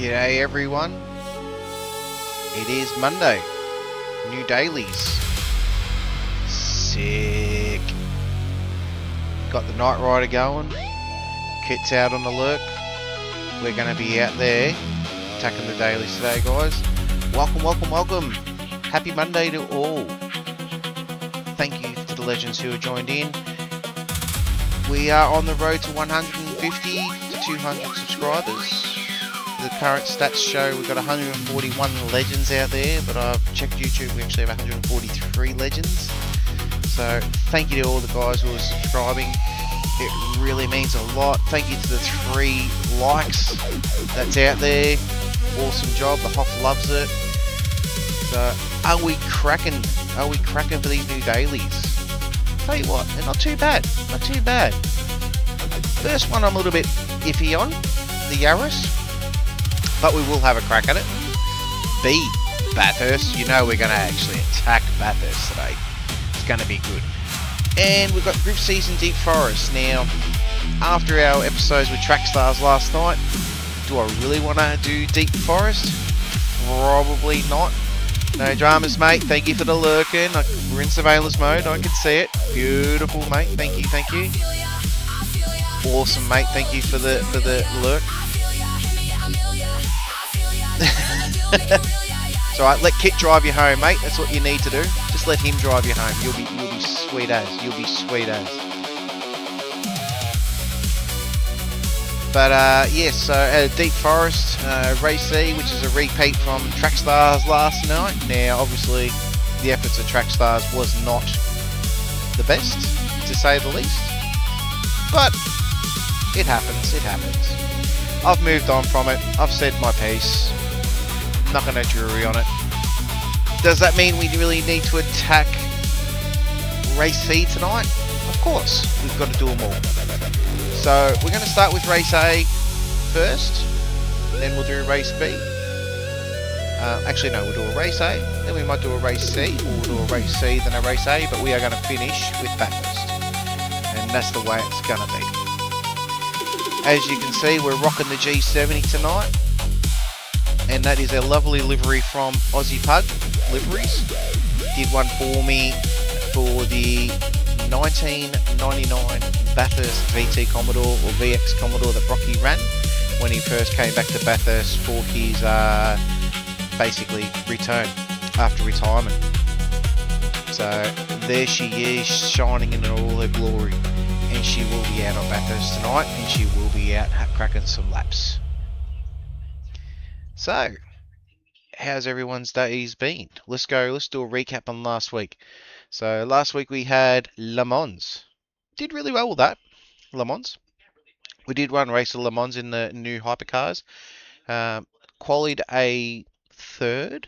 G'day everyone, it is Monday, new dailies, sick, got the Night Rider going, Kit's out on the lurk, we're going to be out there attacking the dailies today guys. Welcome, happy Monday to all, thank you to the legends who have joined in. We are on the road to 150 to 200 subscribers. The current stats show we've got 141 legends out there, but I've checked YouTube, we actually have 143 legends. So thank you to all the guys who are subscribing. It really means a lot. Thank you to the 3 likes that's out there. Awesome job, the Hoff loves it. So are we cracking for these new dailies? Tell you what, they're not too bad. First one I'm a little bit iffy on, the Yaris, but we will have a crack at it. B, Bathurst. You know we're going to actually attack Bathurst today. It's going to be good. And we've got Group Season Deep Forest. Now, after our episodes with Trackstars last night, do I really want to do Deep Forest? Probably not. No dramas, mate. Thank you for the lurking. We're in surveillance mode. I can see it. Beautiful, mate. Thank you. Awesome, mate. Thank you for the lurk. It's alright, let Kit drive you home, mate. That's what you need to do. Just let him drive you home. You'll be sweet as. But yes, so Deep Forest, Race C, which is a repeat from Trackstars last night. Now, obviously, the efforts of Trackstars was not the best, to say the least. But it happens. I've moved on from it. I've said my piece. Not going to jury on it. Does that mean we really need to attack Race C tonight? Of course, we've got to do them all. So we're going to start with Race A first, then we'll do Race B. Actually no, we'll do a Race A, then we might do a Race C, or we'll do a Race C, then a Race A, but we are going to finish with Bathurst. And that's the way it's going to be. As you can see, we're rocking the G70 tonight. And that is a lovely livery from Aussie Pug Liveries. Did one for me for the 1999 Bathurst VT Commodore or VX Commodore that Rocky ran when he first came back to Bathurst for his basically return after retirement. So there she is, shining in all her glory, and she will be out on Bathurst tonight, and she will be out cracking some laps. So, how's everyone's days been? Let's do a recap on last week. So, last week we had Le Mans. Did really well with that, Le Mans. We did one race of Le Mans in the new hypercars. Qualied a third.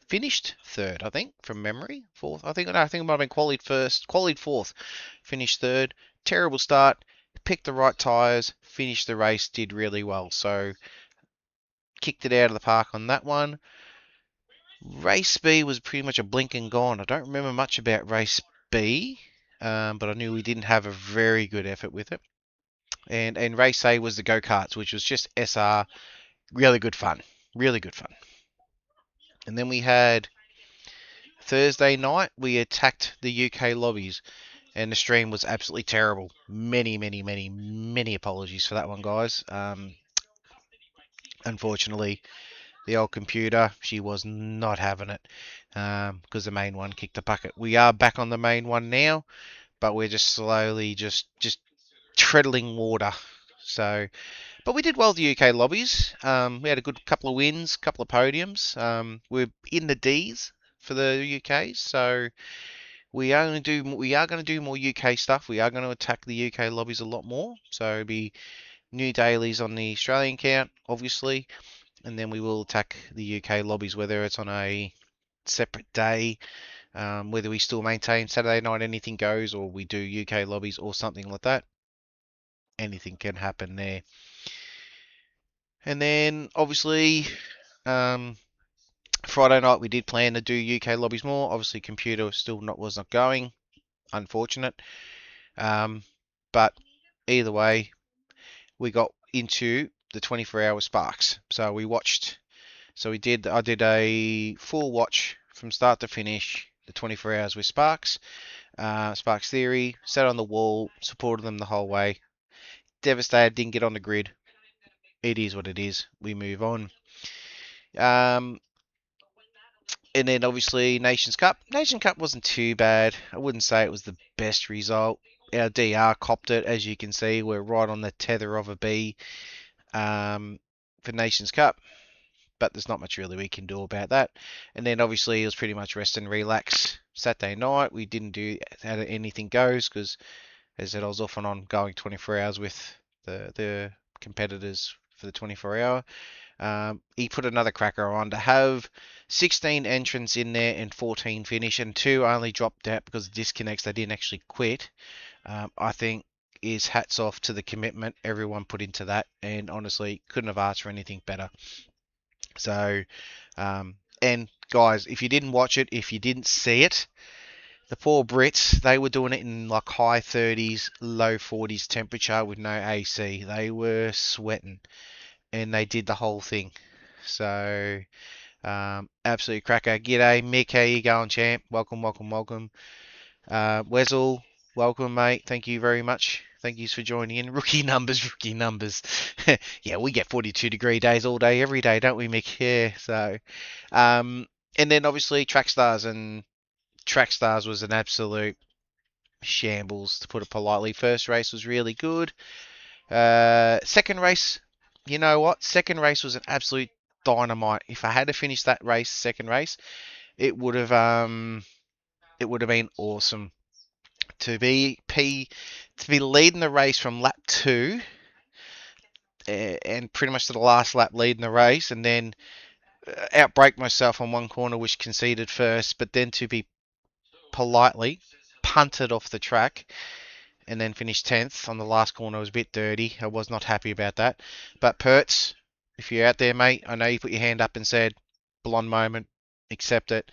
Finished third, I think, from memory. Fourth, I think it might have been qualied first. Qualied fourth. Finished third. Terrible start. Picked the right tyres, finished the race, did really well. So, kicked it out of the park on that one. Race B was pretty much a blink and gone. I don't remember much about Race B, but I knew we didn't have a very good effort with it. And Race A was the go-karts, which was just SR. Really good fun. And then we had Thursday night, we attacked the UK lobbies. And the stream was absolutely terrible. Many apologies for that one, guys. Unfortunately, the old computer, she was not having it because the main one kicked the bucket. We are back on the main one now, but we're just slowly just treadling water. So, but we did well with the UK lobbies. We had a good couple of wins, couple of podiums. We're in the Ds for the UK, so. We are going to do more UK stuff. We are going to attack the UK lobbies a lot more. So it'll be new dailies on the Australian count, obviously, and then we will attack the UK lobbies, whether it's on a separate day, whether we still maintain Saturday night anything goes, or we do UK lobbies or something like that. Anything can happen there. And then obviously. Friday night we did plan to do UK lobbies more. Obviously, computer was not going. Unfortunate. But either way, we got into the 24-hour Sparks. So we watched. So I did a full watch from start to finish. The 24 hours with Sparks. Sparks Theory. Sat on the wall. Supported them the whole way. Devastated. Didn't get on the grid. It is what it is. We move on. And then obviously Nations Cup. Nations Cup wasn't too bad. I wouldn't say it was the best result. Our DR copped it, as you can see. We're right on the tether of a B for Nations Cup, but there's not much really we can do about that. And then obviously it was pretty much rest and relax. Saturday night we didn't do anything goes because, as I said, I was off and on going 24 hours with the competitors for the 24 hour. He put another cracker on to have 16 entrants in there and 14 finish, and 2 only dropped out because of disconnects. They didn't actually quit. I think is hats off to the commitment everyone put into that, and honestly couldn't have asked for anything better. So, and guys, if you didn't watch it, if you didn't see it, the poor Brits, they were doing it in like high 30s, low 40s temperature with no AC. They were sweating, and they did the whole thing. So, absolute cracker. G'day, Mick. How you going, champ? Welcome, welcome, welcome. Wesel, welcome, mate. Thank you very much. Thank you for joining in. Rookie numbers, rookie numbers. Yeah, we get 42-degree days all day, every day, don't we, Mick? Yeah. So, and then obviously Track Stars, and Track Stars was an absolute shambles, to put it politely. First race was really good. Second race, you know what? Second race was an absolute dynamite. If I had to finish that race, second race, it would have been awesome to be leading the race from lap 2 and pretty much to the last lap leading the race, and then outbrake myself on one corner which conceded first, but then to be politely punted off the track and then finished 10th on the last corner was a bit dirty. I was not happy about that. But Pertz, if you're out there, mate, I know you put your hand up and said, blonde moment, accept it.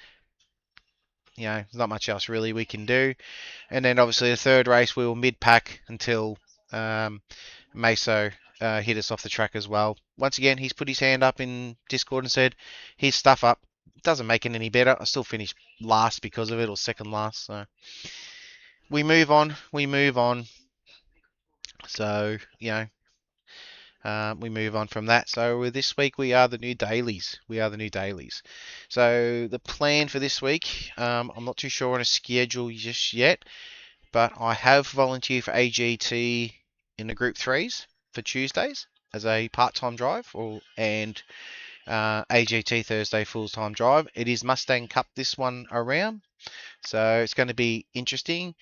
You know, there's not much else really we can do. And then obviously the third race, we were mid-pack until Meso hit us off the track as well. Once again, he's put his hand up in Discord and said, his stuff up. Doesn't make it any better. I still finished last because of it, or second last. So we move on. We move on. So, you know, we move on from that. So this week we are the new dailies. We are the new dailies. So the plan for this week, I'm not too sure on a schedule just yet, but I have volunteered for AGT in the Group 3s for Tuesdays as a part-time drive, and AGT Thursday full-time drive. It is Mustang Cup this one around, so it's going to be interesting.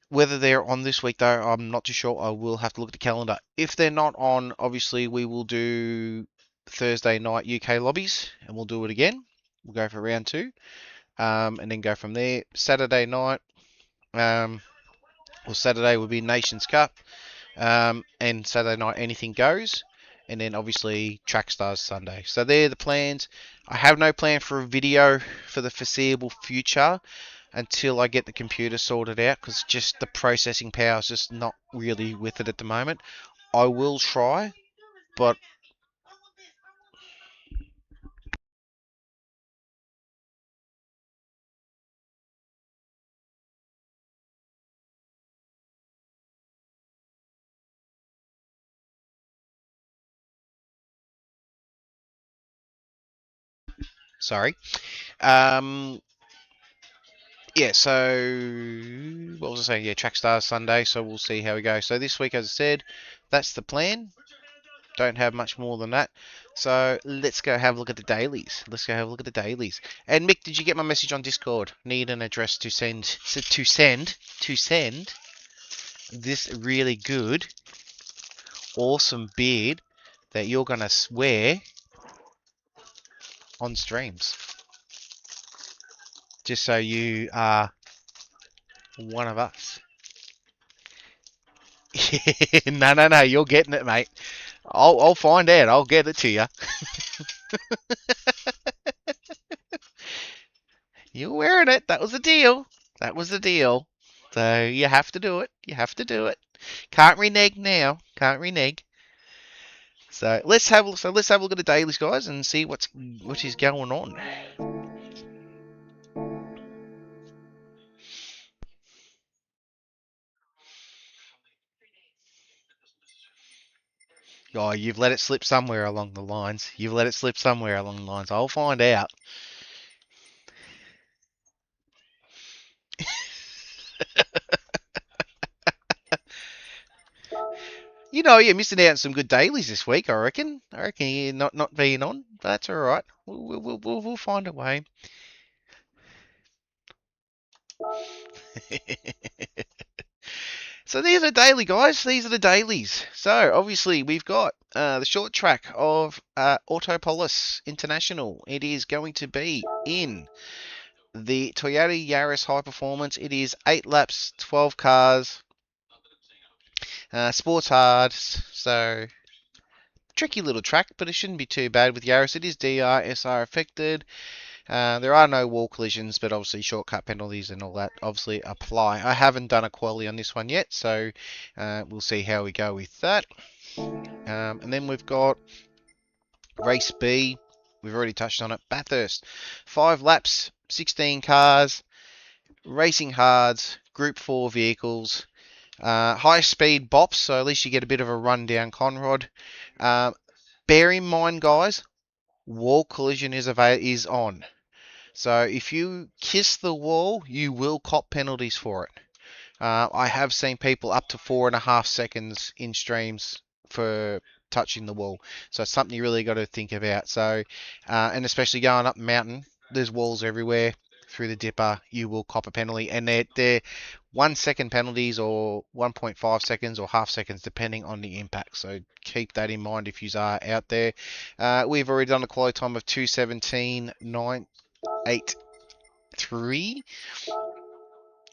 Whether they're on this week, though, I'm not too sure. I will have to look at the calendar. If they're not on, obviously, we will do Thursday night UK lobbies, and we'll do it again. We'll go for round 2, and then go from there. Saturday night, Saturday will be Nations Cup, and Saturday night anything goes, and then obviously Track Stars Sunday. So they're the plans. I have no plan for a video for the foreseeable future until I get the computer sorted out, because just the processing power is just not really with it at the moment. I will try, but sorry. Yeah, so what was I saying? Yeah, Track Stars Sunday, so we'll see how we go. So this week, as I said, that's the plan. Don't have much more than that. So let's go have a look at the dailies. Let's go have a look at the dailies. And Mick, did you get my message on Discord? Need an address to send this really good, awesome beard that you're gonna wear on streams. Just so you are one of us. No, you're getting it, mate. I'll find out. I'll get it to you. You're wearing it. That was the deal. That was the deal. So you have to do it. You have to do it. Can't renege now. Can't renege. So let's have a look at the dailies, guys, and see what is going on. Oh, you've let it slip somewhere along the lines. You've let it slip somewhere along the lines. I'll find out. You know, you're missing out on some good dailies this week, I reckon. I reckon you're not being on, but that's all right. We'll find a way. So these are daily, guys. These are the dailies. So obviously we've got the short track of Autopolis International. It is going to be in the Toyota Yaris High Performance. It is 8 laps, 12 cars, sports hard. So tricky little track, but it shouldn't be too bad with Yaris. It is DR, SR affected. There are no wall collisions, but obviously shortcut penalties and all that obviously apply. I haven't done a quali on this one yet, so we'll see how we go with that. And then we've got race B. We've already touched on it. Bathurst, 5 laps, 16 cars, racing hards, Group 4 vehicles, high speed bops, so at least you get a bit of a run down Conrod. Bear in mind, guys, wall collision is on. So if you kiss the wall, you will cop penalties for it. I have seen people up to 4.5 seconds in streams for touching the wall. So it's something you really got to think about. So, and especially going up the mountain, there's walls everywhere. Through the dipper, you will cop a penalty, and they're 1 second penalties or 1.5 seconds or half seconds depending on the impact. So keep that in mind if you are out there. We've already done a quality time of 2:17.983,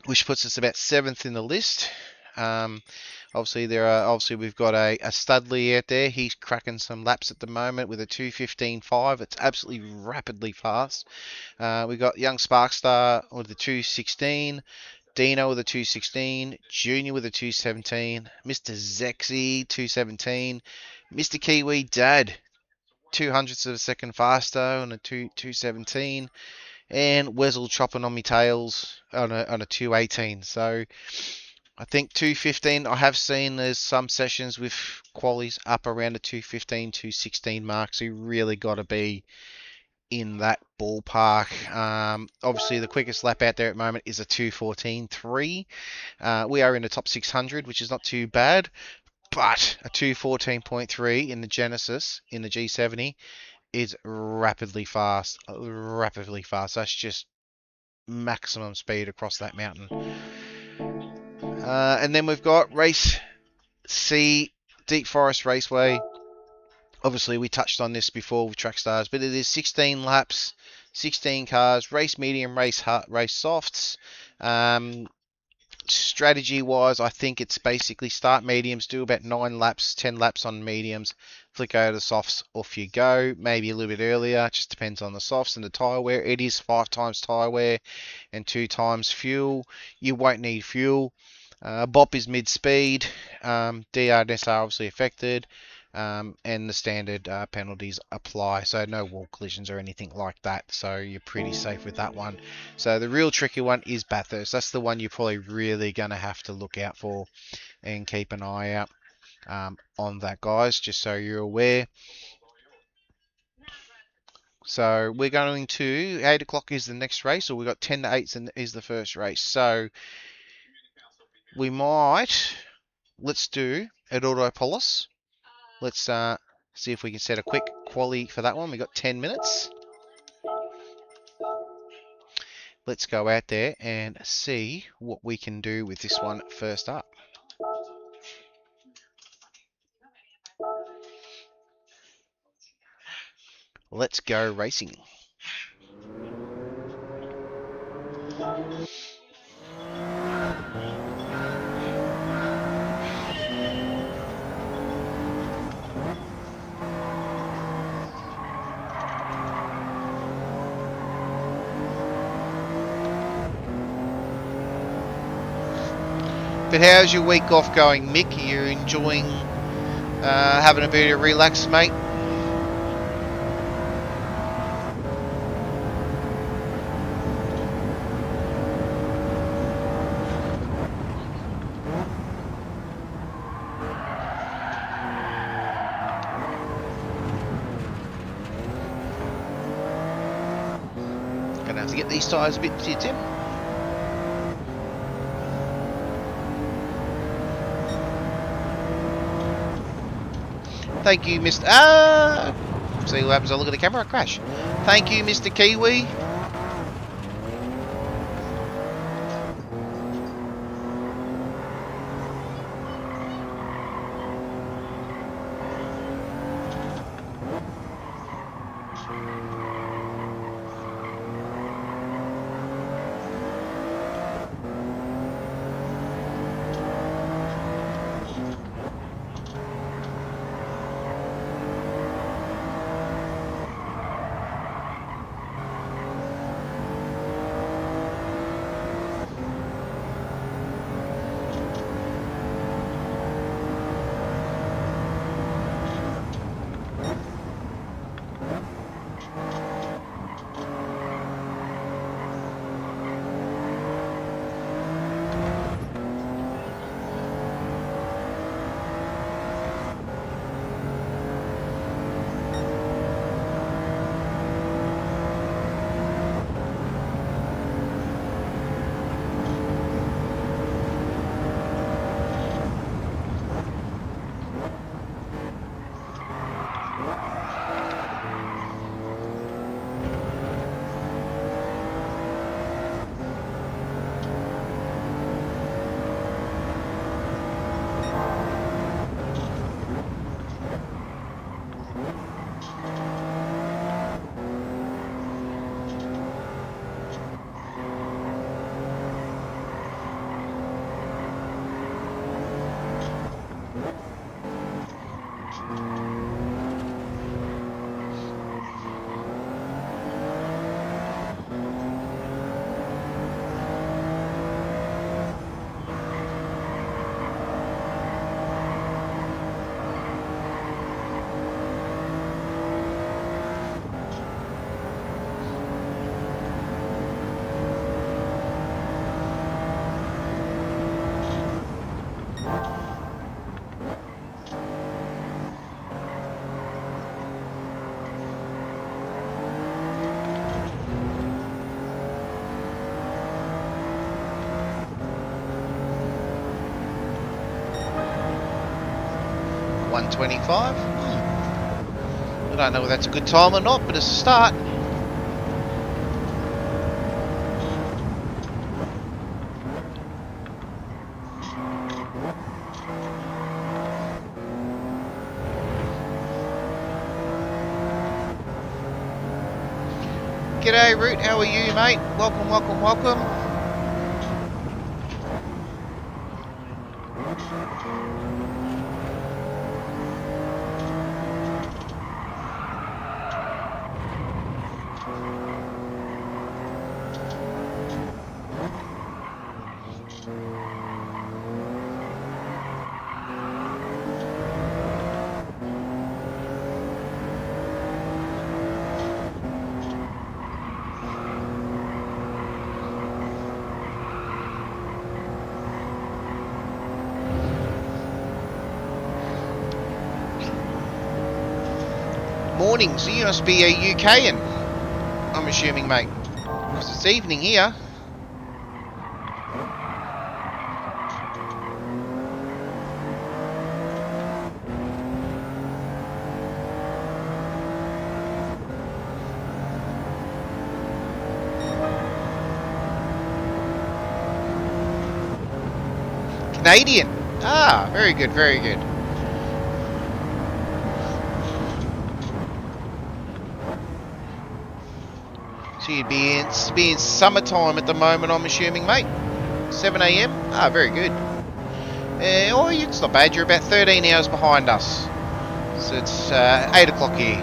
which puts us about 7th in the list. Obviously we've got a Studley out there. He's cracking some laps at the moment with a 2:15.5. It's absolutely rapidly fast. We've got young Sparkstar with the 2:16, Dino with a 2:16, Junior with a 2:17, Mr. Zexy 2:17, Mr. Kiwi Dad 0.02 of a second faster on a 2:17, and Wessel chopping on me tails on a 2:18. So I think 2:15, I have seen there's some sessions with qualies up around the 2:15, 2:16 mark, so you really got to be in that ballpark. Obviously, the quickest lap out there at the moment is a 2:14.3. We are in the top 600, which is not too bad, but a 2:14.3 in the Genesis, in the G70, is rapidly fast. Rapidly fast. That's just maximum speed across that mountain. And then we've got race C, Deep Forest Raceway. Obviously, we touched on this before with Trackstars, but it is 16 laps, 16 cars, race medium, race hard, race softs. Strategy-wise, I think it's basically start mediums, do about 9 laps, 10 laps on mediums, flick over to softs, off you go. Maybe a little bit earlier, just depends on the softs and the tyre wear. It is 5 times tyre wear and 2 times fuel. You won't need fuel. BOP is mid-speed. DR and SR obviously affected. And the standard penalties apply, so no wall collisions or anything like that, so you're pretty safe with that one. So the real tricky one is Bathurst. That's the one you're probably really going to have to look out for and keep an eye out on that, guys, just so you're aware. So we're going to 8 o'clock is the next race, or we've got 10 to 8 is the first race. So we might, let's do at Autopolis. Let's see if we can set a quick quali for that one. We've got 10 minutes. Let's go out there and see what we can do with this one first up. Let's go racing. But how's your week off going, Mick? Are you enjoying Having a bit of relax, mate. Gonna have to get these tyres a bit to Tim. Thank you, Mr. See what happens. I look at the camera, I crash. Thank you, Mr. Kiwi. .125. I don't know whether that's a good time or not, but it's a start. G'day Root, how are you, mate? Welcome, welcome, welcome. Mornings, you must be a UKan, I'm assuming, mate, because it's evening here. Canadian. Ah, very good, very good. So you'd be in summertime at the moment, I'm assuming, mate. 7 AM? Ah, very good. Oh, it's not bad. You're about 13 hours behind us. So it's 8 o'clock here.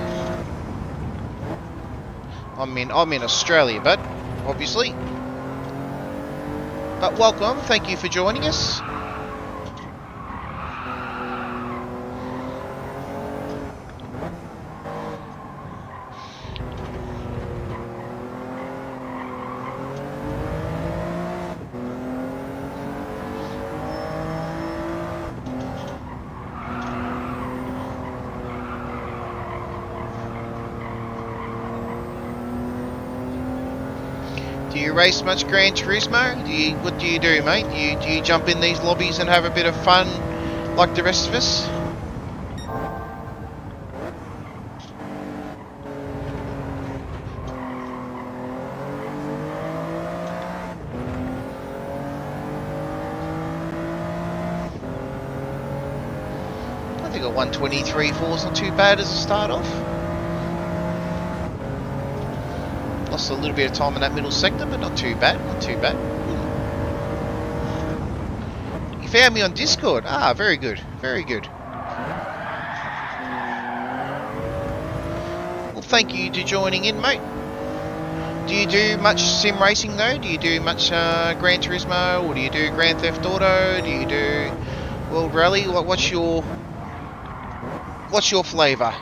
I'm in Australia, but obviously. But welcome. Thank you for joining us. you race much Gran Turismo? What do you do, mate? Do you jump in these lobbies and have a bit of fun like the rest of us? I think a 123.4 is not too bad as a start off. Lost a little bit of time in that middle sector, but not too bad, not too bad. You found me on Discord. Ah, very good, very good. Well, thank you to joining in, mate. Do you do much sim racing though? Do you do much Gran Turismo, or do you do Grand Theft Auto? Do you do World Rally? What's your flavour?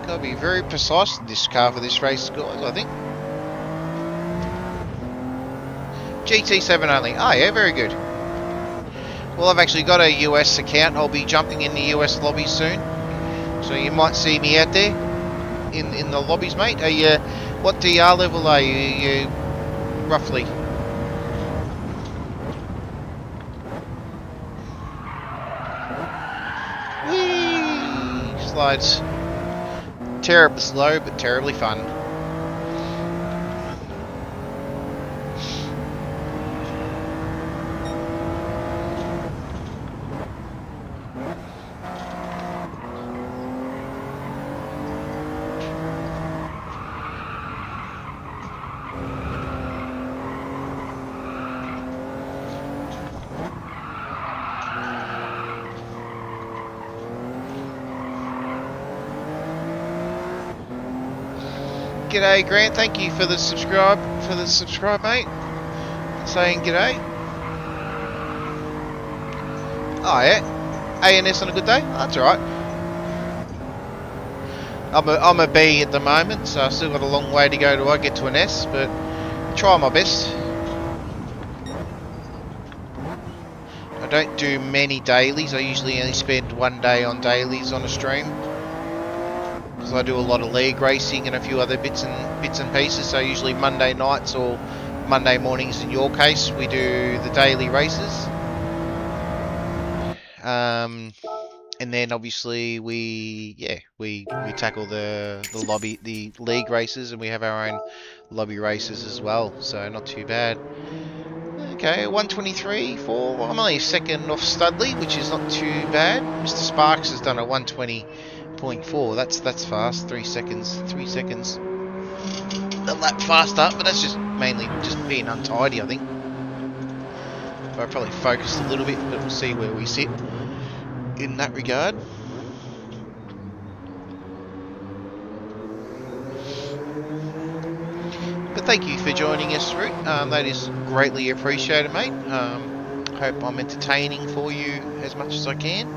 Gotta be very precise in this car for this race, guys, I think. GT7 only. Oh yeah, very good. Well, I've actually got a US account. I'll be jumping in the US lobby soon. So you might see me out there in the lobbies, mate. Are you, what DR level are you roughly? Whee! Slides. Terribly slow, but terribly fun. G'day Grant, thank you for the subscribe mate. Saying g'day. Oh yeah. ANS on a good day? Oh, that's alright. I'm a B at the moment, so I've still got a long way to go till I get to an S, but try my best. I don't do many dailies. I usually only spend one day on dailies on a stream. Because I do a lot of league racing and a few other bits and pieces. So usually Monday nights or Monday mornings in your case, we do the daily races. And then obviously we tackle the league races, and we have our own lobby races as well. So not too bad. Okay, 123.4. I'm only a second off Studley, which is not too bad. Mr. Sparks has done a 120.4. That's fast. 3 seconds. 3 seconds. A lap faster, but that's just mainly just being untidy, I think. So I probably focused a little bit, but we'll see where we sit in that regard. But thank you for joining us, Root. That is greatly appreciated, mate. Hope I'm entertaining for you as much as I can.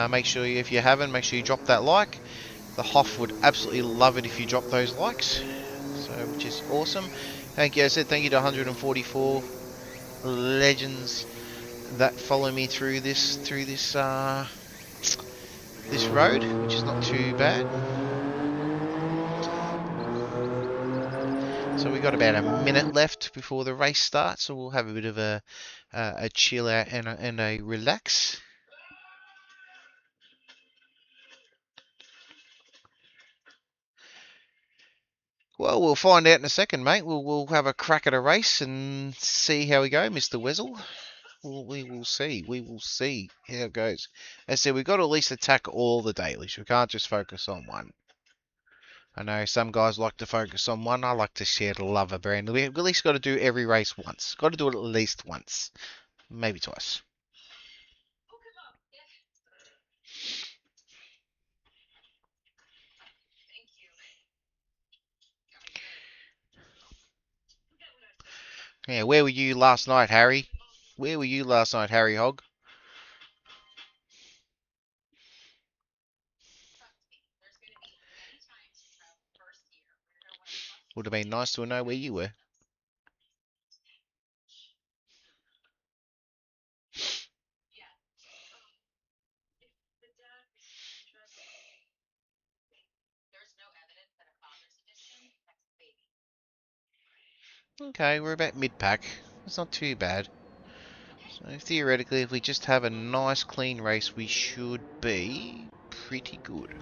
Make sure if you haven't, make sure you drop that like. The Hoff would absolutely love it if you drop those likes. So, which is awesome. Thank you. I said thank you to 144 legends that follow me through this this road, which is not too bad. So we've got about a minute left before the race starts, so we'll have a bit of a chill out and a relax. Well, we'll find out in a second, mate. We'll have a crack at a race and see how we go, Mr. Weasel. We will see. We will see how it goes. As I said, we've got to at least attack all the dailies. We can't just focus on one. I know some guys like to focus on one. I like to share the love of brand. We've at least got to do every race once. Got to do it at least once. Maybe twice. Yeah, where were you last night, Harry? Where were you last night, Harry Hogg? Would have been nice to know where you were. Okay, we're about mid-pack. It's not too bad. So theoretically, if we just have a nice clean race, we should be pretty good.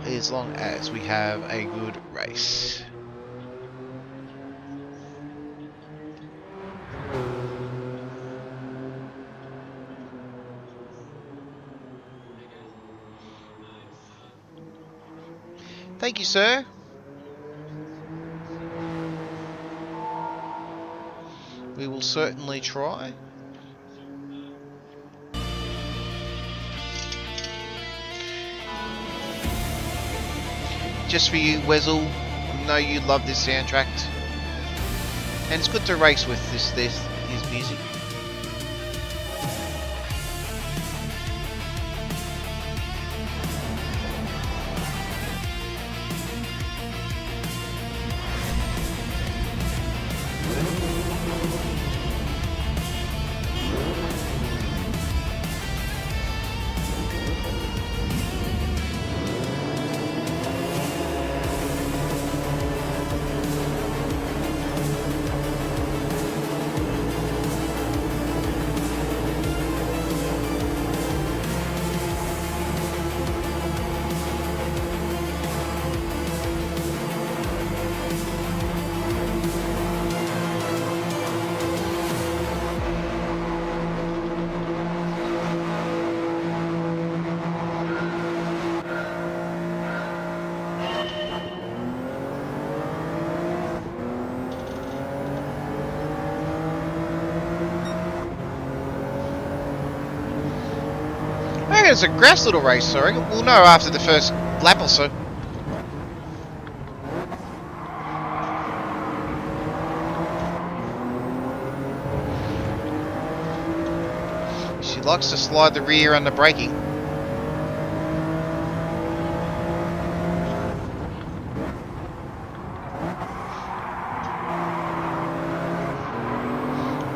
As long as we have a good race. Thank you, sir. We will certainly try. Just for you, Weasel. I know you love this soundtrack. And it's good to race with his music. It's a grass little race, so I reckon we'll know after the first lap or so. She likes to slide the rear under braking.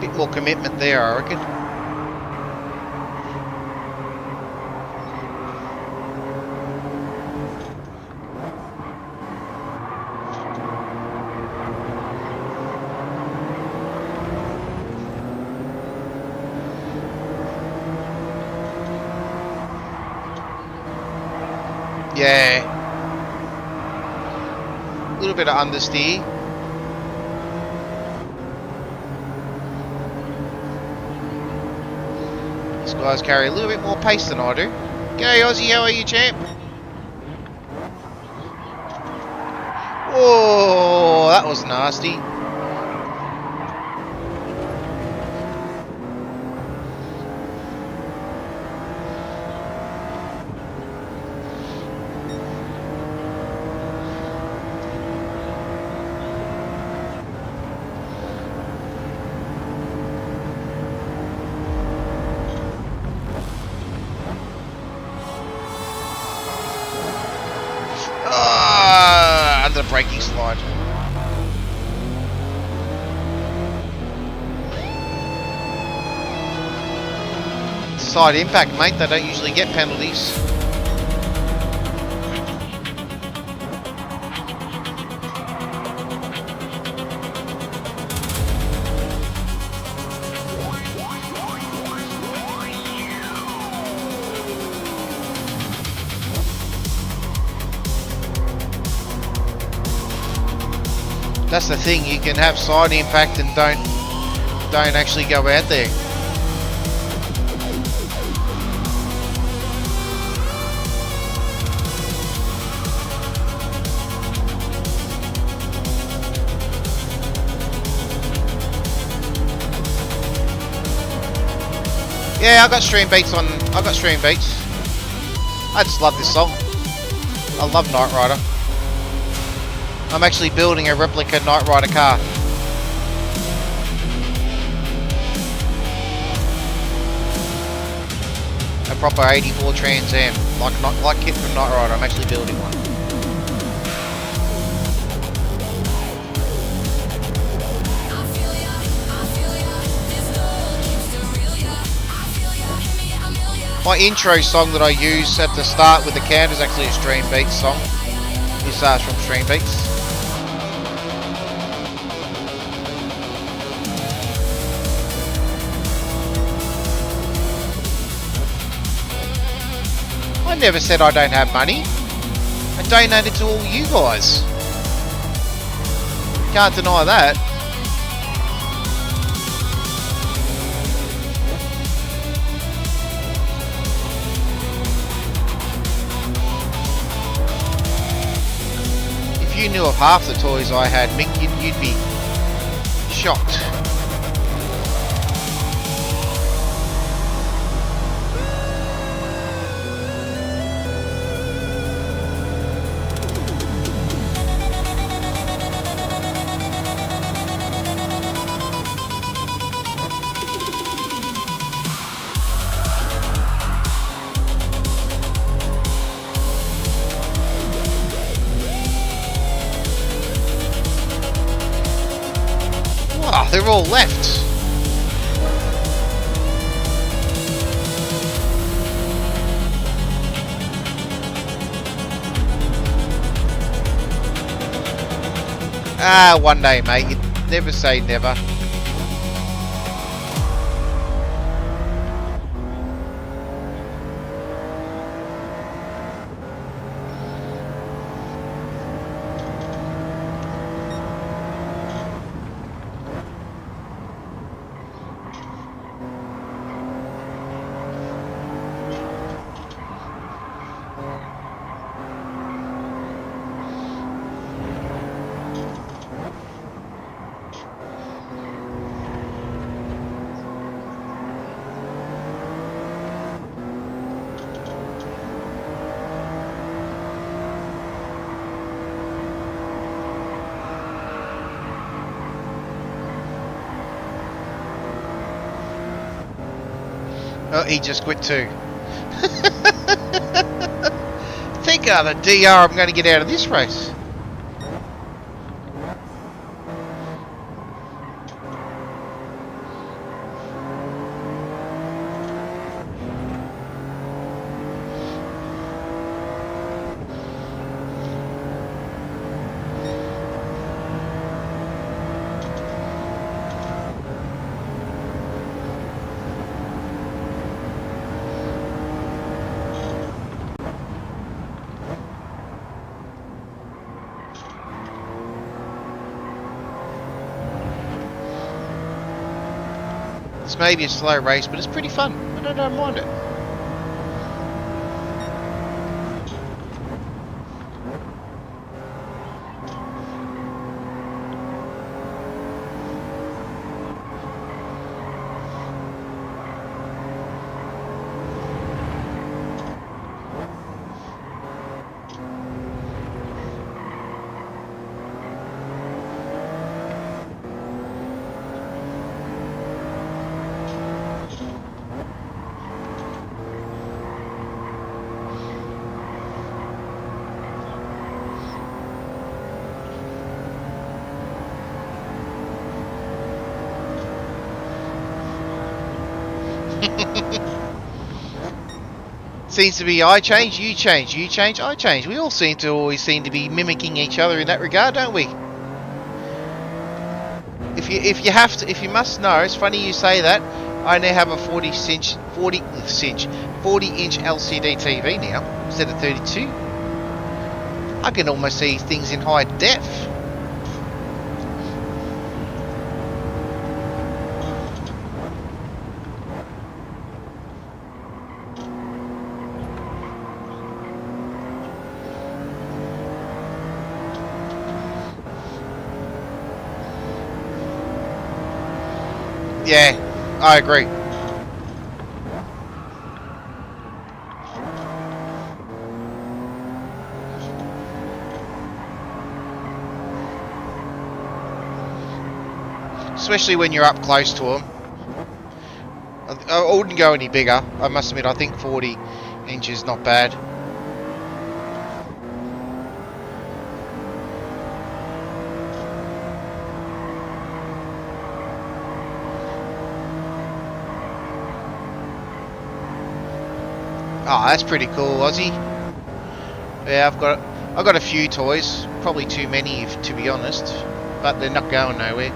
Bit more commitment there, I reckon. Yeah. A little bit of understeer. These guys carry a little bit more pace than I do. G'day Aussie, how are you, champ? Oh, that was nasty. Under the braking slide. Side impact, mate. They don't usually get penalties. That's the thing, you can have side impact and don't actually go out there. Yeah, I got stream beats on. I got stream beats. I just love this song. I love Knight Rider. I'm actually building a replica Knight Rider car. A proper 84 Trans Am, like Kit from Knight Rider. I'm actually building one. My intro song that I use at the start with the can is actually a Stream Beats song. It starts from Stream Beats. I never said I don't have money. I donated to all you guys. Can't deny that. If you knew of half the toys I had, Mick, you'd be shocked. Oh, they're all left. Ah, one day, mate. You never say never. Oh, he just quit too. Think of the DR I'm going to get out of this race. It's maybe a slow race, but it's pretty fun. I don't mind it. Seems to be I change, you change, you change, I change. We all always seem to be mimicking each other in that regard, don't we? If you must know, it's funny you say that. I now have a 40 inch LCD TV now instead of 32. I can almost see things in high def. Yeah, I agree. especially when you're up close to them. I wouldn't go any bigger. I must admit, I think 40 inches not bad. Oh, that's pretty cool, Aussie. Yeah, I've got a few toys, probably too many, to be honest, but they're not going nowhere.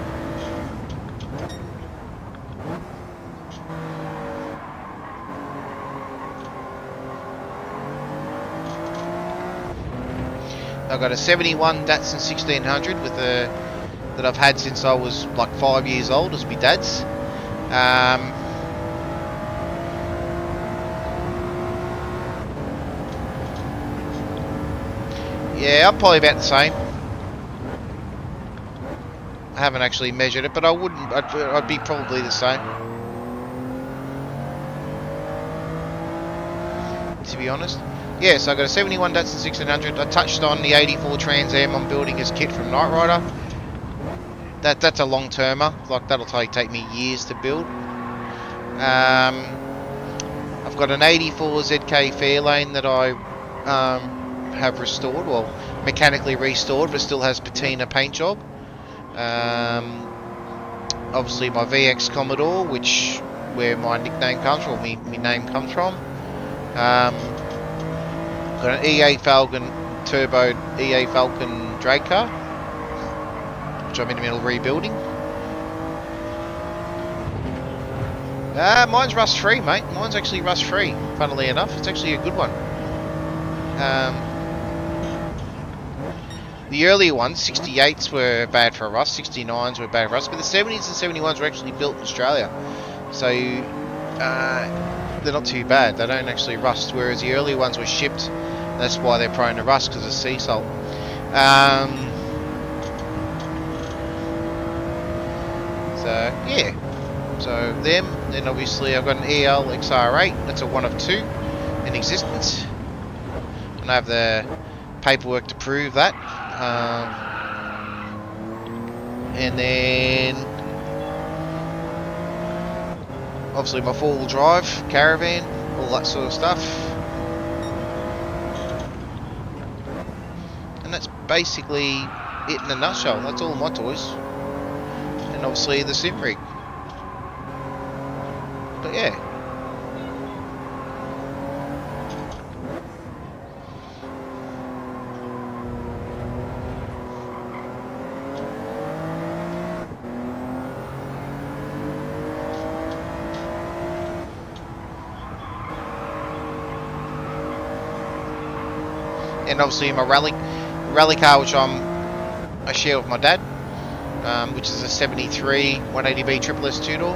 I've got a 71 Datsun 1600 with a that I've had since I was like 5 years old, as my dad's. Yeah, I'm probably about the same. I haven't actually measured it, but I wouldn't. I'd be probably the same, to be honest. Yeah, so I got a 71 Datsun 1600. I touched on the 84 Trans Am I'm building as kit from Knight Rider. That's a long termer. Like that'll take me years to build. I've got an 84 ZK Fairlane that I have restored, well, mechanically restored, but still has patina paint job. Obviously my VX Commodore, where my nickname comes from, my name comes from. Got an EA Falcon turbo EA Falcon drag car, which I'm in the middle of rebuilding. Mine's rust free, mate. Mine's actually rust free, funnily enough. It's actually a good one. The earlier ones, 68s were bad for rust, 69s were bad for rust, but the 70s and 71s were actually built in Australia. So they're not too bad. They don't actually rust, whereas the earlier ones were shipped. That's why they're prone to rust, because of sea salt. So, yeah. So, them. Then obviously I've got an EL XR8. That's a one of two in existence. And I have the paperwork to prove that. And then obviously my four-wheel drive, caravan, all that sort of stuff. And that's basically it in a nutshell. That's all my toys. And obviously the sim rig. But yeah. And obviously my rally car, which I share with my dad, which is a 73 180B triple S two-door.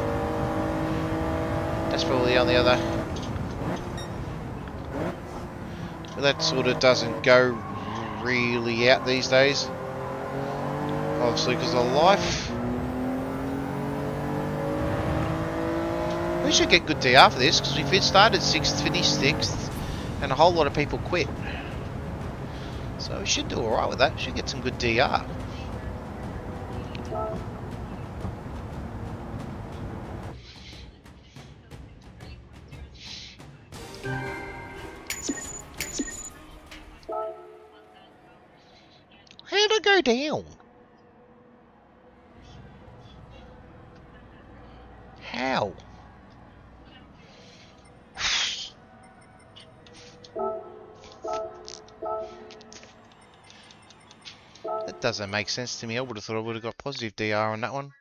That's probably the only other. But that sort of doesn't go really out these days, obviously because of life. We should get good DR for this, because we started 6th, finished 6th, and a whole lot of people quit. So we should do alright with that. Should get some good DR. How'd I go down? How? That doesn't make sense to me. I would have thought I would have got positive DR on that one.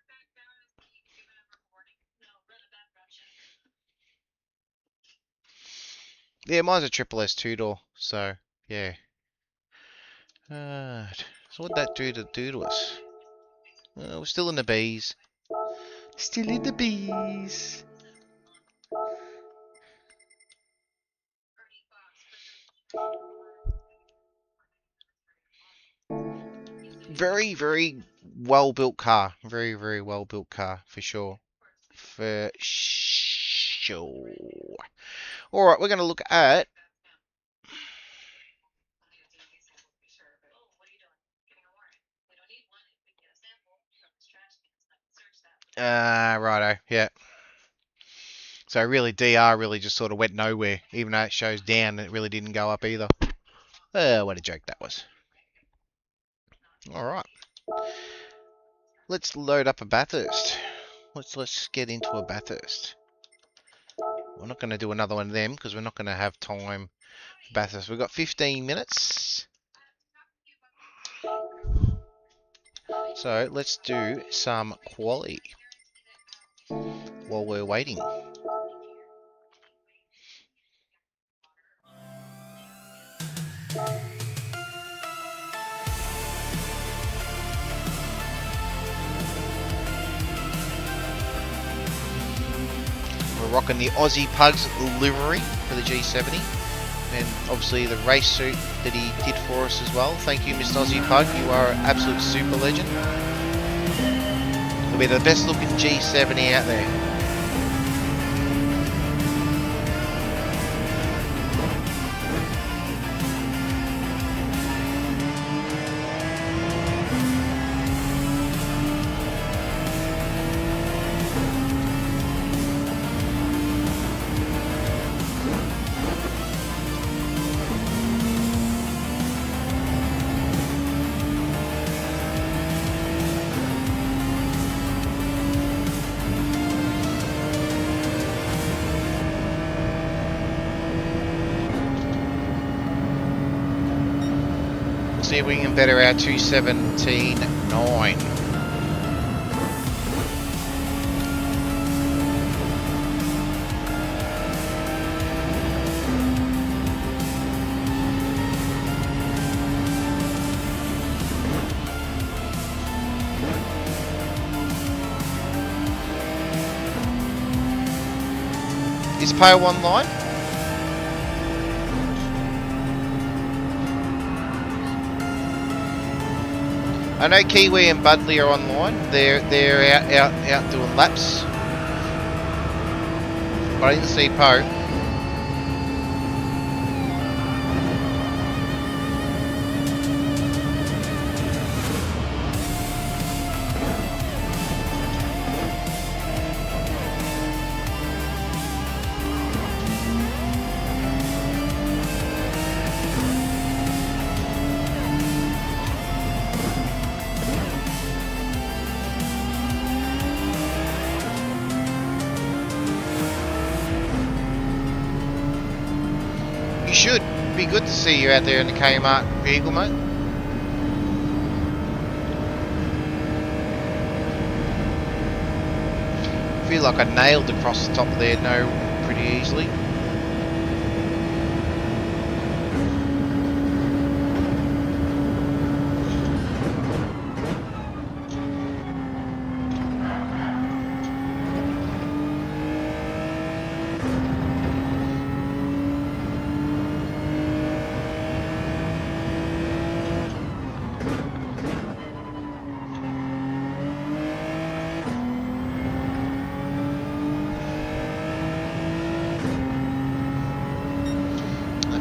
Yeah, mine's a triple S two-door, so yeah. So what'd that do to us? We're still in the B's. Still in the B's. Very, very well built car. Very, very well built car, for sure. For sure. Alright, we're going to look at. Righto, yeah. So really, DR really just sort of went nowhere, even though it shows down, it really didn't go up either. What a joke that was. Alright. Let's load up a Bathurst. Let's get into a Bathurst. We're not going to do another one of them because we're not going to have time for Bathurst. We've got 15 minutes. So let's do some quali while we're waiting. We're rocking the Aussie Pugs livery for the G70. And obviously the race suit that he did for us as well. Thank you, Mr. Aussie Pug. You are an absolute super legend. You'll be the best looking G70 out there. See if we can better our 217.9. Is Pale online? I know Kiwi and Budley are online. They're out doing laps. But I didn't see Poe. Should be good to see you out there in the Kmart vehicle, mate. I feel like I nailed across the top there, pretty easily.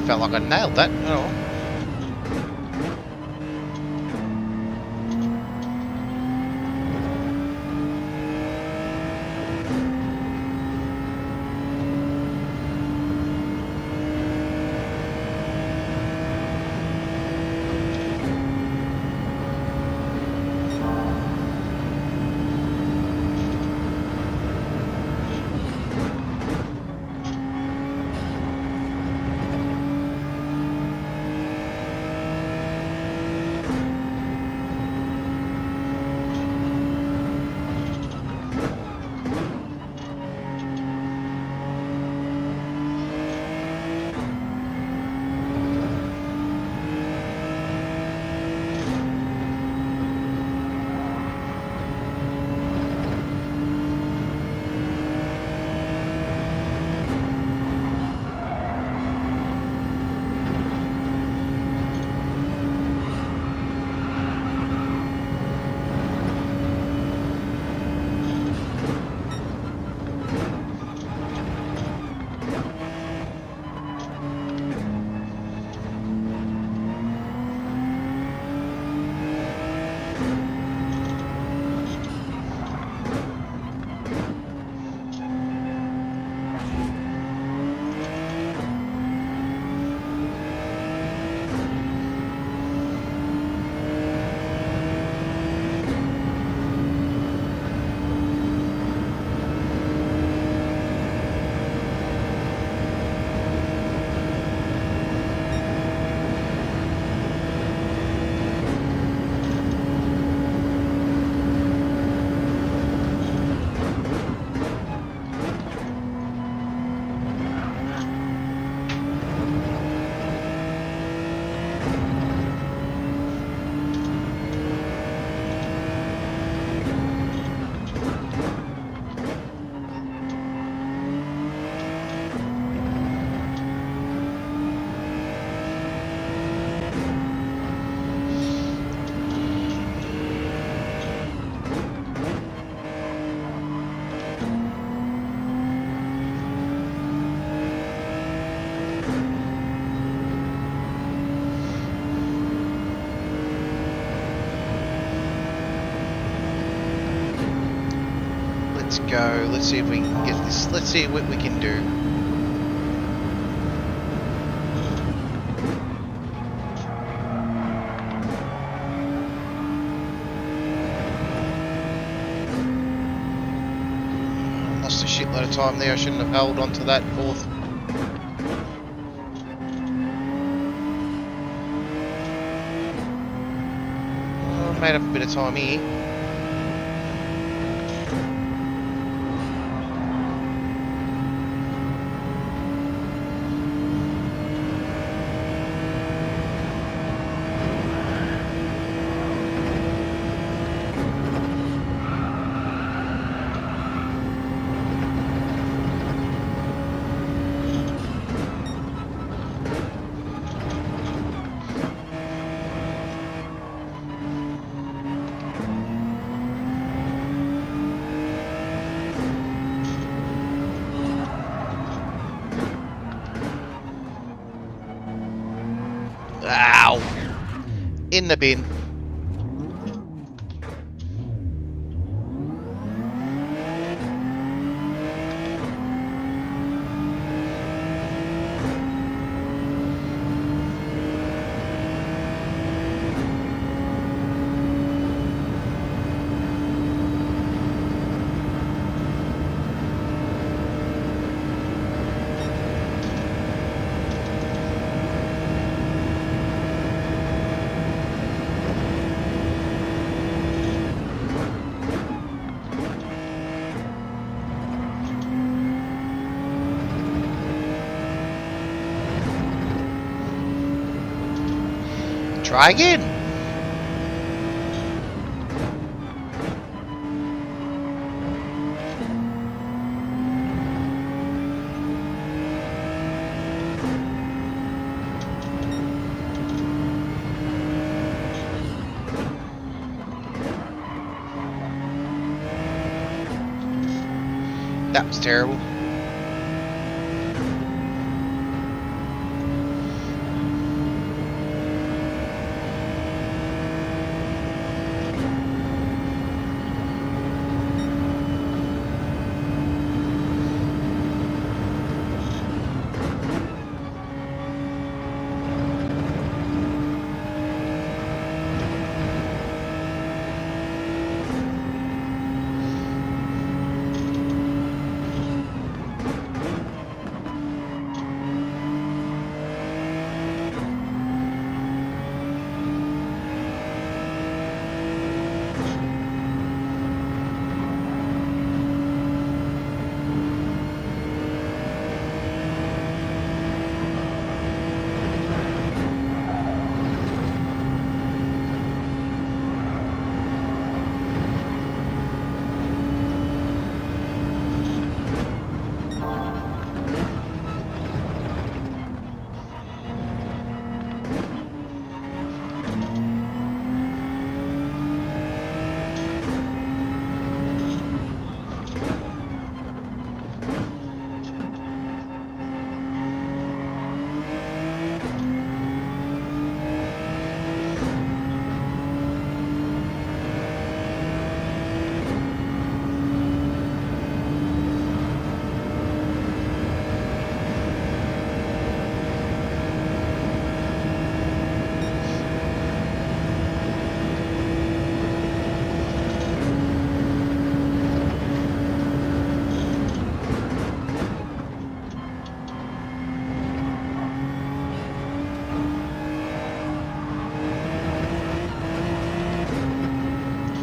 Felt like I nailed that. Oh. go. Let's see if we can get this. Let's see what we can do. Lost a shitload of time there. I shouldn't have held on to that fourth. Oh, made up a bit of time here. Ow! In the bin. Try again. That was terrible.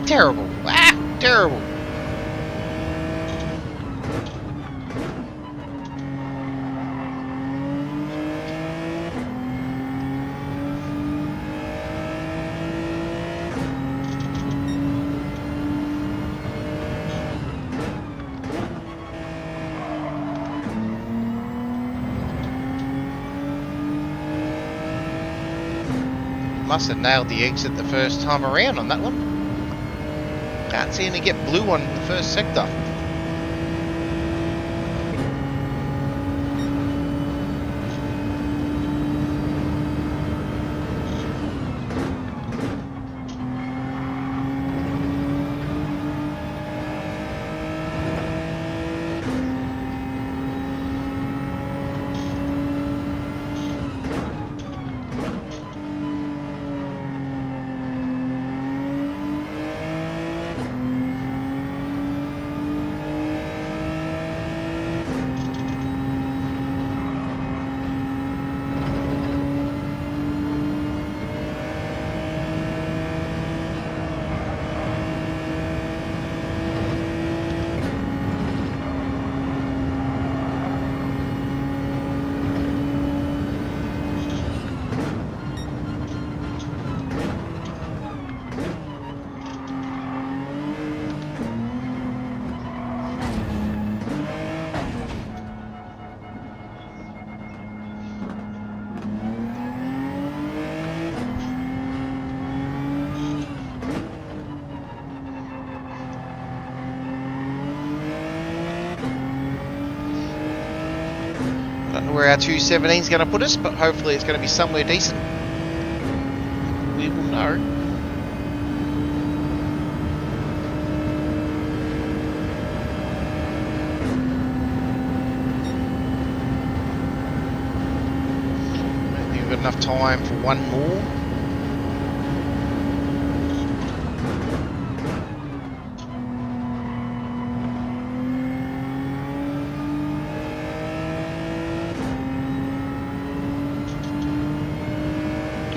Terrible. Ah, terrible. Must have nailed the exit the first time around on that one. Can't seem to get blue on the first sector. Don't know where our 217 is going to put us, but hopefully it's going to be somewhere decent. We will know. I think we've got enough time for one more.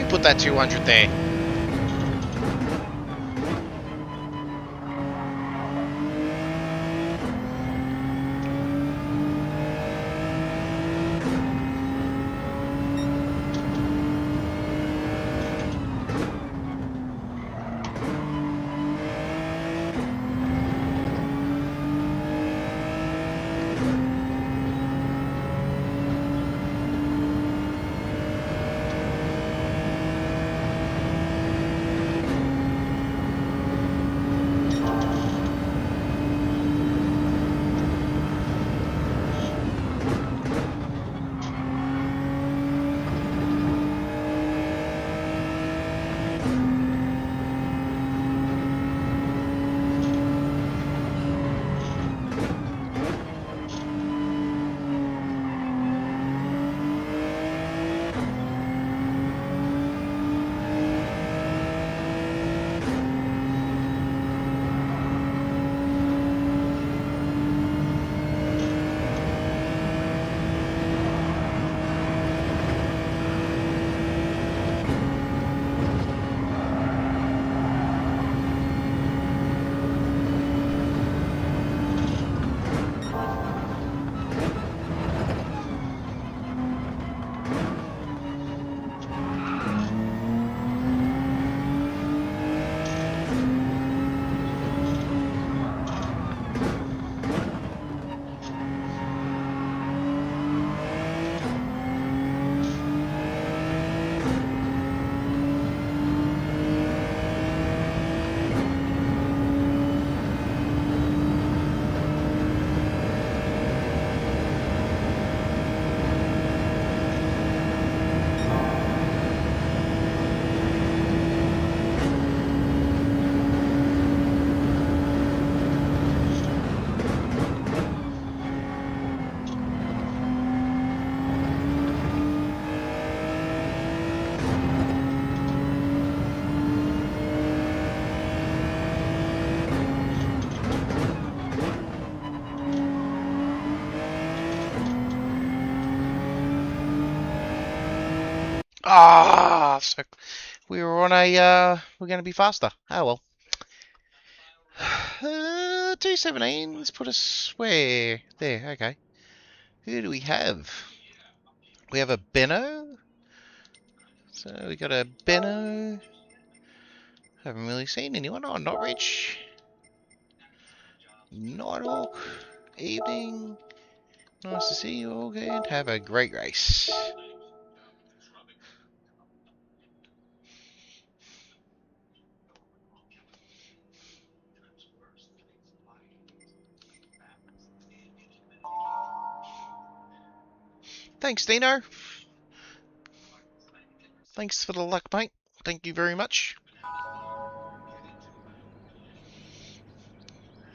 Put that 200 there. Ah, so we were on a, we're going to be faster. Oh well. 217's put us where? There, okay. Who do we have? We have a Benno. So we got a Benno. Haven't really seen anyone. Oh, Norwich. Nighthawk. Evening. Nice to see you all again. Have a great race. Thanks, Dino. Thanks for the luck, mate. Thank you very much.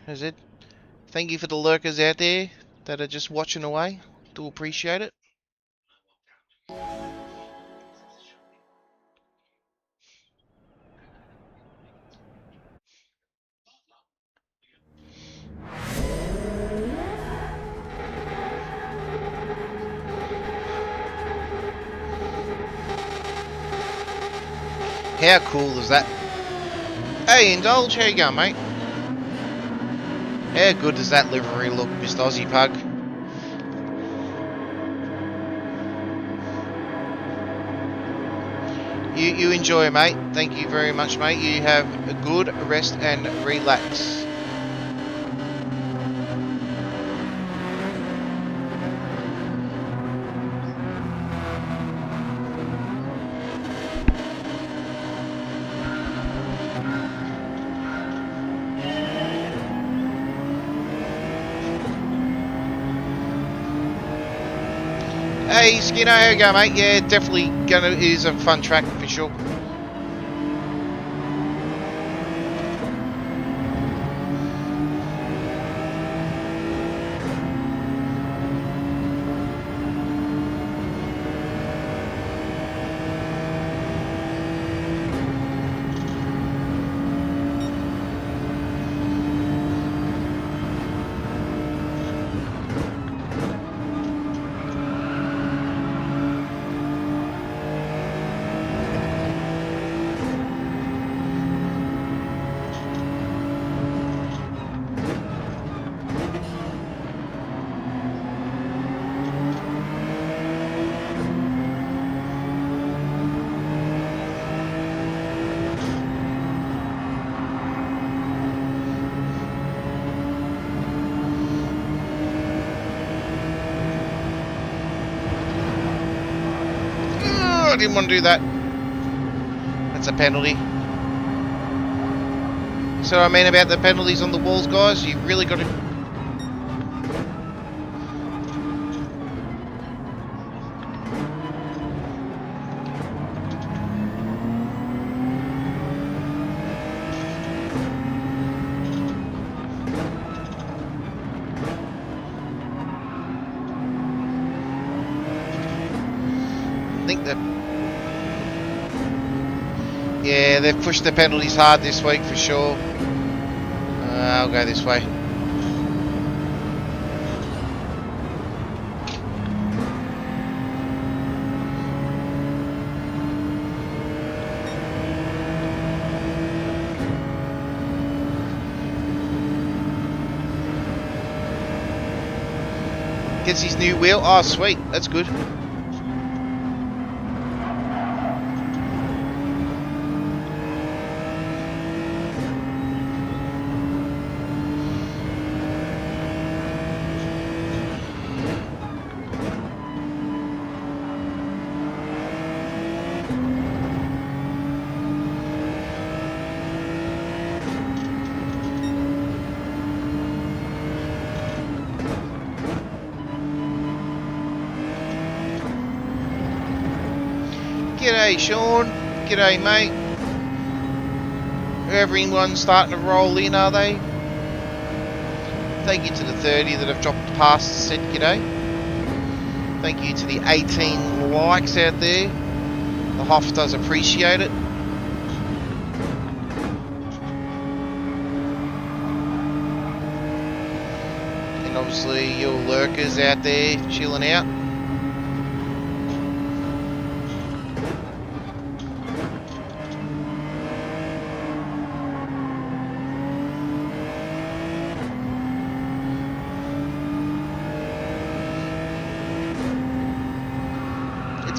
As it. Thank you for the lurkers out there that are just watching away. Do appreciate it. How cool is that? Hey, Indulge, how you going, mate? How good does that livery look, Mr. Aussie Pug? You enjoy, mate. Thank you very much, mate. You have a good rest and relax. Hey Skinner, how you going, mate? Yeah, definitely is a fun track for sure. I didn't want to do that. That's a penalty. So I mean about the penalties on the walls, guys, you really got to... I think that... Yeah, they've pushed the penalties hard this week for sure. I'll go this way. Gets his new wheel. Oh, sweet. That's good. G'day Sean, g'day mate. Everyone's starting to roll in, are they? Thank you to the 30 that have dropped past said g'day. Thank you to the 18 likes out there. The Hoff does appreciate it. And obviously your lurkers out there chilling out.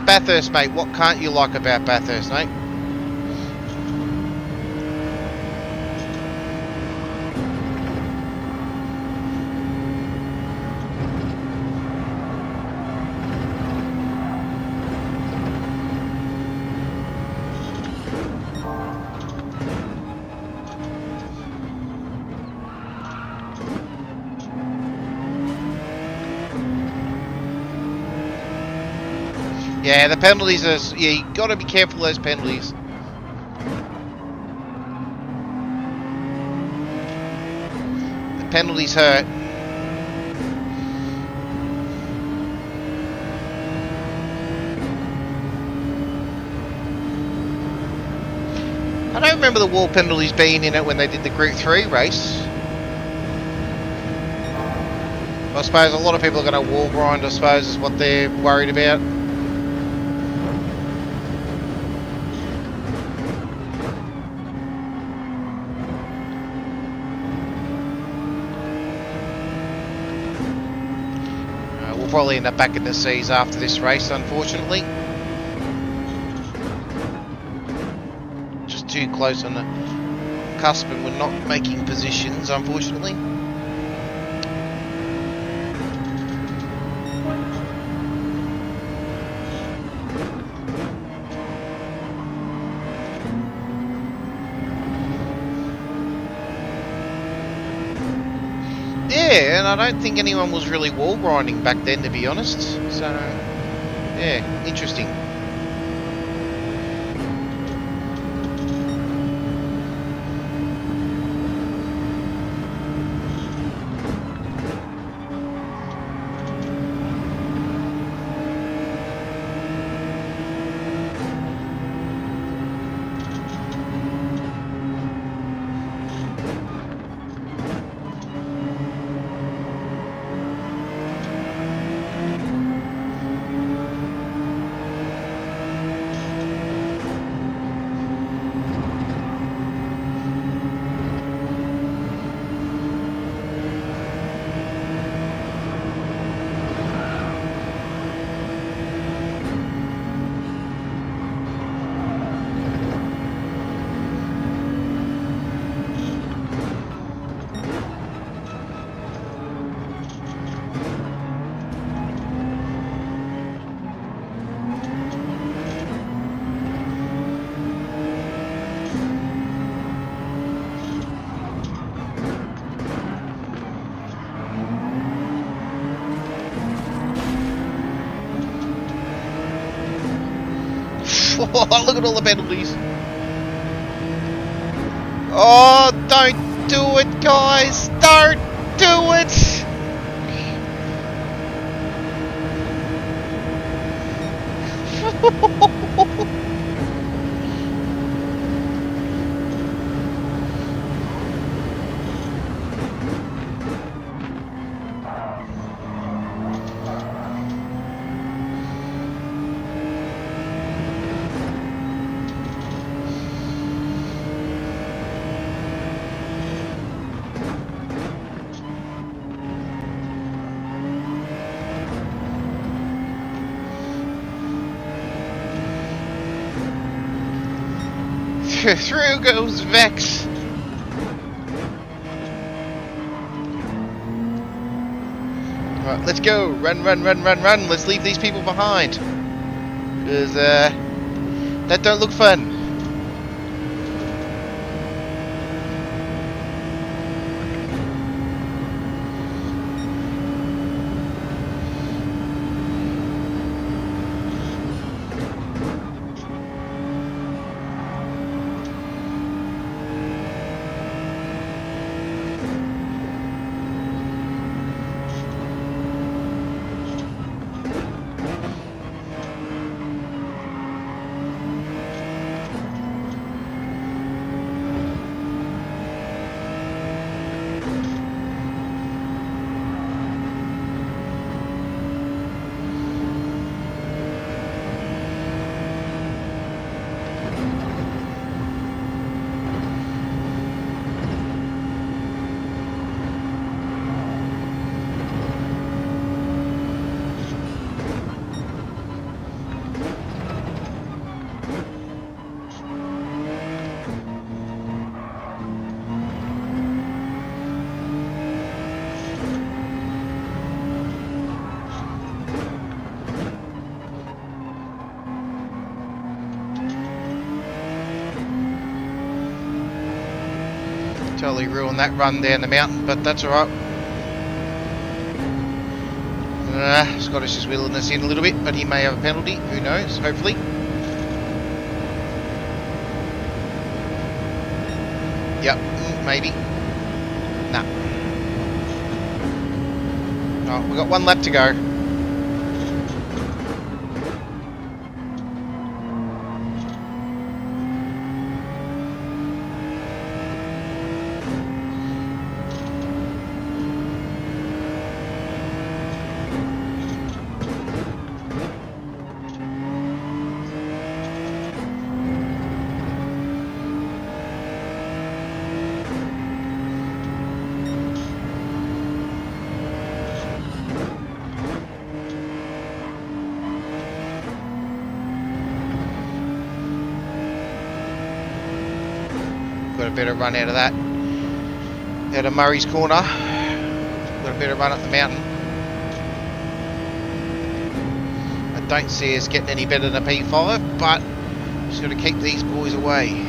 Bathurst, mate. What can't you like about Bathurst, mate? Yeah, the penalties are... Yeah, you got to be careful of those penalties. The penalties hurt. I don't remember the wall penalties being in it when they did the Group 3 race. I suppose a lot of people are going to wall grind, I suppose, is what they're worried about. We'll probably end up back in the seas after this race, unfortunately. Just too close on the cusp and we're not making positions, unfortunately. Yeah, and I don't think anyone was really wall grinding back then, to be honest. So Yeah, interesting. Look at all the penalties. Oh, don't do it, guys. Don't do it. Through goes Vex. Right, let's go. Run, run, run, run, run. Let's leave these people behind. Because that don't look fun. Totally ruined that run down the mountain, but that's alright. Scottish is wheeling us in a little bit, but he may have a penalty. Who knows? Hopefully. Yep, maybe. Nah. Oh, we've got one lap to go. Got a better run out of that. Out of Murray's corner. Got a better run up the mountain. I don't see us getting any better than a P5, but just got to keep these boys away.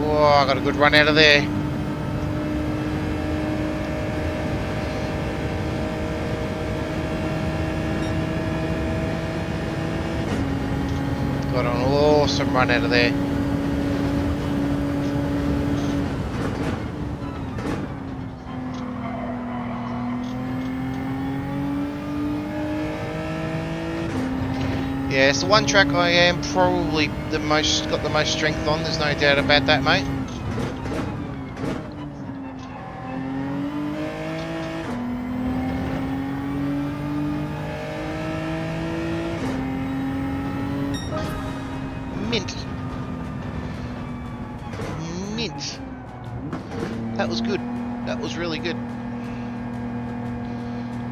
Oh, I got a good run out of there. Got an awesome run out of there. Yeah, it's the one track I am probably got the most strength on. There's no doubt about that, mate. Mint. That was good. That was really good.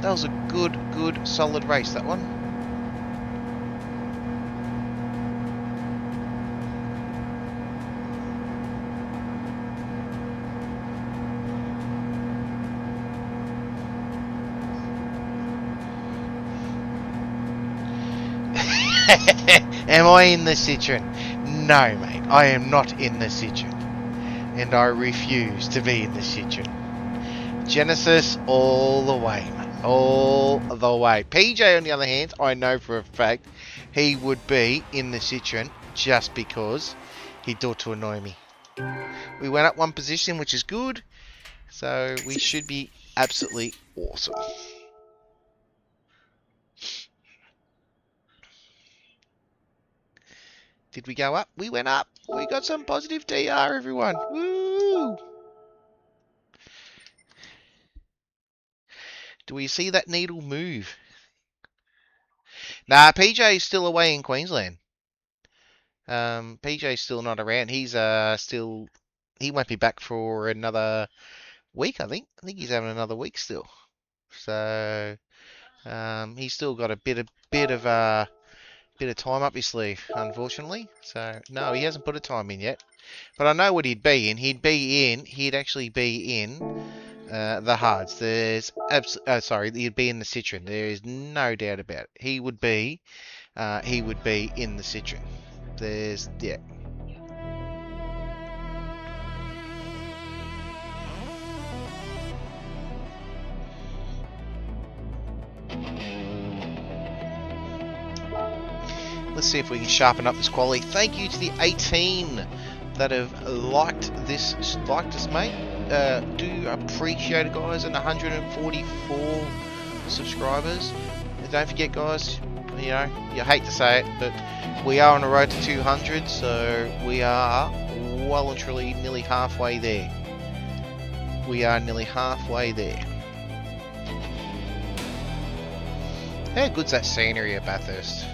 That was a good, solid race, that one. Am I in the Citroen? No, mate, I am not in the Citroen. And I refuse to be in the Citroen. Genesis all the way, mate. All the way. PJ, on the other hand, I know for a fact he would be in the Citroen just because he thought to annoy me. We went up one position, which is good. So we should be absolutely awesome. Did we go up? We went up. We got some positive DR, everyone. Woo! Do we see that needle move? Nah, PJ's still away in Queensland. PJ's still not around. He's still... He won't be back for another week, I think. I think he's having another week still. So... he's still got a bit of time up his sleeve, unfortunately. So no, he hasn't put a time in yet. But I know what he'd be in. He'd actually be in the hards. He'd be in the Citroen. There is no doubt about it. He would be in the Citroen. Yeah. Let's see if we can sharpen up this quality. Thank you to the 18 that have liked us, mate. Do appreciate it, guys, and 144 subscribers. And don't forget, guys, you know, you hate to say it, but we are on the road to 200, so we are well and truly nearly halfway there. We are nearly halfway there. How good's that scenery at Bathurst?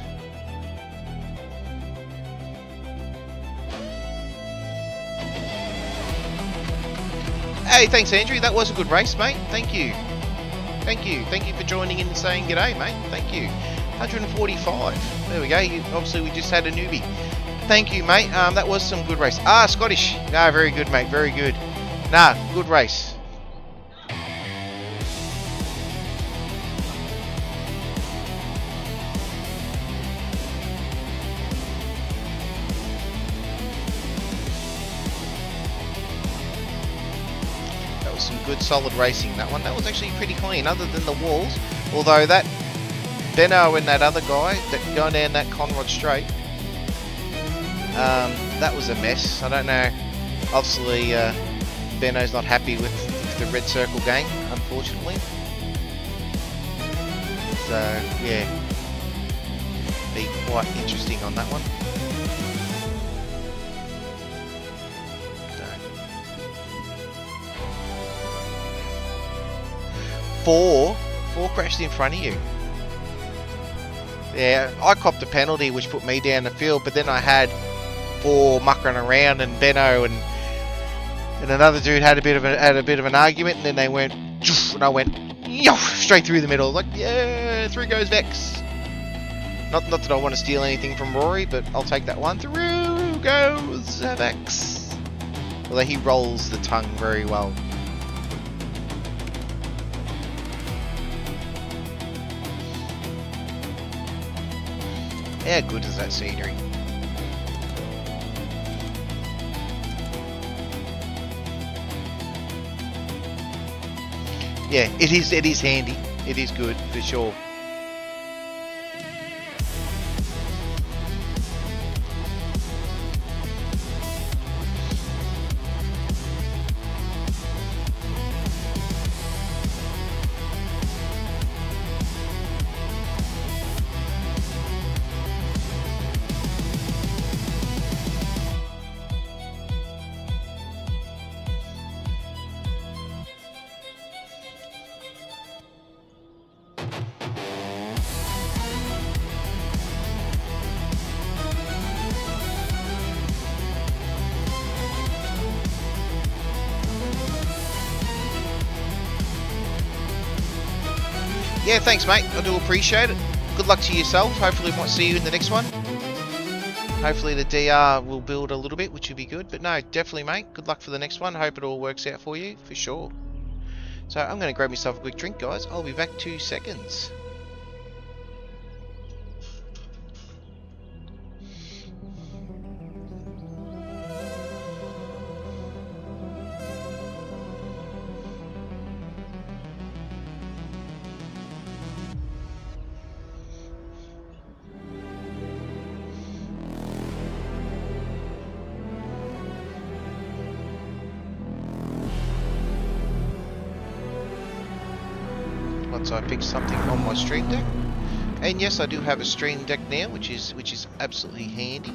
Hey, thanks, Andrew. That was a good race, mate. Thank you. Thank you for joining in and saying g'day, mate. Thank you. 145. There we go. Obviously, we just had a newbie. Thank you, mate. That was some good race. Scottish. No, very good, mate. Very good. Nah, good race. Some good solid racing, that one. That was actually pretty clean, other than the walls. Although that Benno and that other guy that going down that Conrod Straight, that was a mess. I don't know. Obviously, Benno's not happy with the Red Circle gang, unfortunately. So yeah. be quite interesting on that one. So. Four crashed in front of you. Yeah, I copped a penalty which put me down the field, but then I had 4 muckering around, and Benno and another dude had a bit of an argument, and then they went, and I went straight through the middle. Like, yeah, through goes Vex. Not that I want to steal anything from Rory, but I'll take that one. Through goes Vex. Although he rolls the tongue very well. How good is that scenery? Yeah, it is handy. It is good for sure. Yeah, thanks mate, I do appreciate it. Good luck to yourself, hopefully we might see you in the next one. Hopefully the DR will build a little bit, which would be good. But no, definitely mate, good luck for the next one. Hope it all works out for you, for sure. So I'm going to grab myself a quick drink guys, I'll be back 2 seconds. Once I pick something on my Stream Deck, and yes, I do have a Stream Deck now, which is absolutely handy.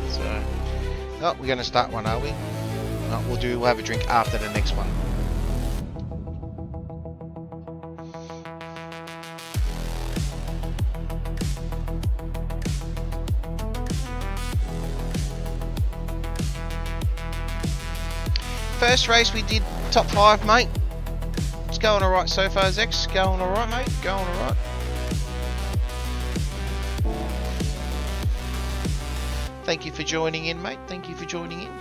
So, oh, we're going to start one, are we? No, we'll have a drink after the next one. First race we did top 5 mate. It's going alright so far Zex, going alright mate, going alright. Thank you for joining in mate, thank you for joining in.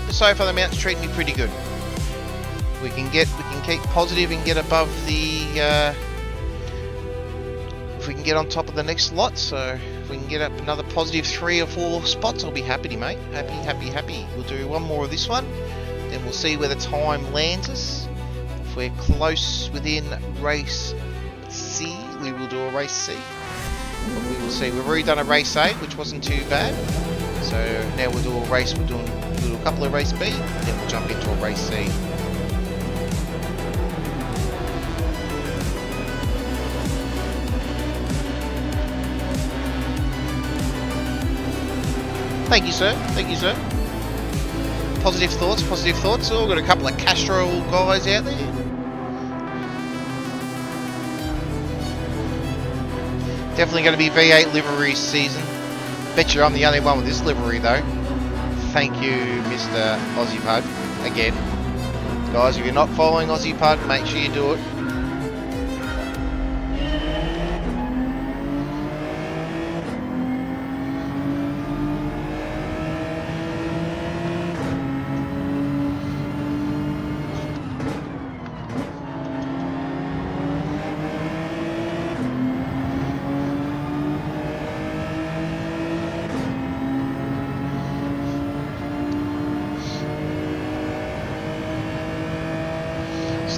So far the mount's treating me pretty good. We can keep positive and get above the if we can get on top of the next lot, so if we can get up another positive 3 or 4 spots, I'll be happy mate. Happy. We'll do one more of this one, then we'll see where the time lands us. If we're close within race C, we will do a race C. But we will see. We've already done a race A, which wasn't too bad. So now we'll do a race, we'll do a couple of race B, then we'll jump into a race C. Thank you sir, thank you sir. Positive thoughts. Oh, got a couple of Castro guys out there. Definitely going to be V8 livery season. Bet you I'm the only one with this livery though. Thank you, Mr. Aussie Pud. Again. Guys, if you're not following Aussie Pud, make sure you do it.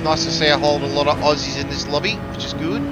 nice to see a whole lot of Aussies in this lobby, which is good.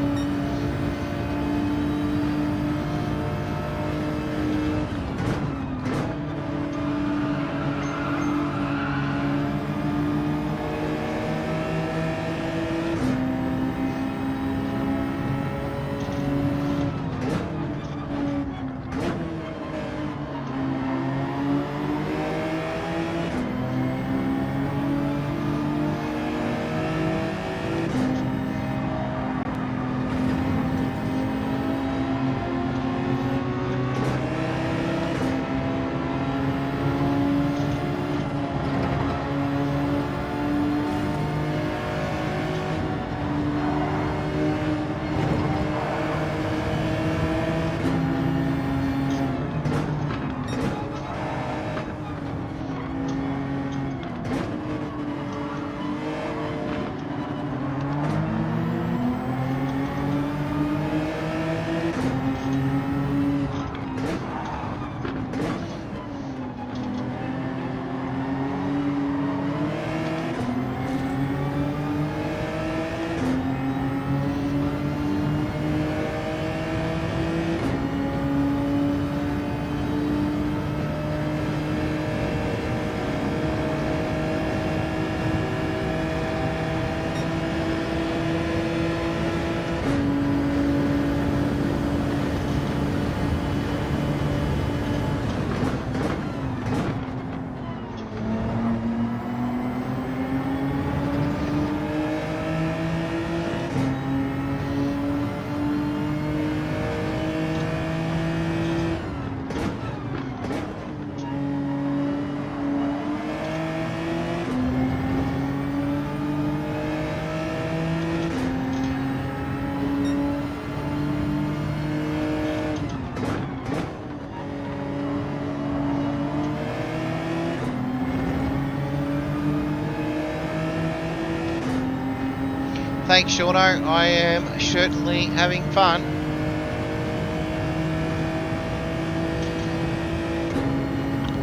Thanks, Shauno. I am certainly having fun.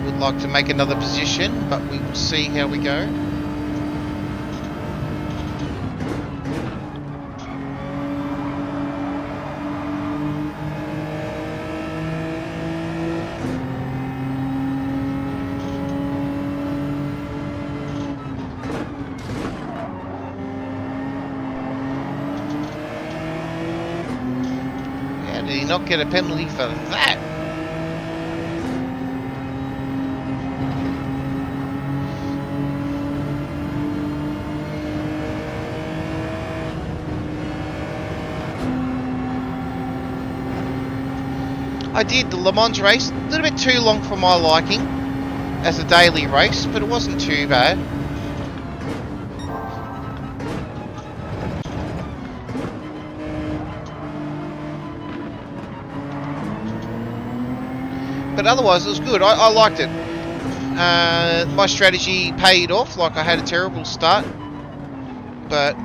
Would like to make another position, but we will see how we go. Did he not get a penalty for that? I did the Le Mans race, a little bit too long for my liking as a daily race, but it wasn't too bad. But otherwise, it was good. I liked it. My strategy paid off. Like, I had a terrible start, but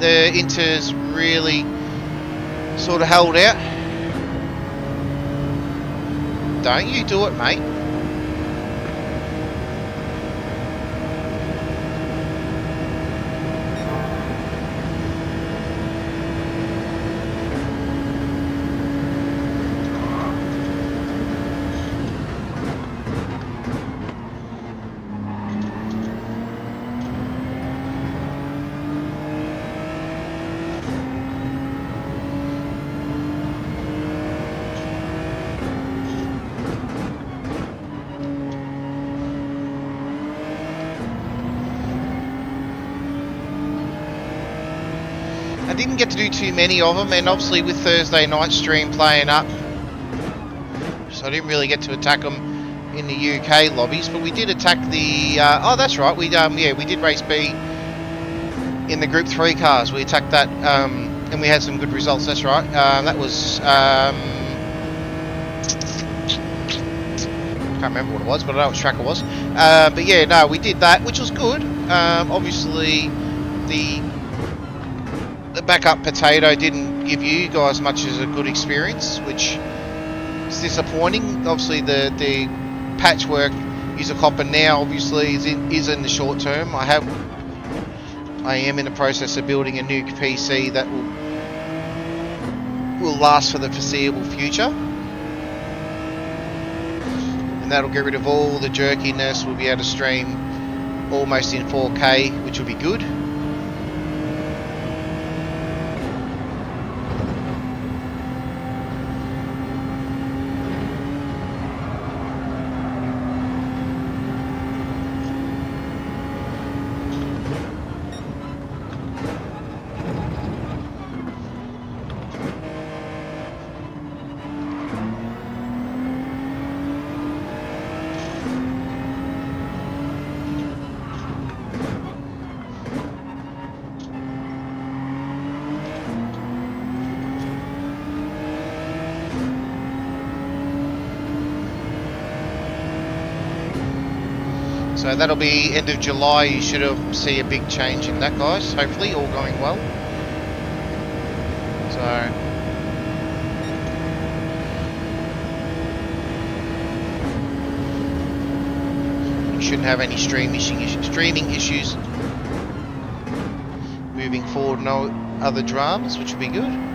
the Inters really sort of held out. Don't you do it, mate. I didn't get to do too many of them, and obviously with Thursday night stream playing up, so I didn't really get to attack them in the UK lobbies. But we did attack the. Oh, that's right. We did race B in the Group 3 cars. We attacked that, and we had some good results. That's right. That was. Can't remember what it was, but I know which track it was. But yeah, no, we did that, which was good. Obviously, the backup potato didn't give you guys much as a good experience, which is disappointing. Obviously, the patchwork use a copper now obviously is in the short term. I am in the process of building a new PC that will last for the foreseeable future, and that'll get rid of all the jerkiness. We'll be able to stream almost in 4K, which will be good. So that'll be end of July. You should see a big change in that, guys. Hopefully, all going well. So you shouldn't have any streaming issues moving forward. No other dramas, which will be good.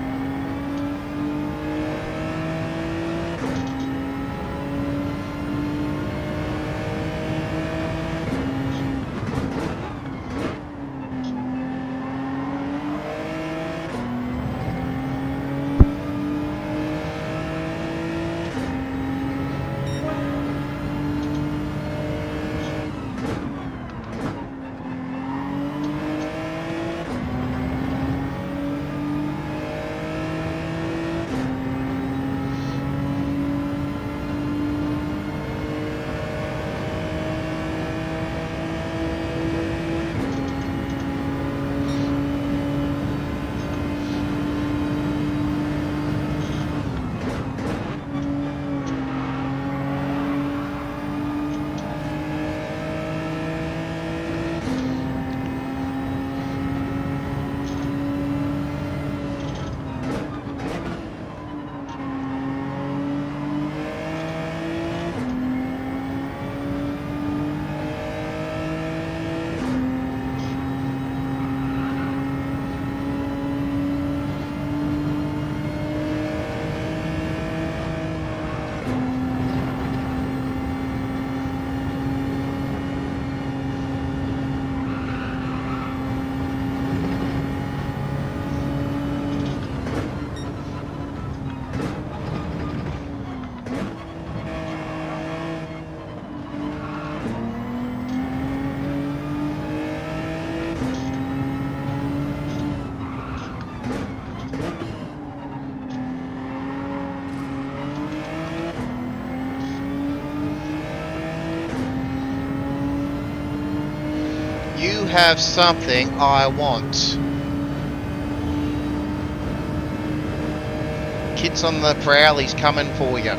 You have something I want. Kids on the prowl, he's coming for you.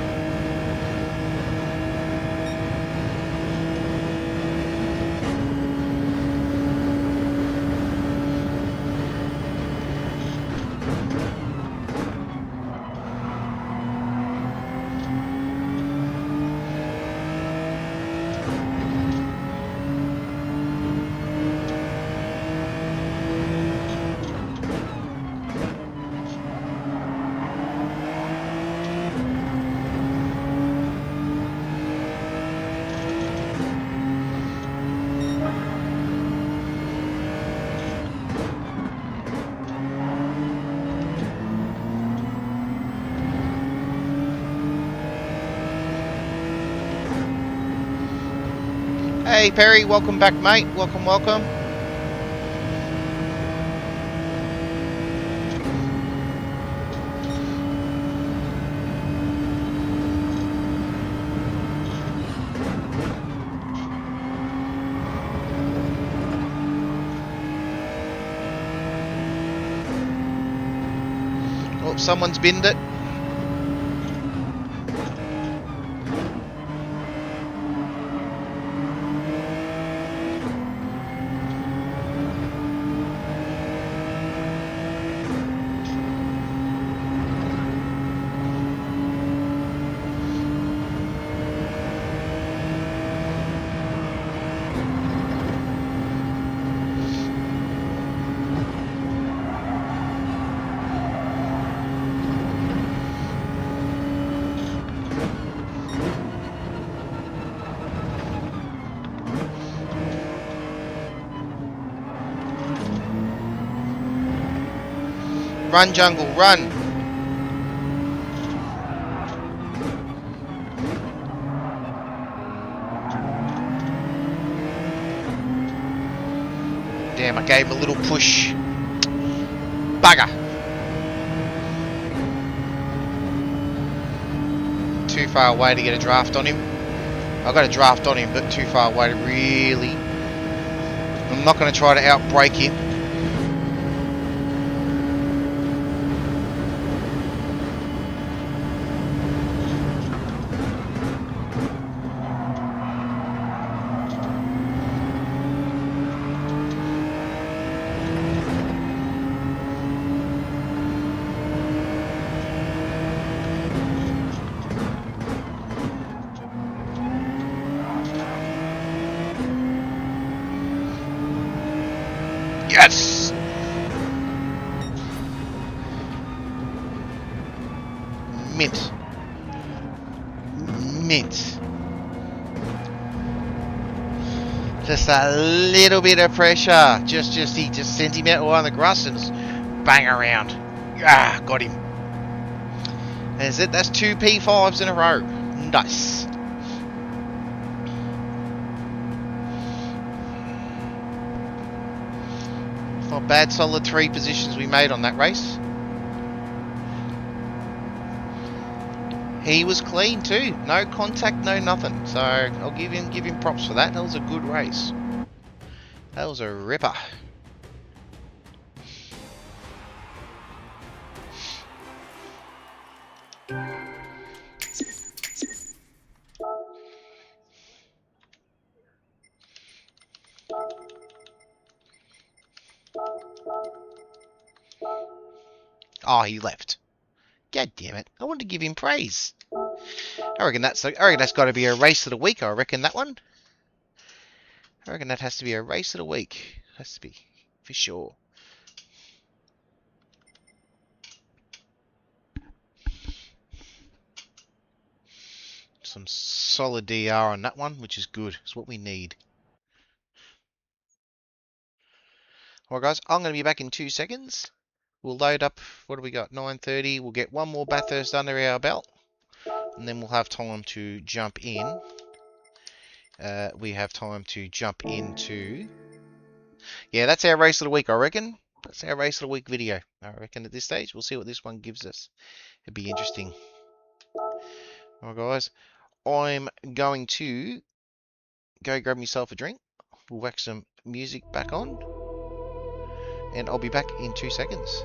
Hey Perry, welcome back mate, welcome. Oh, someone's binned it. Run, Jungle, run. Damn, I gave him a little push. Bugger. Too far away to get a draft on him. I got a draft on him, but too far away to really. I'm not going to try to outbrake him. Yes! Mint. Mint. Just a little bit of pressure. He just sent him out on the grass and just bang around. Ah, got him. That's it. That's 2 P5s in a row. Nice. Not bad, solid 3 positions we made on that race. He was clean too, no contact, no nothing. So I'll give him props for that. That was a good race. That was a ripper. Oh, he left. God damn it! I wanted to give him praise. I reckon that's got to be a race of the week. I reckon that one. I reckon that has to be a race of the week. Has to be for sure. Some solid DR on that one, which is good. It's what we need. Alright guys, I'm going to be back in 2 seconds. We'll load up, what do we got, 9:30. We'll get one more Bathurst under our belt. And then we'll have time to jump in. We have time to jump into... Yeah, that's our race of the week, I reckon. That's our race of the week video. I reckon at this stage, we'll see what this one gives us. It'd be interesting. Alright guys, I'm going to go grab myself a drink. We'll whack some music back on. And I'll be back in 2 seconds.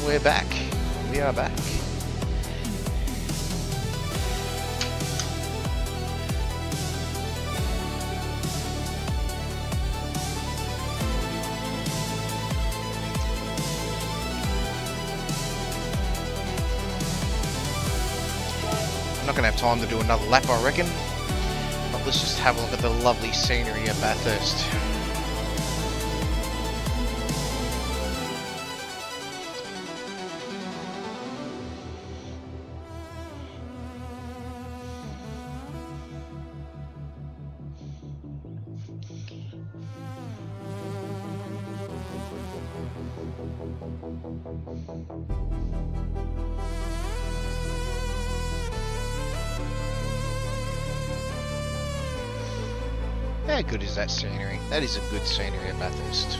We're back. We are back. I'm not going to have time to do another lap, I reckon. But let's just have a look at the lovely scenery of Bathurst. How good is that scenery? That is a good scenery at Bathurst.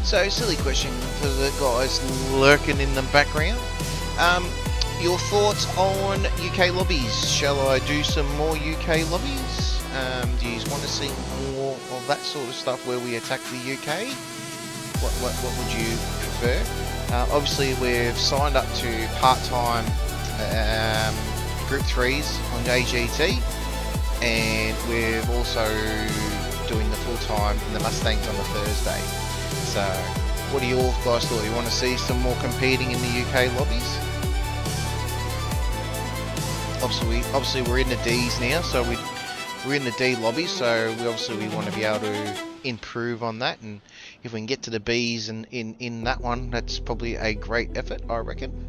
So, silly question for the guys lurking in the background. Your thoughts on UK lobbies? Shall I do some more UK lobbies? Do you want to see more of that sort of stuff where we attack the UK? What would you prefer? Obviously, we've signed up to part-time Group 3s on AGT, and we're also doing the full-time in the Mustangs on the Thursday. So, what do you all guys thought? You want to see some more competing in the UK lobbies? Obviously we're in the D's now, so we're in the D lobby, so we want to be able to improve on that, and if we can get to the B's and in that one, that's probably a great effort, I reckon.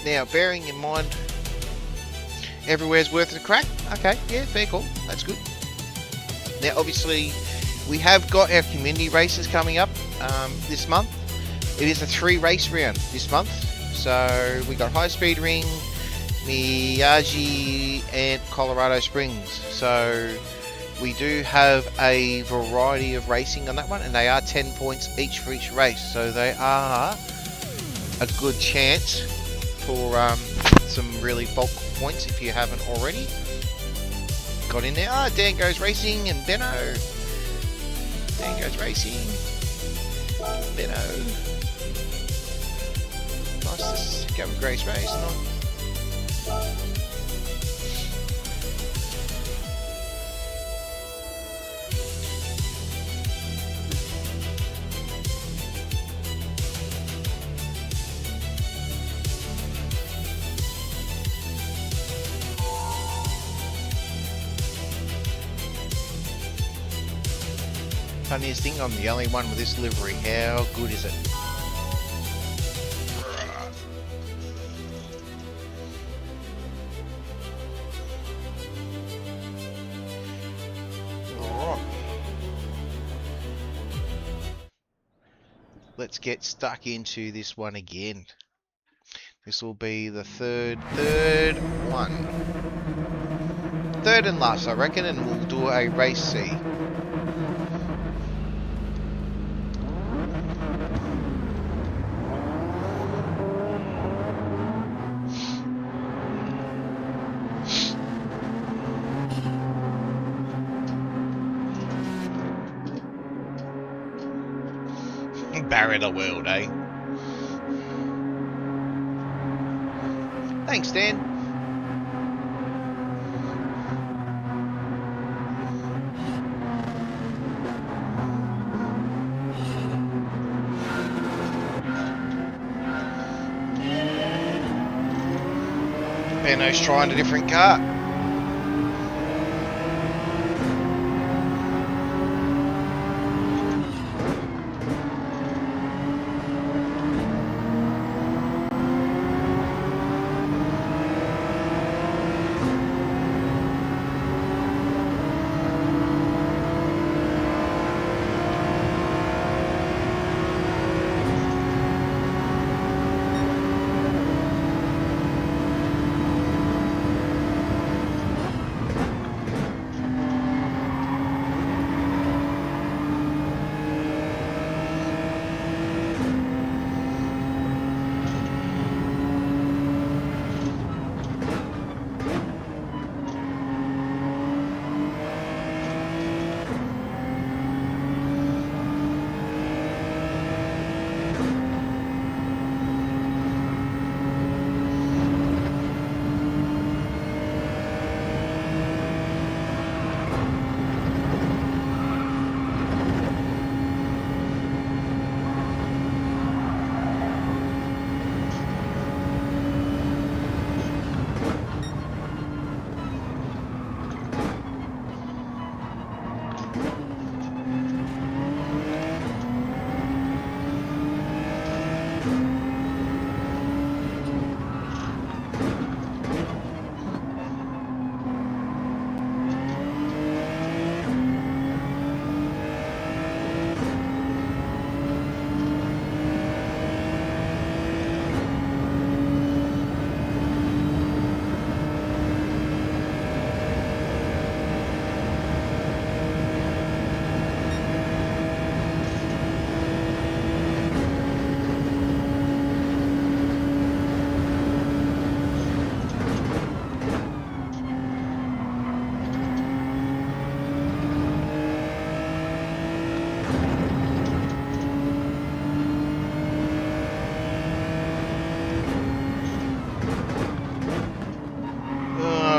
Now, bearing in mind, everywhere's worth a crack. Okay, yeah, fair call. That's good. Now, obviously, we have got our community races coming up this month. It is a 3-race round this month. So, we got High Speed Ring, Miyagi, and Colorado Springs. So, we do have a variety of racing on that one, and they are 10 points each for each race. So, they are a good chance for some really bulk points if you haven't already got in there. Dan Goes Racing and Benno. Dan Goes Racing. Benno. Nice to go with Grace Race. Funniest thing, I'm the only one with this livery. How good is it? Alright. Let's get stuck into this one again. This will be the third one. Third and last, I reckon, and we'll do a race C. Barrier the world, eh? Thanks, Dan. Benno's trying a different car.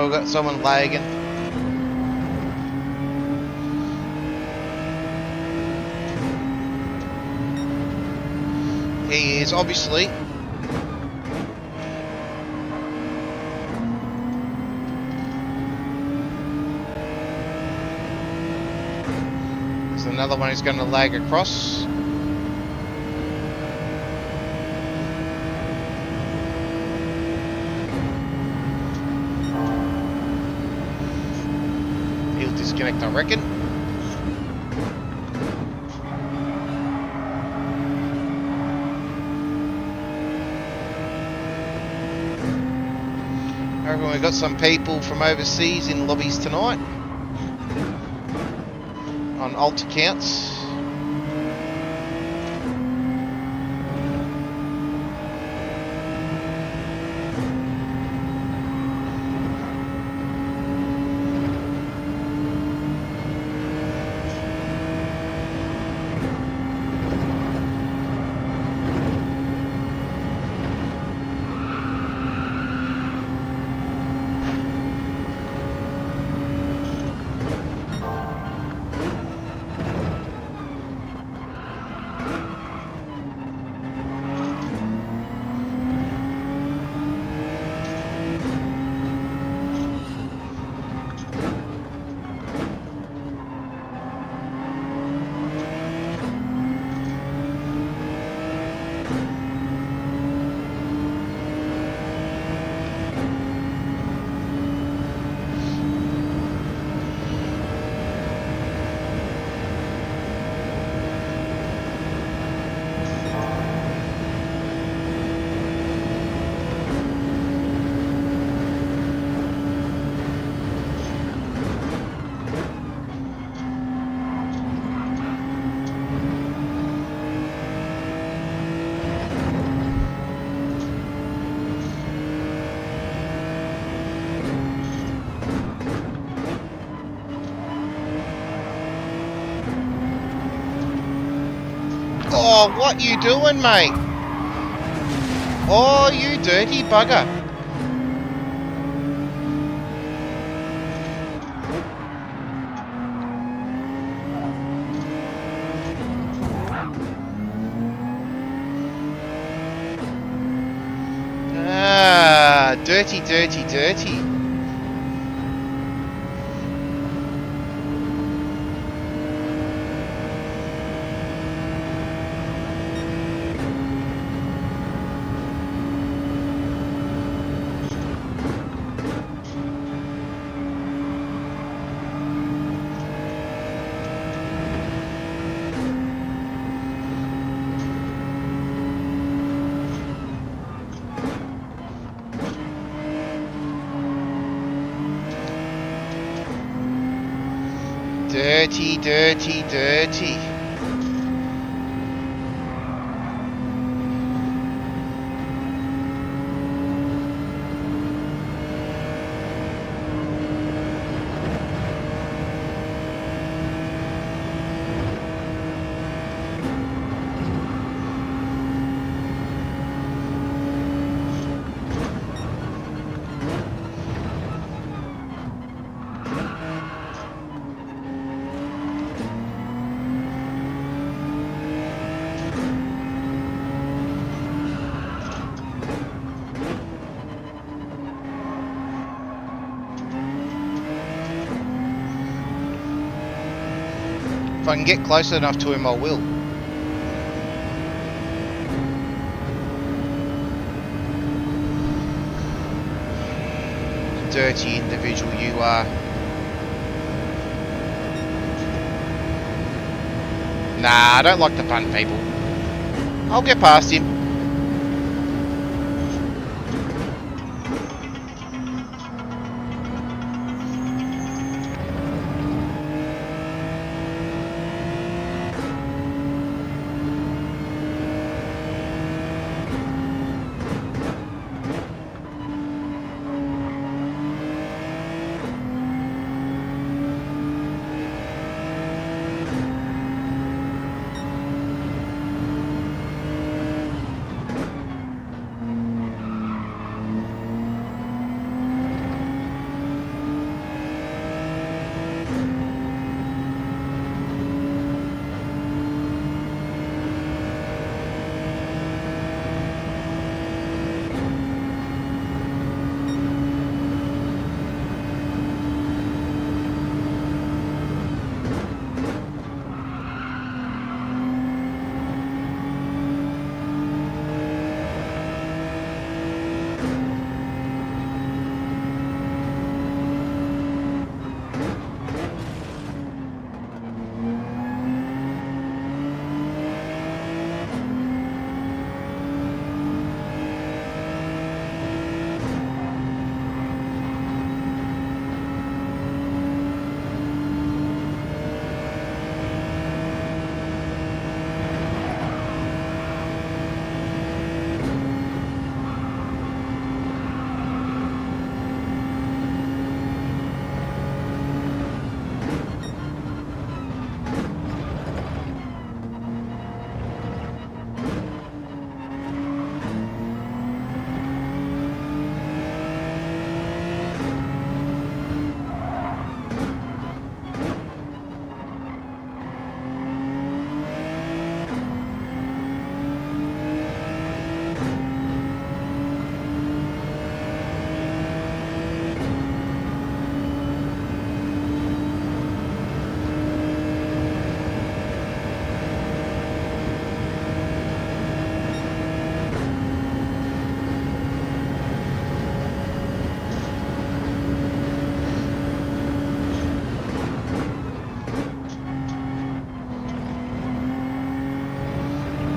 we've got someone lagging. He is obviously there's another one who's going to lag across. He'll disconnect, I reckon. We've got some people from overseas in lobbies tonight on alt accounts. Oh, what you doing, mate? Oh, you dirty bugger. Ah, dirty, dirty, dirty. Dirty, dirty, dirty. If I can get close enough to him, I will. Dirty individual you are. Nah, I don't like to punt people. I'll get past him.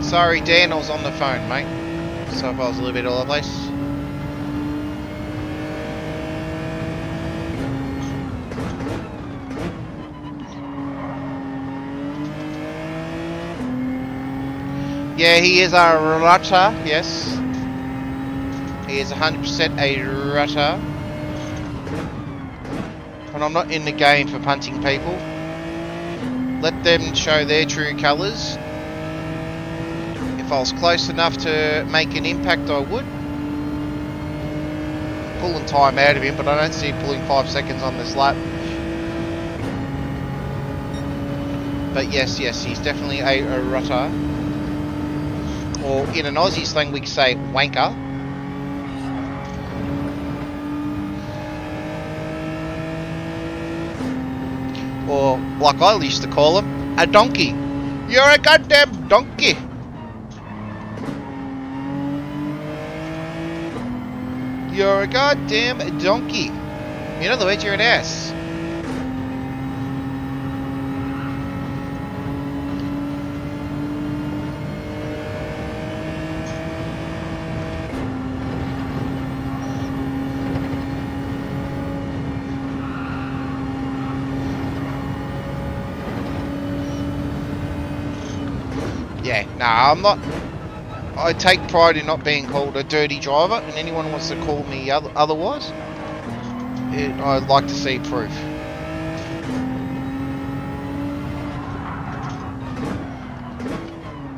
Sorry, Dan, I was on the phone, mate. So if I was a little bit all over the place. Yeah, he is a rutter, yes. He is 100% a rutter. And I'm not in the game for punting people. Let them show their true colours. If I was close enough to make an impact, I would. Pulling time out of him, but I don't see him pulling 5 seconds on this lap. But yes, he's definitely a rutter. Or in an Aussie slang we could say wanker. Or like I used to call him, a donkey. You're a goddamn donkey. You're a goddamn donkey. In other words, you're an ass. Yeah, nah, I'm not. I take pride in not being called a dirty driver, and anyone wants to call me otherwise, I'd like to see proof.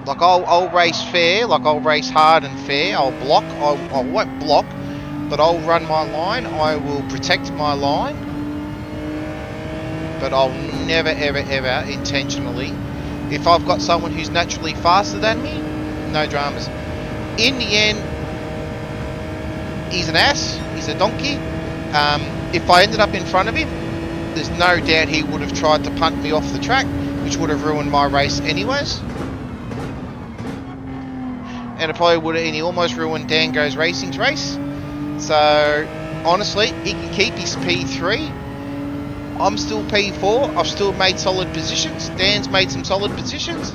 Like I'll race fair, like I'll race hard and fair. I'll block. I won't block, but I'll run my line. I will protect my line, but I'll never, ever, ever intentionally. If I've got someone who's naturally faster than me, no dramas. In the end, he's an ass. He's a donkey. If I ended up in front of him, there's no doubt he would have tried to punt me off the track, which would have ruined my race anyways. And it probably would have, and he almost ruined Dan Goes Racing's race. So, honestly, he can keep his P3. I'm still P4. I've still made solid positions. Dan's made some solid positions.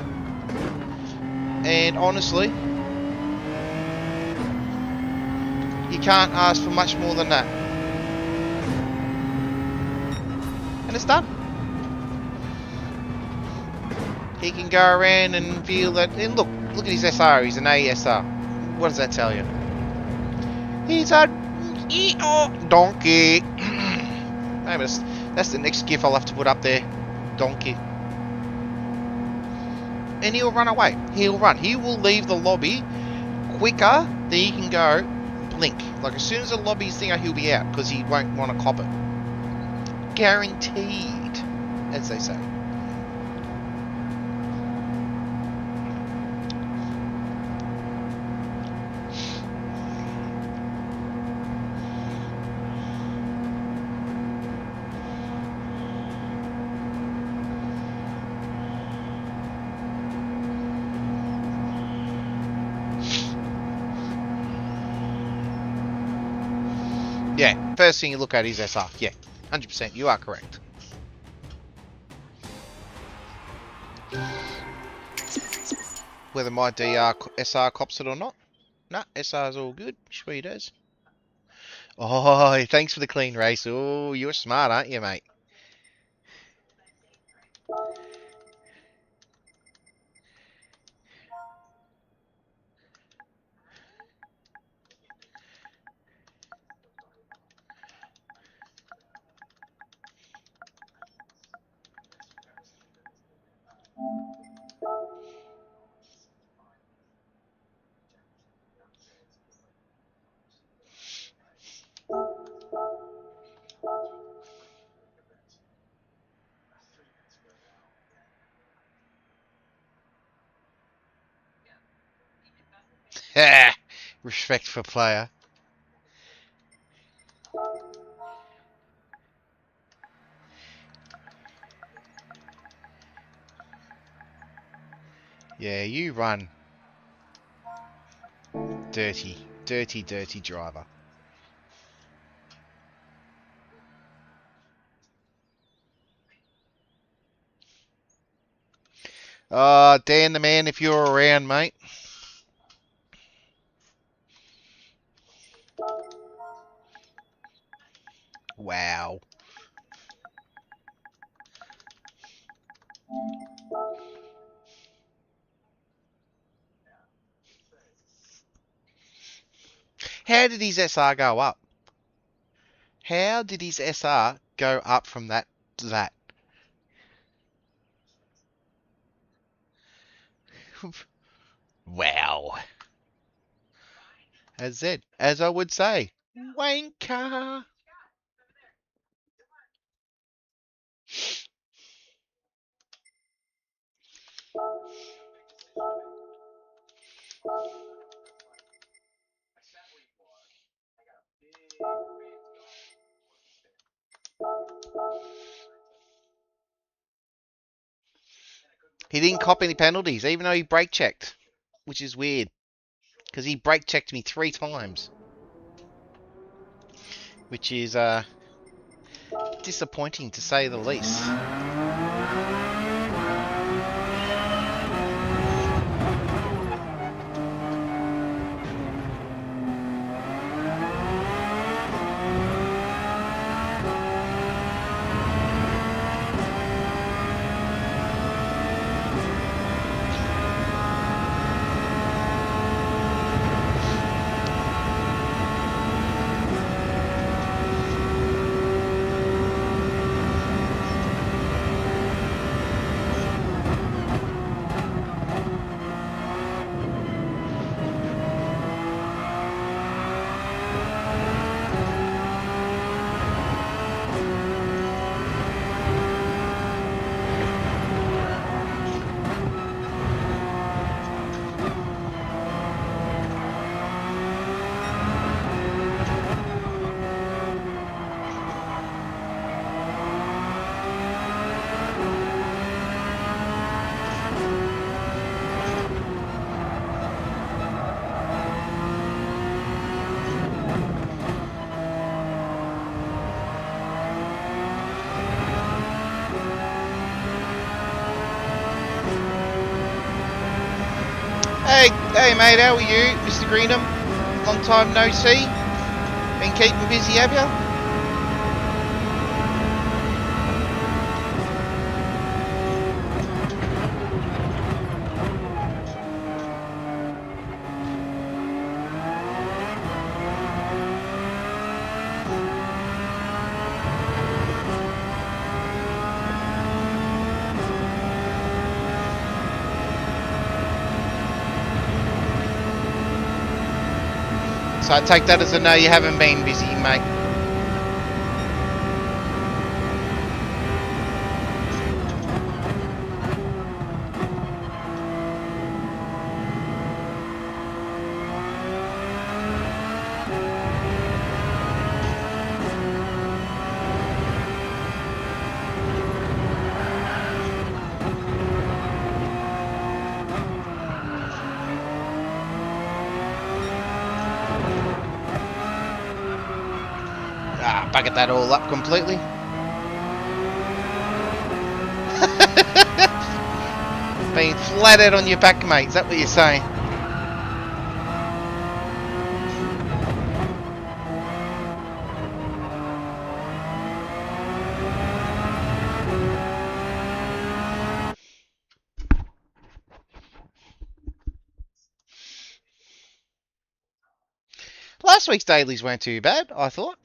And honestly, you can't ask for much more than that. And it's done. He can go around and feel that. And look at his SR. He's an ASR. What does that tell you? He's a donkey. That's the next gif I'll have to put up there. Donkey. And he'll run away. He'll run. He will leave the lobby quicker than he can go blink. Like as soon as the lobby's there, he'll be out because he won't want to cop it. Guaranteed, as they say. Yeah, first thing you look at is SR. Yeah, 100%. You are correct. Whether my SR cops it or not. Nah, SR's all good. Sweet as. Oh, thanks for the clean race. Oh, you're smart, aren't you, mate? Respect for player. Yeah, you run. Dirty, dirty, dirty driver. Dan the man, if you're around, mate. Wow. How did his SR go up? How did his SR go up from that to that? Wow. As I would say, wanker. He didn't cop any penalties, even though he brake checked, which is weird, because he brake checked me 3 times, which is disappointing to say the least. Hey mate, how are you, Mr. Greenham? Long time no see. Been keeping busy, have you? So I take that as a no, you haven't been busy, mate. Buggered that all up completely. Being flat out on your back, mate. Is that what you're saying? Last week's dailies weren't too bad, I thought.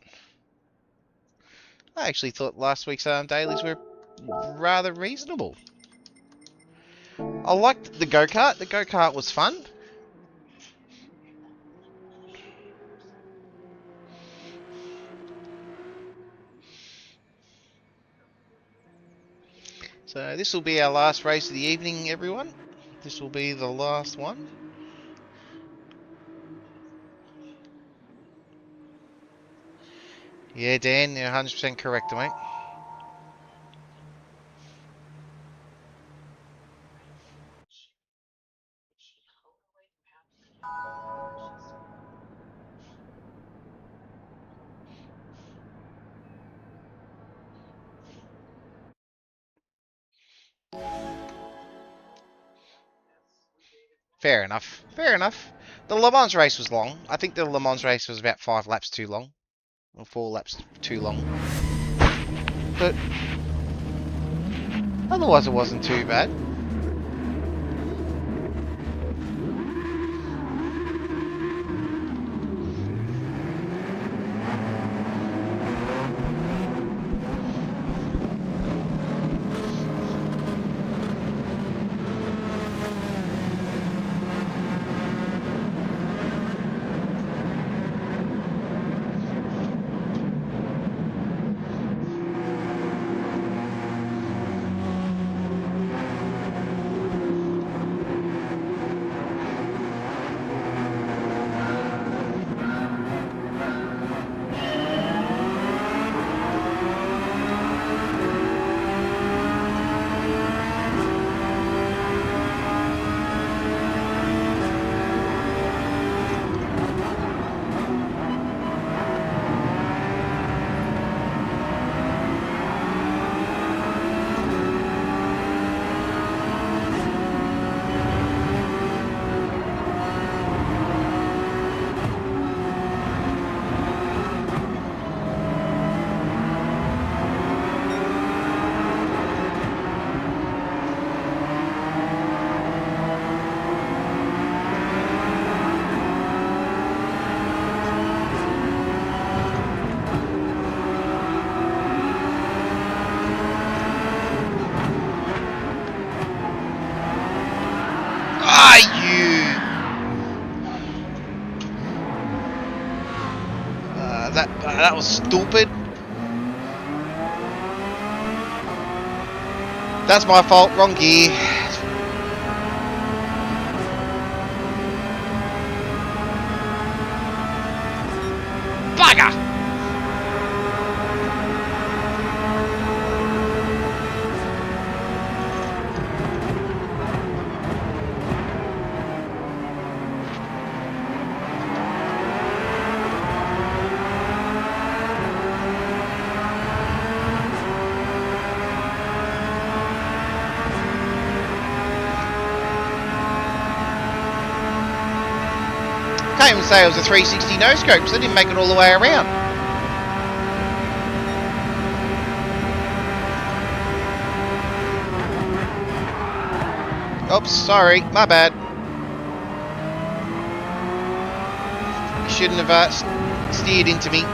I actually thought last week's dailies were rather reasonable. I liked the go-kart. The go-kart was fun. So this will be our last race of the evening, everyone. This will be the last one. Yeah, Dan, you're 100% correct, mate. Fair enough. Fair enough. The Le Mans race was long. I think the Le Mans race was about 5 laps too long. Or 4 laps too long. But otherwise it wasn't too bad. That was stupid. That's my fault. Wrong gear. Bugger! Can't even say it was a 360 no scope because I didn't make it all the way around. Oops, sorry, my bad. You shouldn't have steered into me.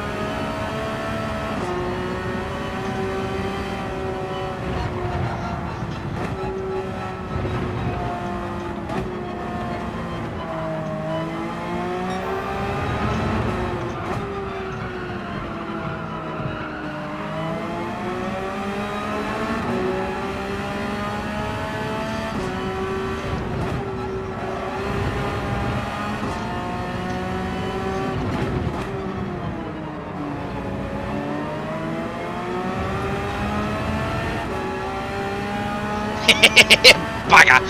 Bugger!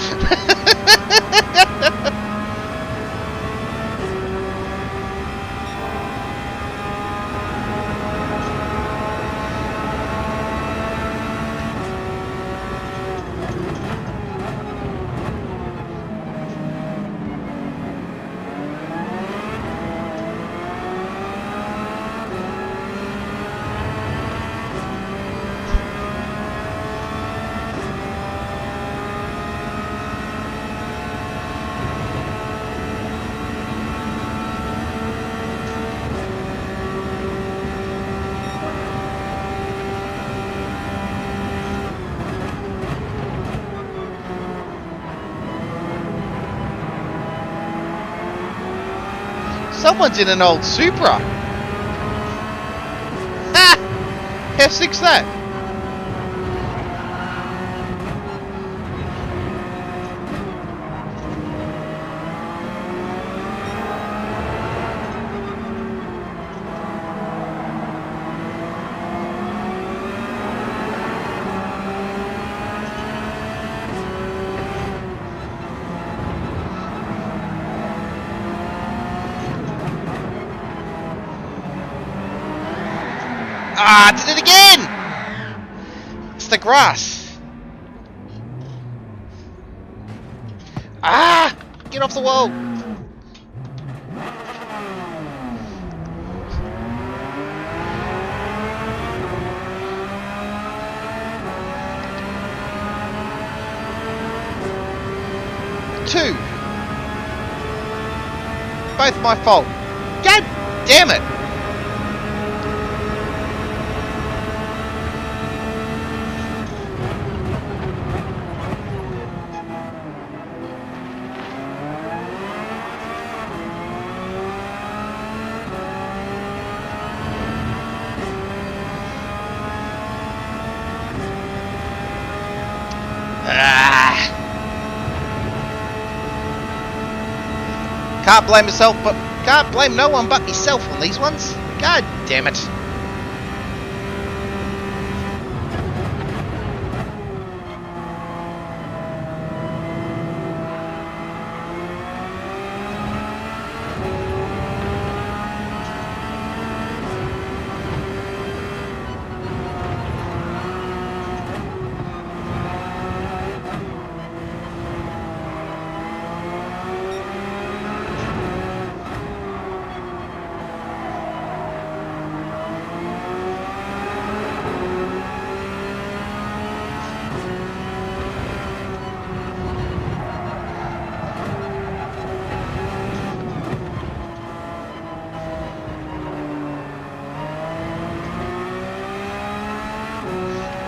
Someone's in an old Supra. Ha! How sick's that? Ah, I did it again! It's the grass. Ah! Get off the wall! Two! Both my fault. God damn it! Can't blame myself, but can't blame no one but myself on these ones. God damn it.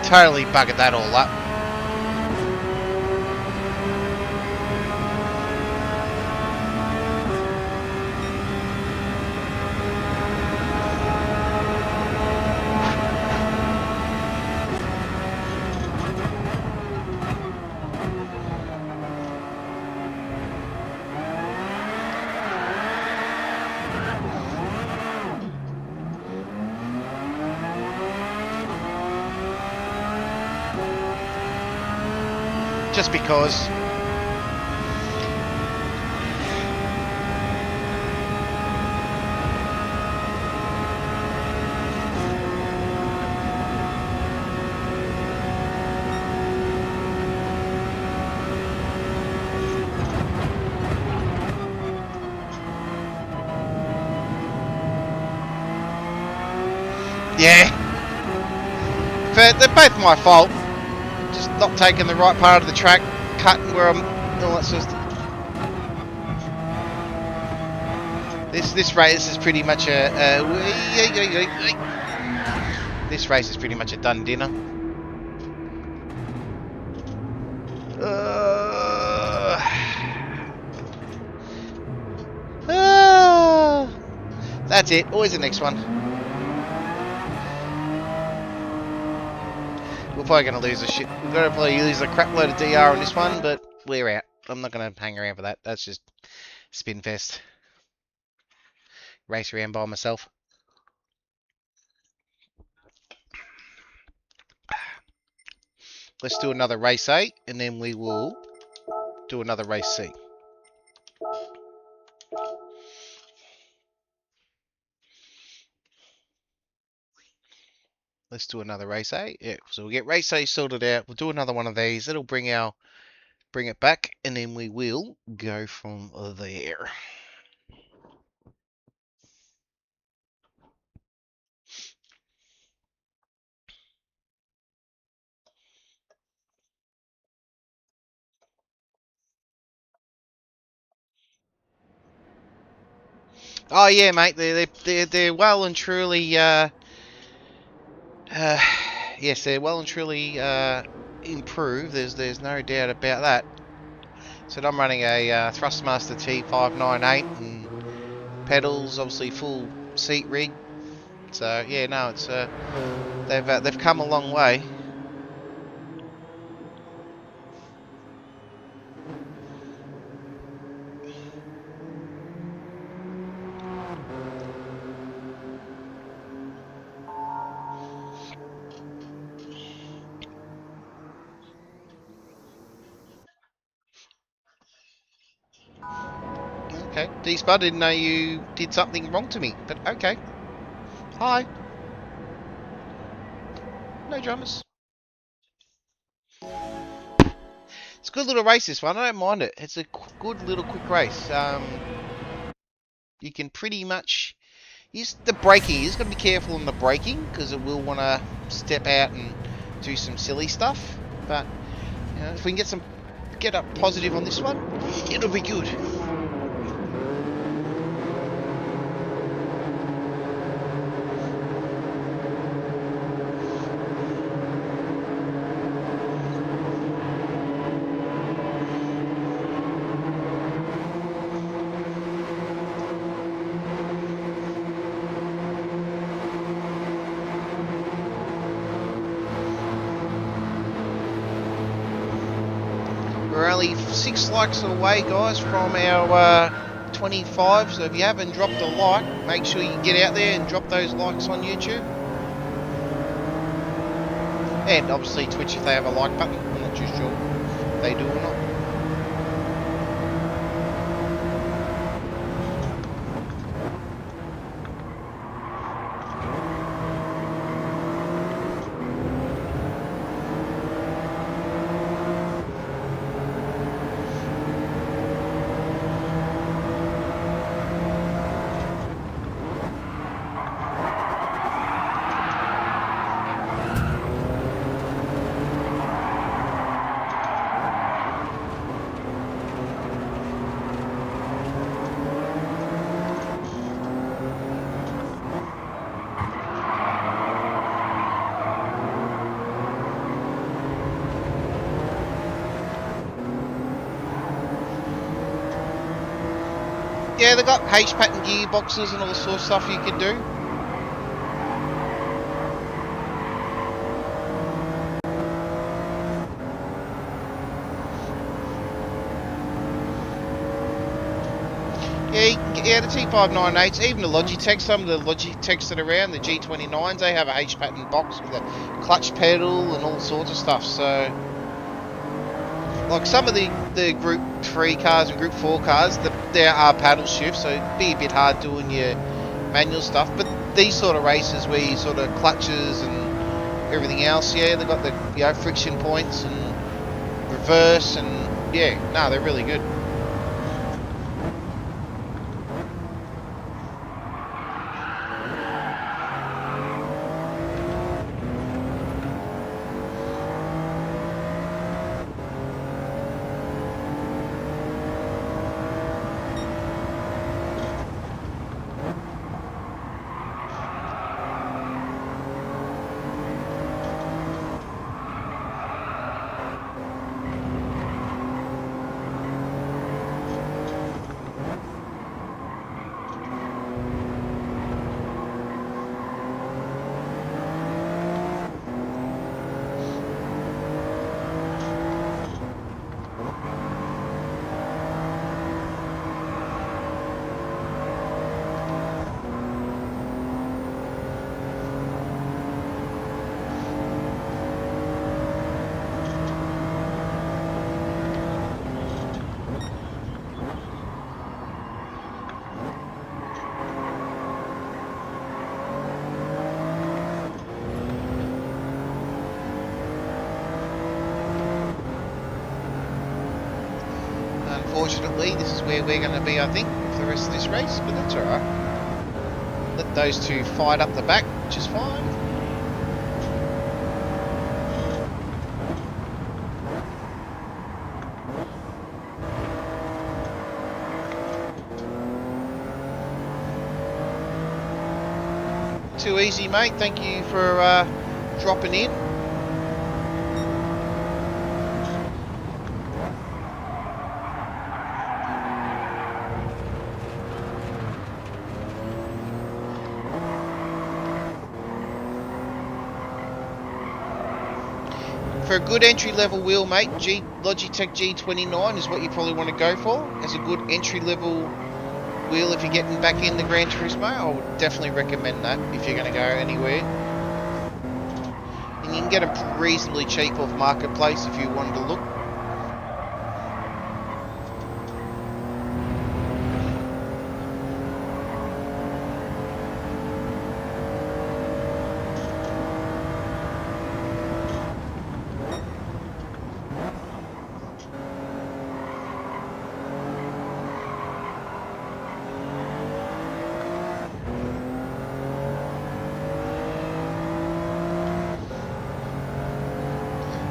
Totally buggered that all up. Just because. Yeah. But they're both my fault. Just not taking the right part of the track, cutting where I'm. All that sort of stuff. This race is pretty much this race is pretty much a done dinner. That's it. Always the next one. We're probably going to lose a shit. We're going to probably lose a crap load of DR on this one, but we're out. I'm not going to hang around for that. That's just spin fest. Race around by myself. Let's do another race A, and then we will do another race C. Let's do another race A. Yeah, so we'll get race A sorted out. We'll do another one of these. It'll bring it back, and then we will go from there. Oh yeah, mate. They're well and truly. Yes, they're well and truly improved. There's no doubt about that. So I'm running a Thrustmaster T598 and pedals, obviously full seat rig. So yeah, no, it's they've come a long way. Okay, D-Spud, didn't know you did something wrong to me, but okay. Hi. No dramas. It's a good little race, this one. I don't mind it. It's a good little quick race. You can pretty much use the braking. You just got to be careful on the braking because it will want to step out and do some silly stuff. But you know, if we can get up positive on this one, it'll be good. We're only 6 likes away, guys, from our 25. So if you haven't dropped a like, make sure you get out there and drop those likes on YouTube. And obviously Twitch if they have a like button. I'm not too sure if they do or not. Yeah, they've got H-pattern gearboxes and all the sort of stuff you can do. Yeah, you can get the T598s, even the Logitech, some of the Logitechs that are around, the G29s, they have a H-pattern box with a clutch pedal and all sorts of stuff, so... Like some of the Group 3 cars and Group 4 cars, there are paddle shifts, so it'd be a bit hard doing your manual stuff. But these sort of races where you sort of clutches and everything else, yeah, they've got the friction points and reverse and yeah, no, they're really good. Unfortunately, this is where we're going to be, I think, for the rest of this race, but that's alright. Let those two fight up the back, which is fine. Too easy, mate. Thank you for dropping in. For a good entry-level wheel, mate, Logitech G29 is what you probably want to go for. As a good entry-level wheel if you're getting back in the Gran Turismo, I would definitely recommend that if you're going to go anywhere. And you can get them reasonably cheap off Marketplace if you wanted to look.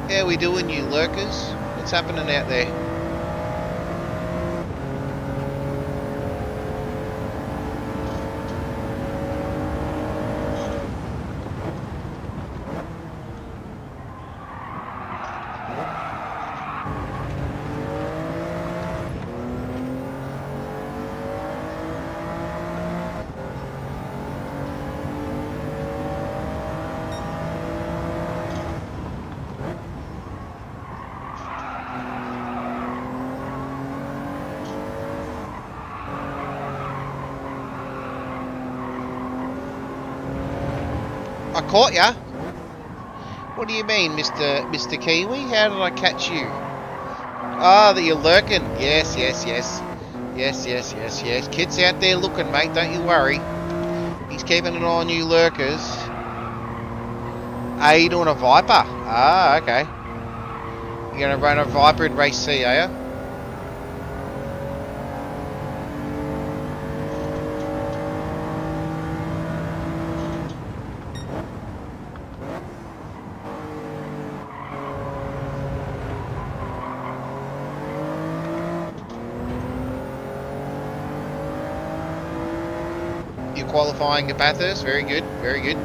How we doing, you lurkers? What's happening out there? I caught ya. What do you mean, Mr. Kiwi? How did I catch you? Ah, that you're lurking. Yes. Kid's out there looking, mate. Don't you worry. He's keeping an eye on you lurkers. Are you doing a Viper? Ah, okay. You're gonna run a Viper in race C, are you? You're qualifying at Bathurst. Very good, very good.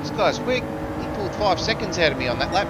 This guy's quick. He pulled 5 seconds out of me on that lap.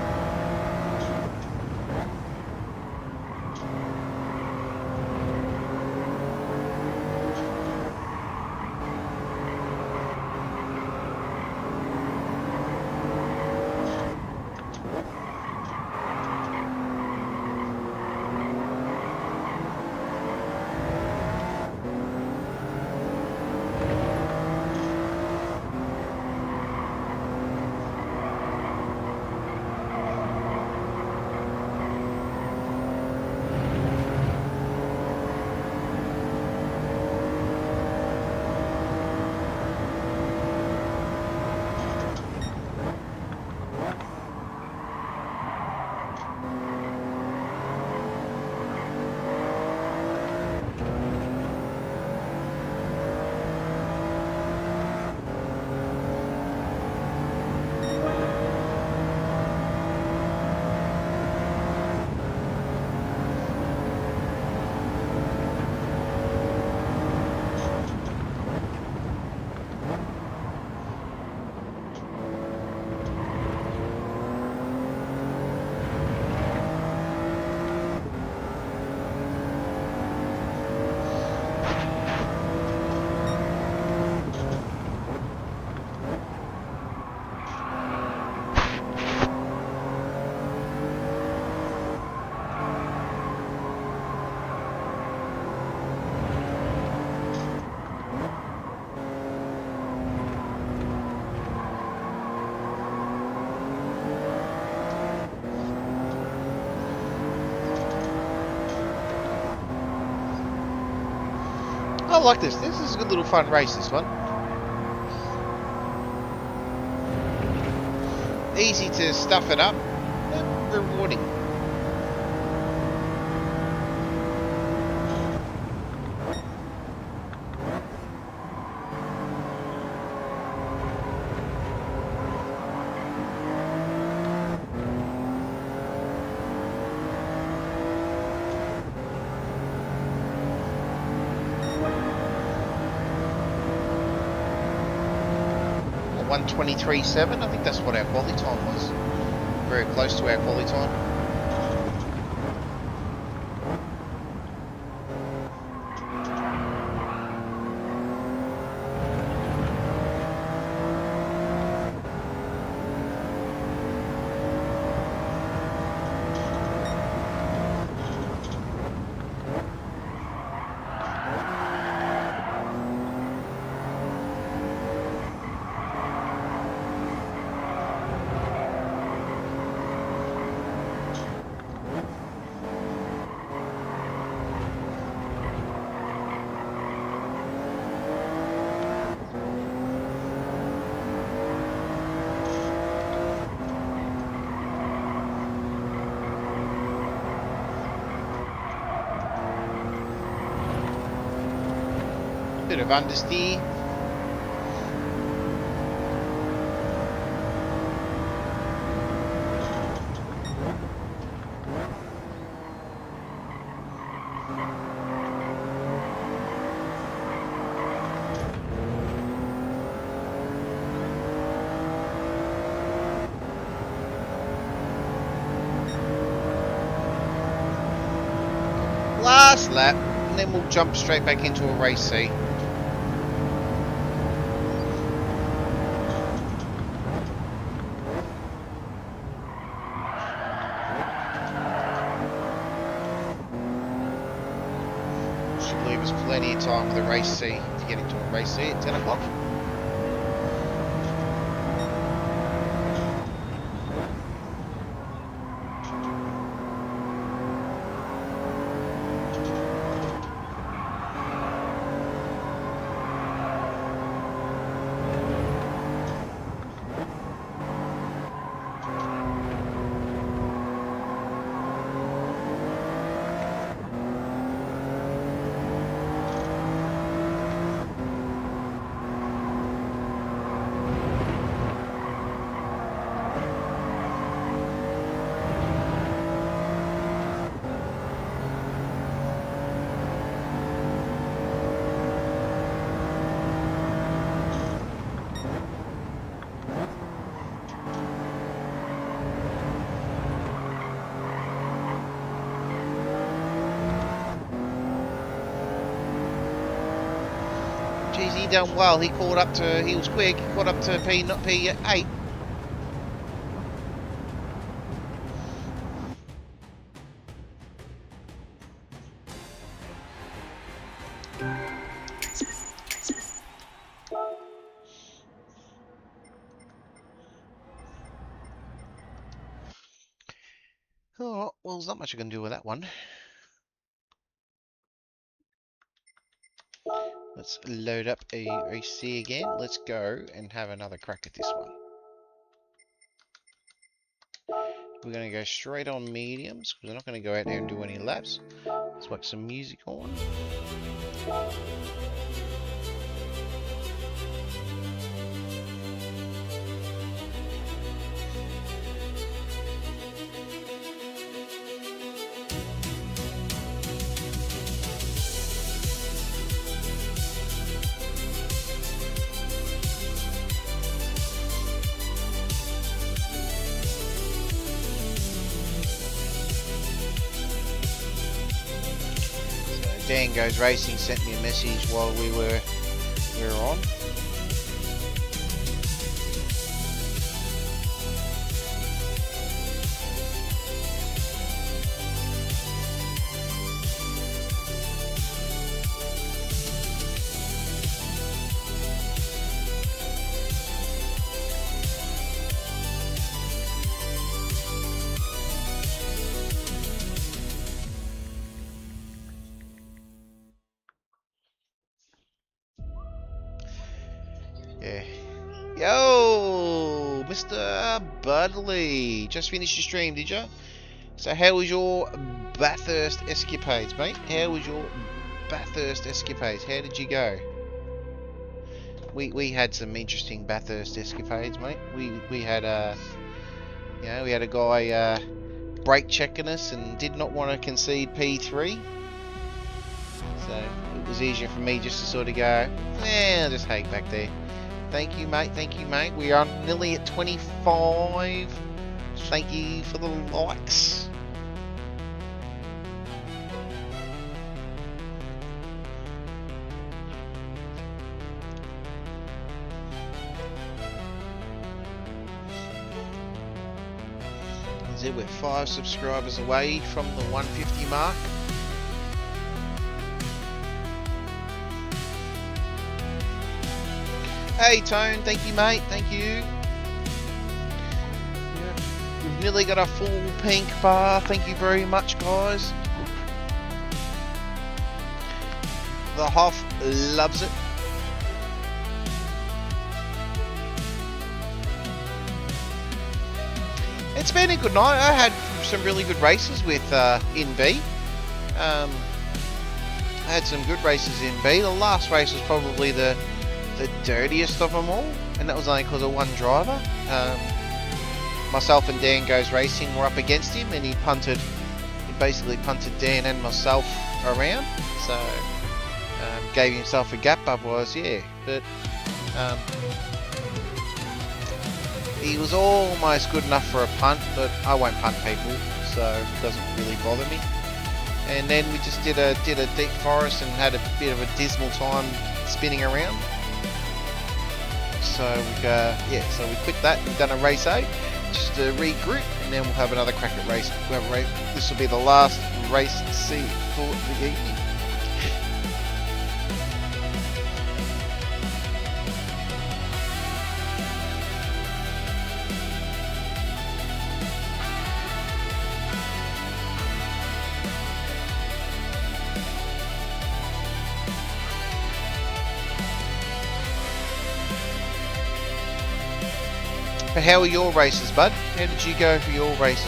I like this. This is a good little fun race, this one. Easy to stuff it up, but rewarding. A 1:23.7, I think that's what our quality time was. Very close to our quality time. Bit of understeer. Last lap, and then we'll jump straight back into a race C. Should leave us plenty of time with a race C to get into a race C at 10 o'clock. Geez, he done well. He caught up to, he was quick. He caught up to P8. Oh, well, there's not much I can do with that one. Let's load up a race C again. Let's go and have another crack at this one. We're going to go straight on mediums, because we're not going to go out there and do any laps. Let's whack some music on. Dan Goes Racing sent me a message while we were on. Yeah. Yo, Mr. Budley. Just finished your stream, did you? So how was your Bathurst escapades, mate? How was your Bathurst escapades? How did you go? We had some interesting Bathurst escapades, mate. We had a we had a guy brake checking us and did not want to concede P3. So it was easier for me just to sort of go, I'll just hang back there. Thank you, mate. Thank you, mate. We are nearly at 25. Thank you for the likes. We're 5 subscribers away from the 150 mark. Hey Tone, thank you mate, thank you. Yeah. We've nearly got a full pink bar, thank you very much guys. The Hoff loves it. It's been a good night. I had some really good races with NB. I had some good races in B. The last race was probably the dirtiest of them all, and that was only because of one driver. Myself and Dan Goes Racing were up against him, and he basically punted Dan and myself around, so gave himself a gap. Otherwise, yeah, but he was almost good enough for a punt, but I won't punt people, so it doesn't really bother me. And then we just did a deep forest and had a bit of a dismal time spinning around. So we quit that. We've done a race A, just to regroup, and then we'll have another crack at race. This will be the last race C for the evening. But how were your races, bud? How did you go for your races?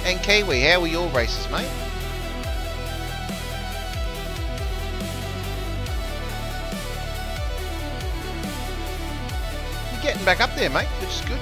And Kiwi, how were your races, mate? You're getting back up there, mate, which is good.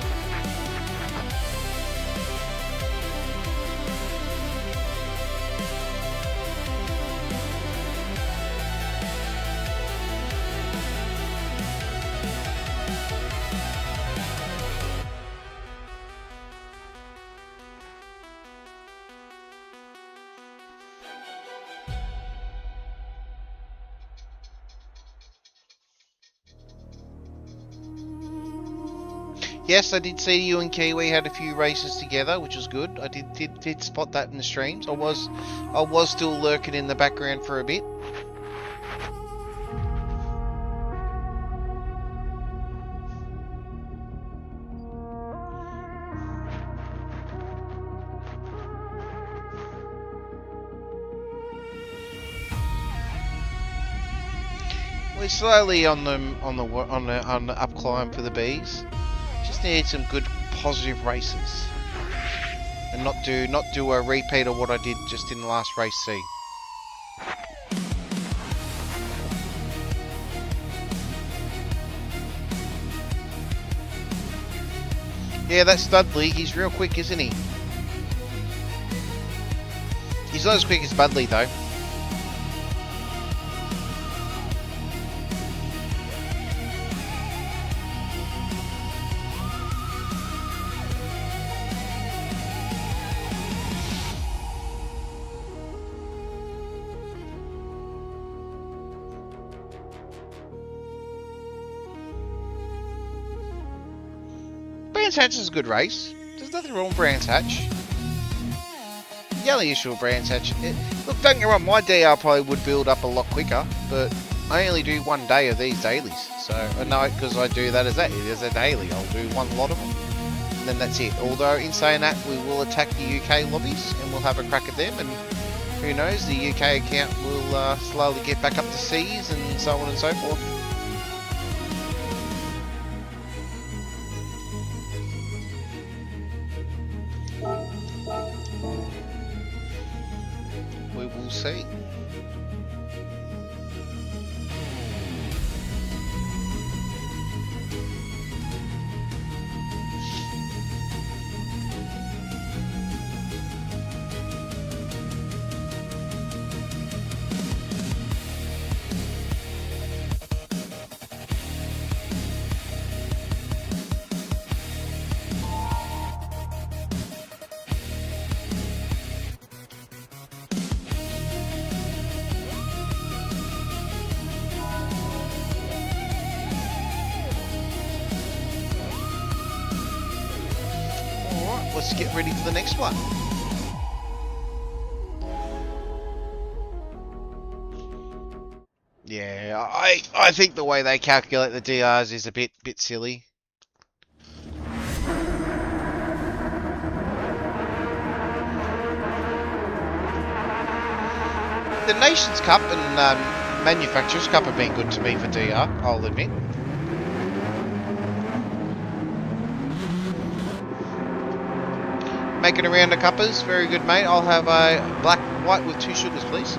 Yes, I did see you and Kiwi had a few races together, which was good. I did spot that in the streams. I was still lurking in the background for a bit. We're slowly on the up climb for the bees. Just need some good positive races, and not do a repeat of what I did just in the last race C. Yeah, that's Studley. He's real quick, isn't he? He's not as quick as Budley though. Brands Hatch is a good race. There's nothing wrong with Brands Hatch. Yellow issue of Brands Hatch. Look, don't get me wrong, my DR probably would build up a lot quicker, but I only do one day of these dailies. So I know because I do that as a daily. I'll do one lot of them, and then that's it. Although in saying that, we will attack the UK lobbies and we'll have a crack at them, and who knows, the UK account will slowly get back up to C's and so on and so forth. We will see. Let's get ready for the next one. Yeah, I think the way they calculate the DRs is a bit silly. The Nations Cup and Manufacturers Cup have been good to me for DR, I'll admit. making a round of cuppers. Very good, mate. I'll have a black white with 2 sugars, please.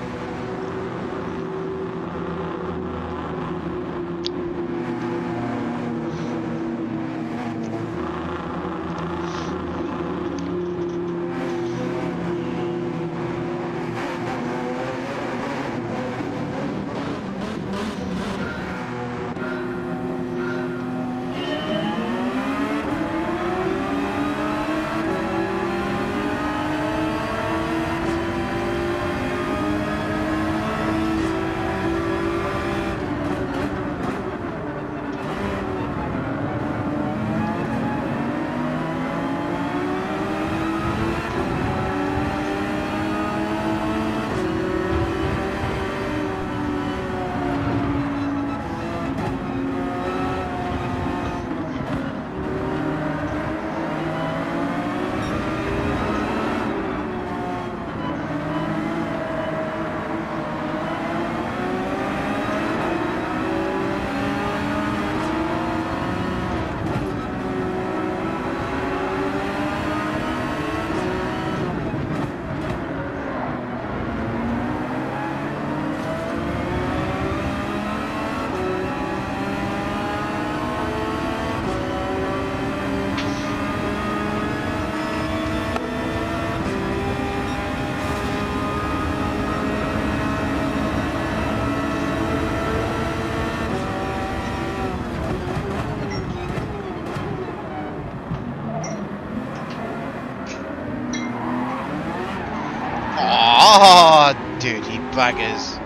Oh, dirty buggers.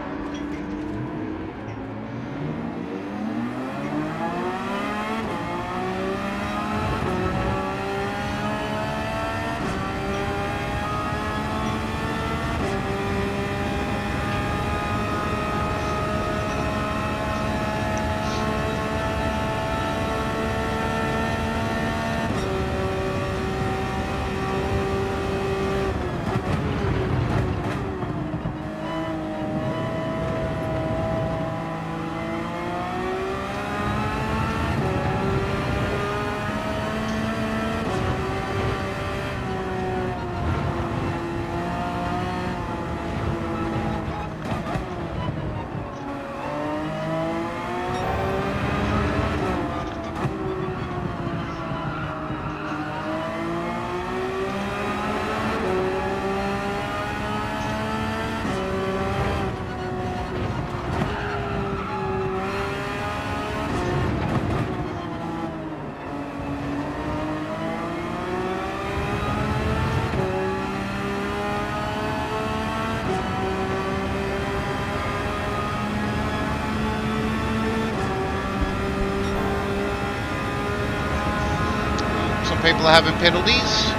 People are having penalties.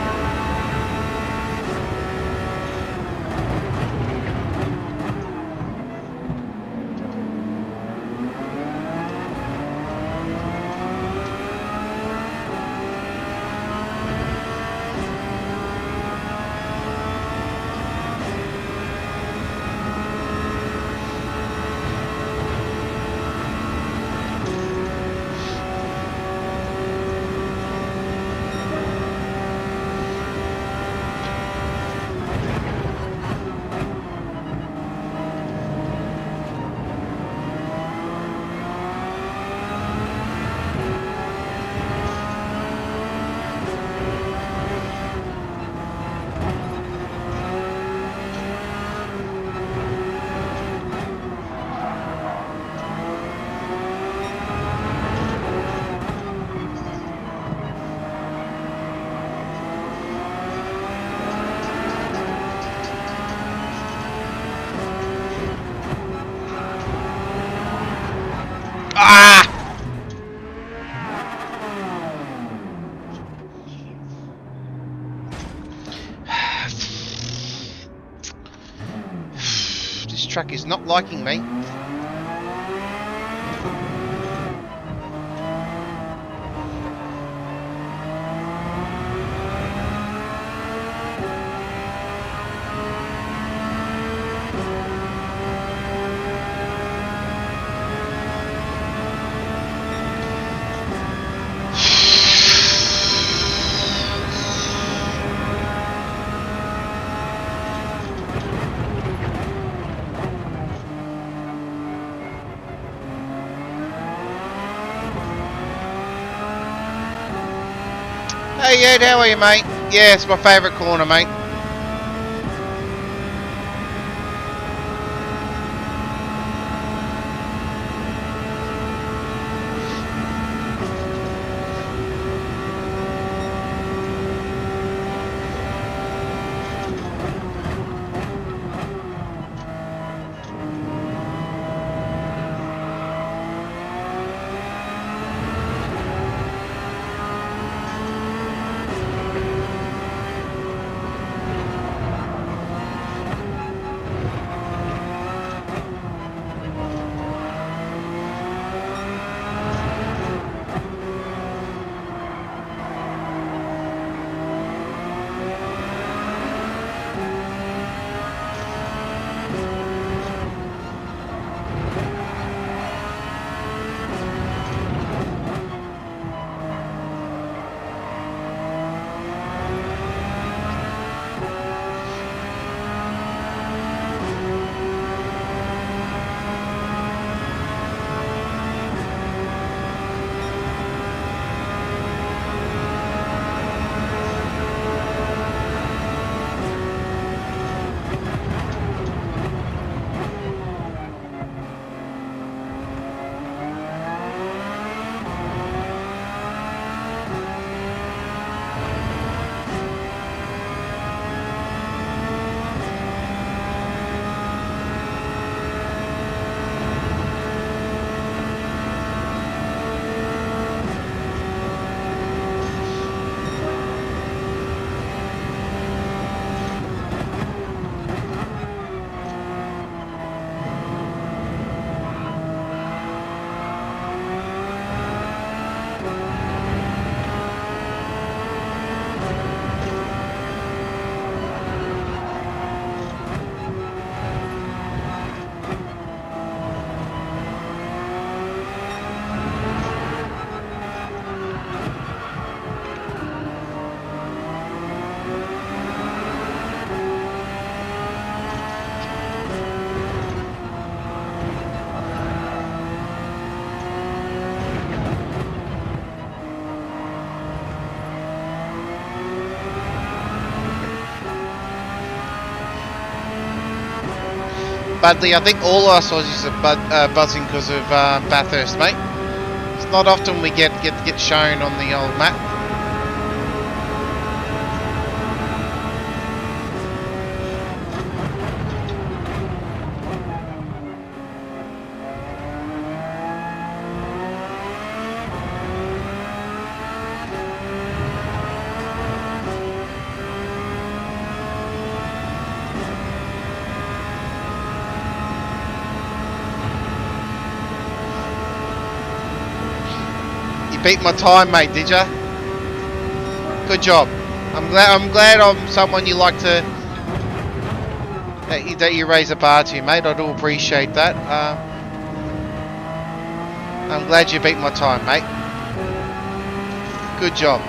Ah! This truck is not liking me. Hey Ed, how are you, mate? Yeah, it's my favourite corner, mate. Budley, I think all of us Aussies are buzzing because of Bathurst, mate. It's not often we get shown on the old map. Beat my time, mate, did ya? Good job. I'm glad I'm someone you like to that you raise a bar to, mate. I do appreciate that. I'm glad you beat my time, mate. Good job.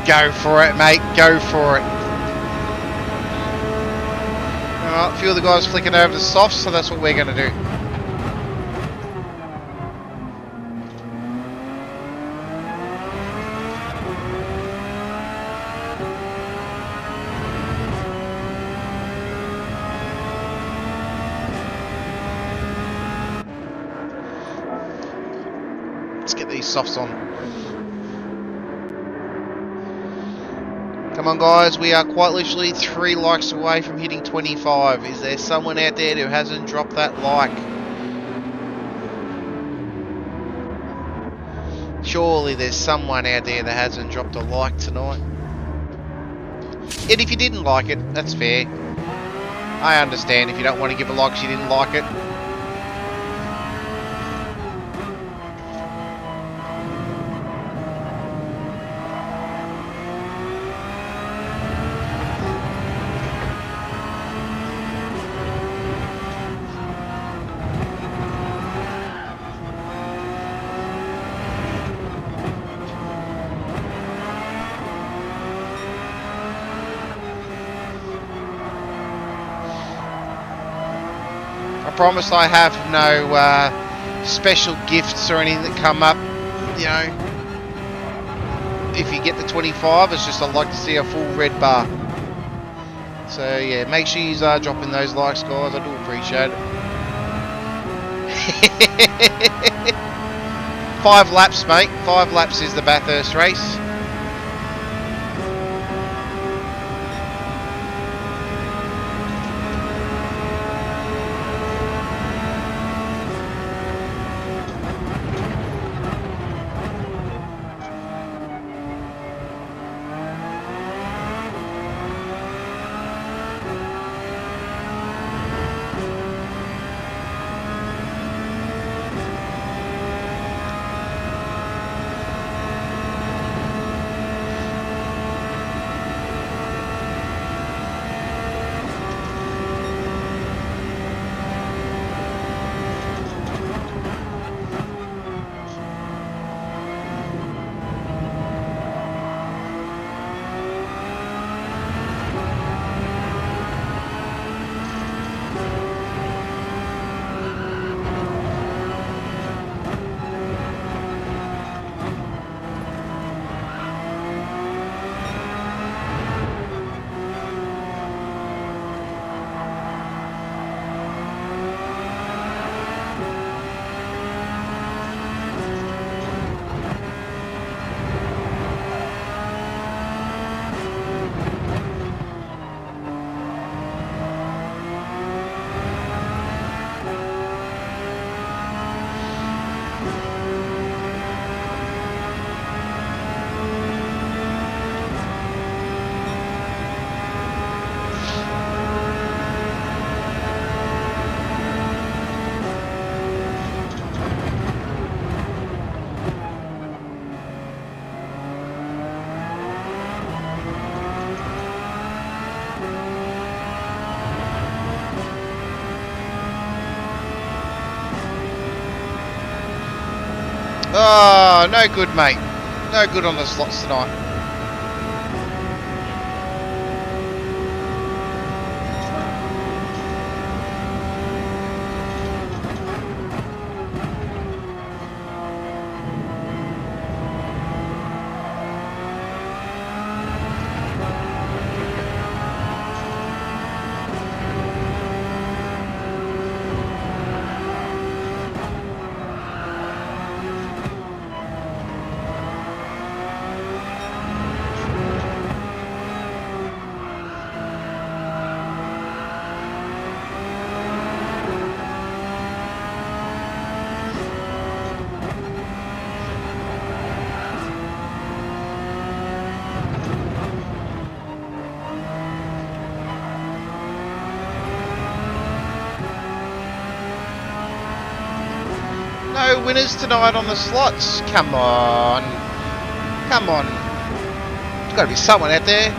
Go for it, mate. Go for it. Alright, a few of the guys flicking over the softs, so that's what we're going to do. Let's get these softs on. Come on guys, we are quite literally 3 likes away from hitting 25. Is there someone out there who hasn't dropped that like? Surely there's someone out there that hasn't dropped a like tonight. And if you didn't like it, that's fair. I understand if you don't want to give a like because you didn't like it. I promise I have no special gifts or anything that come up, you know. If you get the 25, it's just I'd like to see a full red bar. So yeah, make sure you are dropping those likes, guys. I do appreciate it. 5 laps, mate. 5 laps is the Bathurst race. Oh, no good, mate. No good on the slots tonight. No winners tonight on the slots. Come on. Come on. There's got to be someone out there.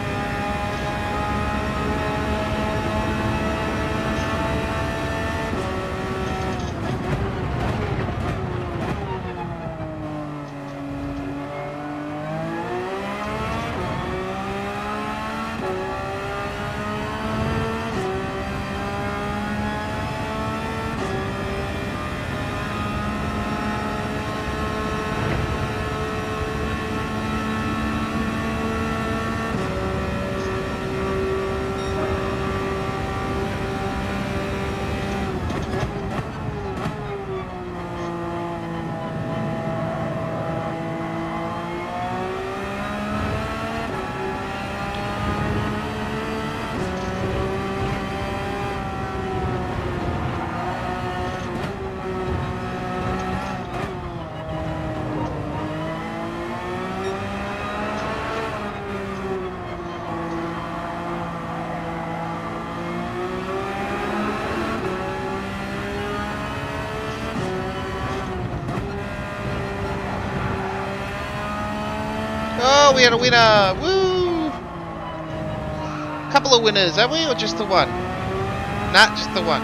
we had a winner! Woo! Couple of winners, have we, or just the one? Nah, just the one.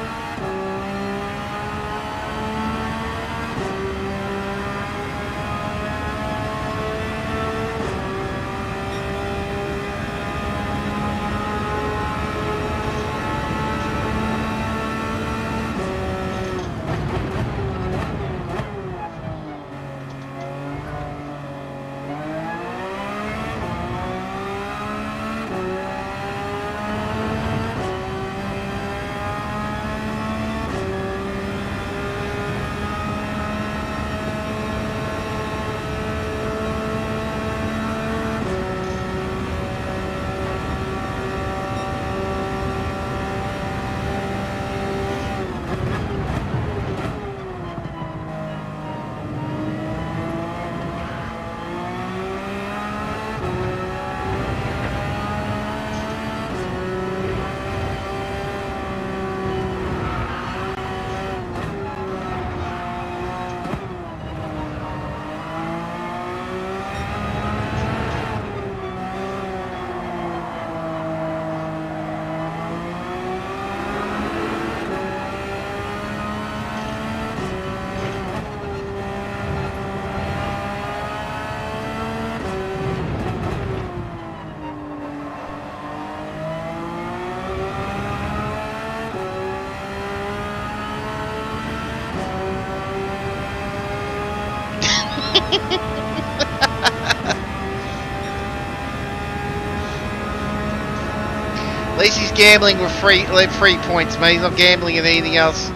At least he's gambling with free points, mate. He's not gambling at anything else.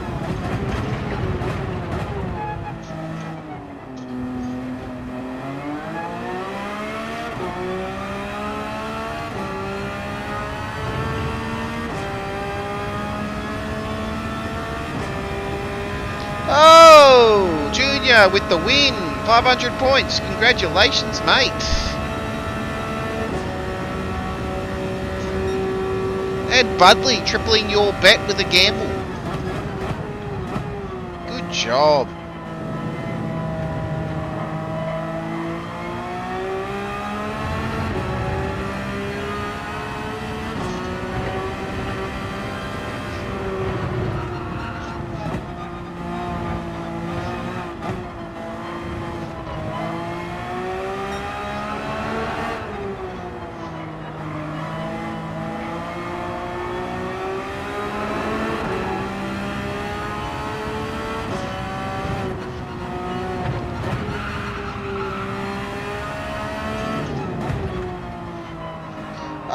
Oh, Junior with the win. 500 points. Congratulations, mate. And Budley tripling your bet with a gamble. Good job.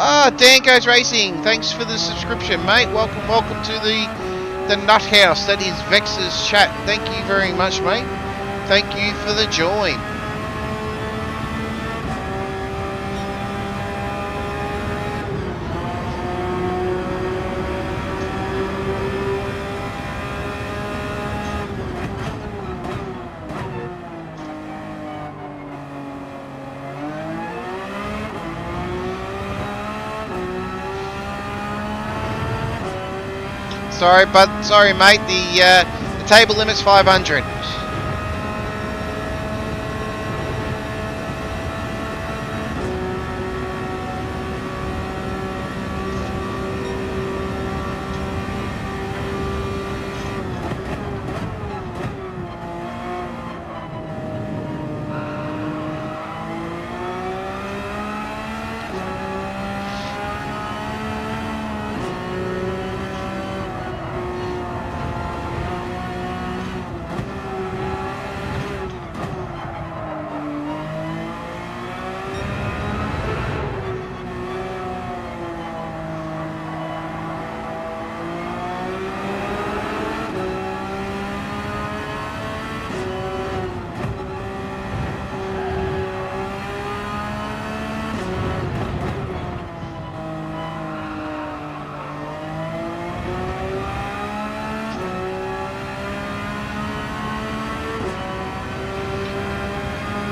Ah, Dan Goes Racing, thanks for the subscription, mate. Welcome to the nut house. That is Vex's chat. Thank you very much, mate. Thank you for the join. Sorry, mate. The table limit's 500.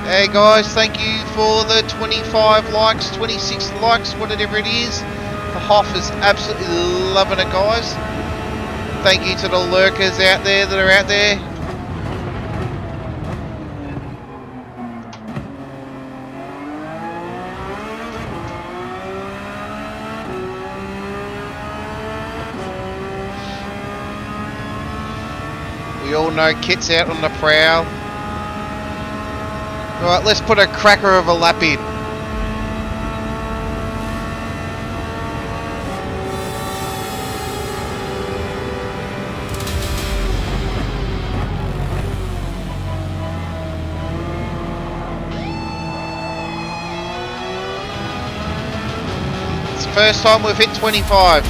Hey guys, thank you for the 25 likes, 26 likes, whatever it is. The Hoff is absolutely loving it, guys. Thank you to the lurkers out there that are out there. We all know Kit's out on the prowl. Alright, let's put a cracker of a lap in. It's the first time we've hit 25.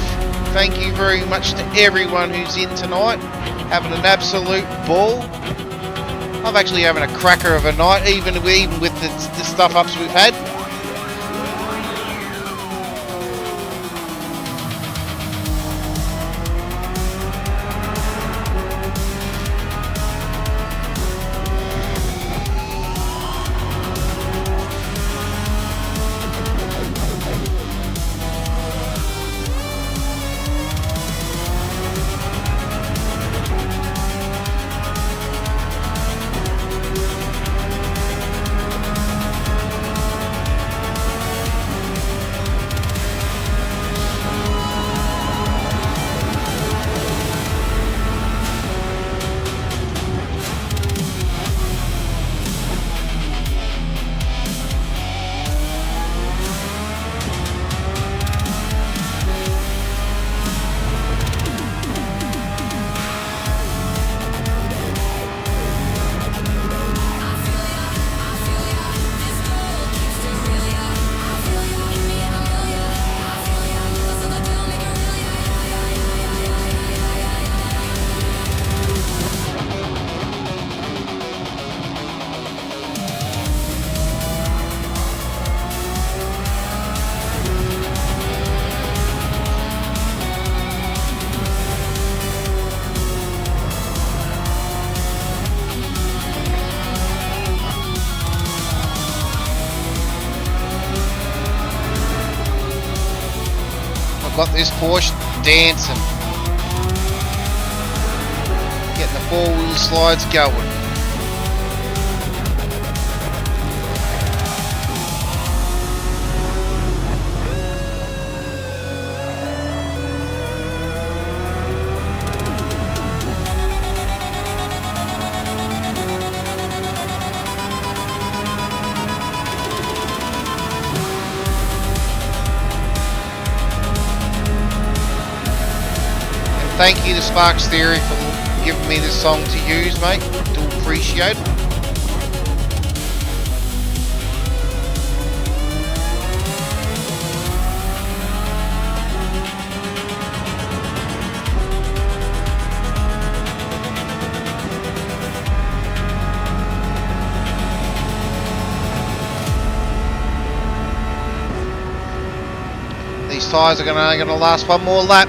Thank you very much to everyone who's in tonight. Having an absolute ball. I'm actually having a cracker of a night, even with the stuff ups we've had. Got this Porsche dancing. Getting the four-wheel slides going. Thank you to Sparks Theory for giving me this song to use, mate. Do appreciate it. These tyres are gonna last one more lap.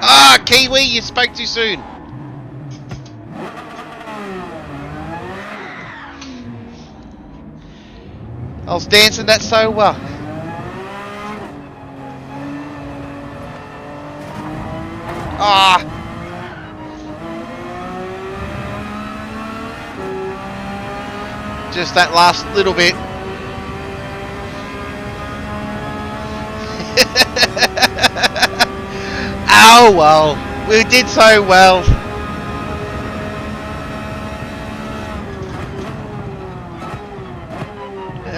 Ah, Kiwi, you spoke too soon. I was dancing that so well. Ah. Just that last little bit. Oh well, we did so well.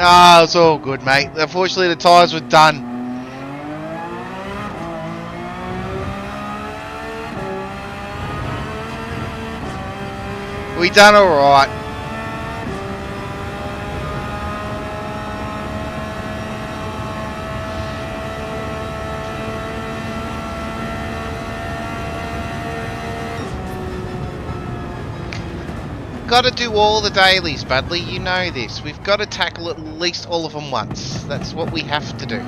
Ah, it's all good, mate. Unfortunately, the tyres were done. We done all right. got to do all the dailies, Budley. You know this. We've got to tackle at least all of them once. That's what we have to do.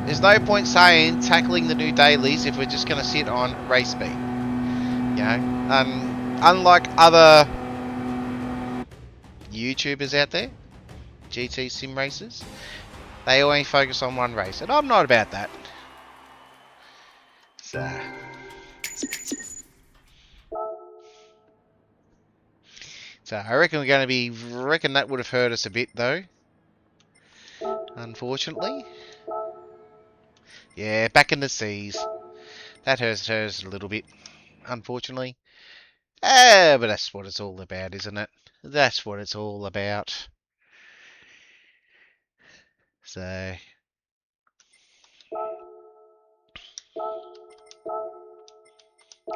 There's no point saying tackling the new dailies if we're just going to sit on race speed. You know, unlike other YouTubers out there, GT sim racers, they only focus on one race, and I'm not about that. So I reckon we're going to be. Reckon that would have hurt us a bit, though. Unfortunately, yeah, back in the seas. That hurts a little bit, unfortunately. But that's what it's all about, isn't it? That's what it's all about. So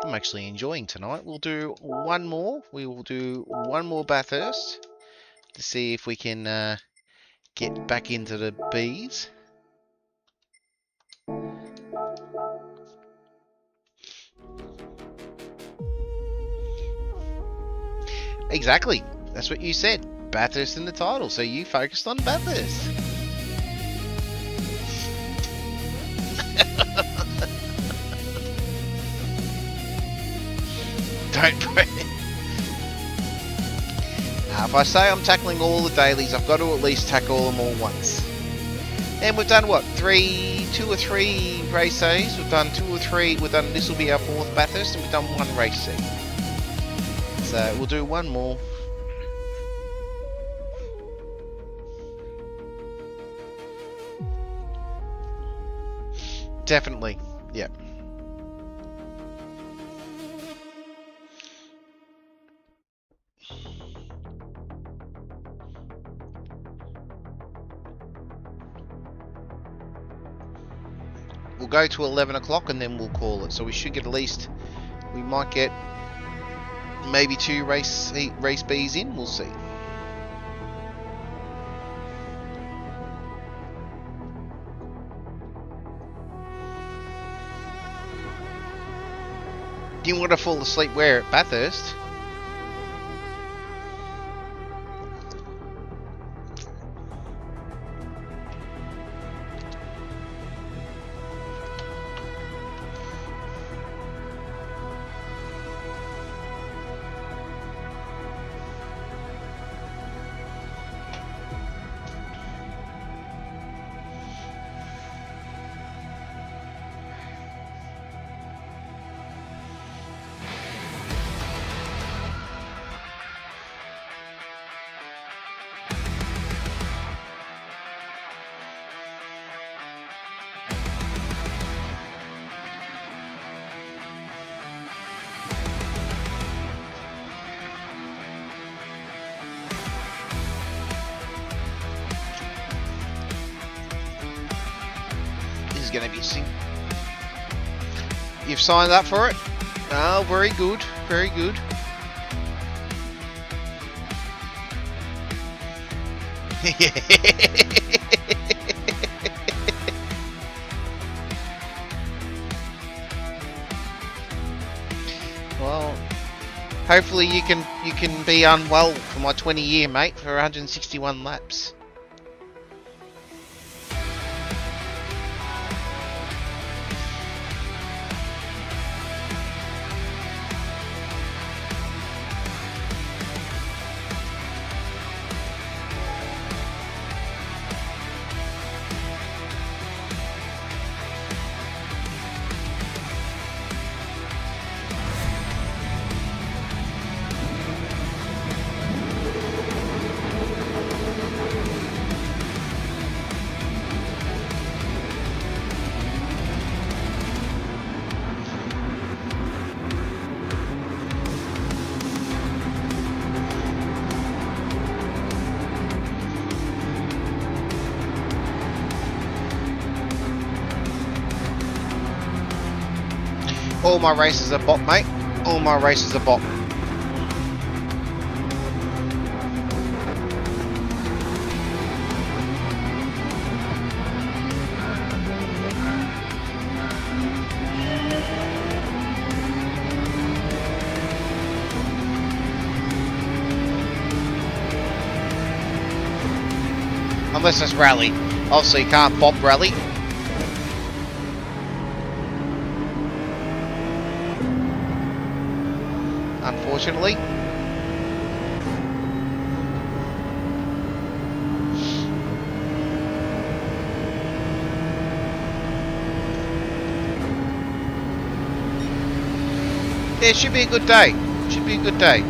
I'm actually enjoying tonight. We'll do one more. We will do one more Bathurst to see if we can get back into the Bs. Exactly. That's what you said. Bathurst in the title. So you focused on Bathurst. Don't pray. Now, if I say I'm tackling all the dailies, I've got to at least tackle them all once. And we've done what? 2 or 3 race A's. We've done 2 or 3. We've done. This will be our 4th Bathurst, and we've done 1 race C. So we'll do one more. Definitely. Yep. We'll go to 11 o'clock and then we'll call it. So we should get at least, we might get maybe 2 race Bs in. We'll see. Do you want to fall asleep where? At Bathurst? Going to be You've signed up for it? Oh, very good, very good. Well, hopefully you can be unwell for my 20-year, mate, for 161 laps. All my races are bot, mate. All my races are bot. Unless it's rally. Obviously you can't bop rally. Unfortunately. Yeah, it should be a good day. Should be a good day.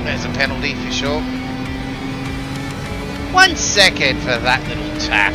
There's a penalty for sure. 1 second for that little tap.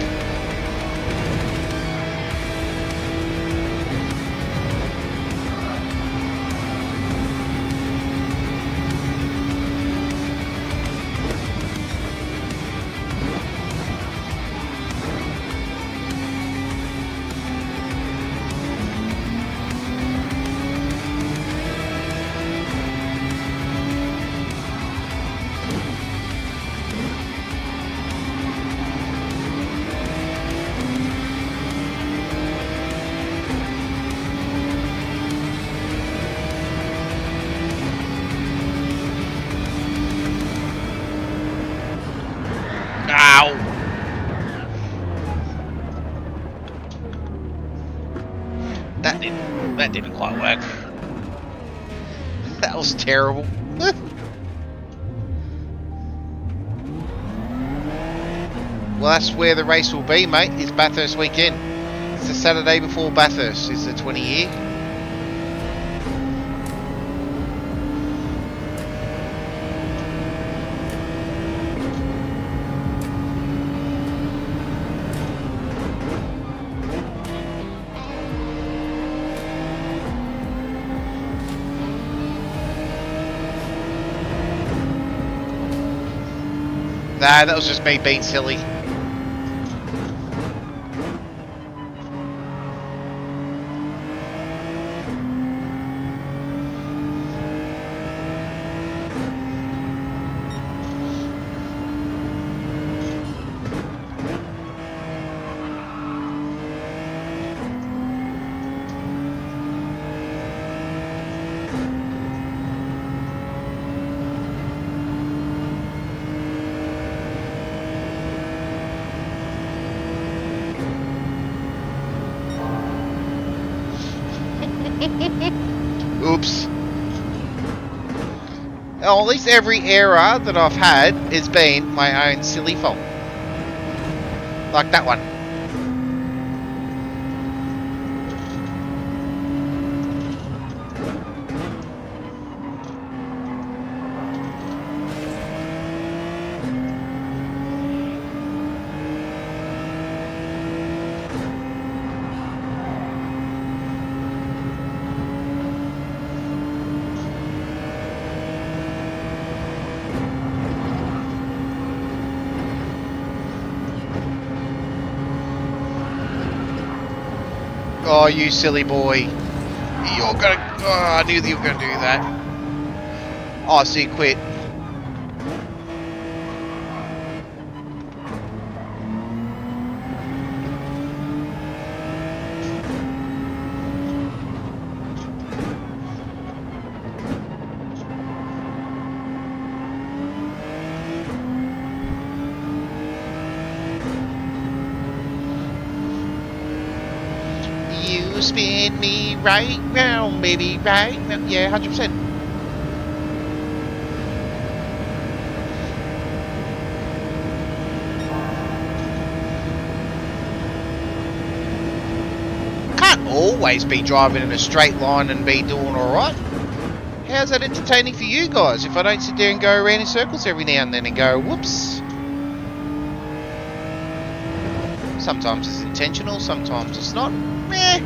Ow! That didn't quite work. That was terrible. Well, that's where the race will be, mate. It's Bathurst weekend. It's the Saturday before Bathurst. It's the 20 year. Nah, that was just me being silly. Oops. Oh, at least every error that I've had has been my own silly fault. Like that one. Oh, you silly boy. You're gonna... Oh, I knew that you were gonna do that. Oh, so you quit. You spin me right round, baby, right round. Yeah, 100%. Can't always be driving in a straight line and be doing alright. How's that entertaining for you guys if I don't sit there and go around in circles every now and then and go, whoops? Sometimes it's intentional, sometimes it's not. Meh.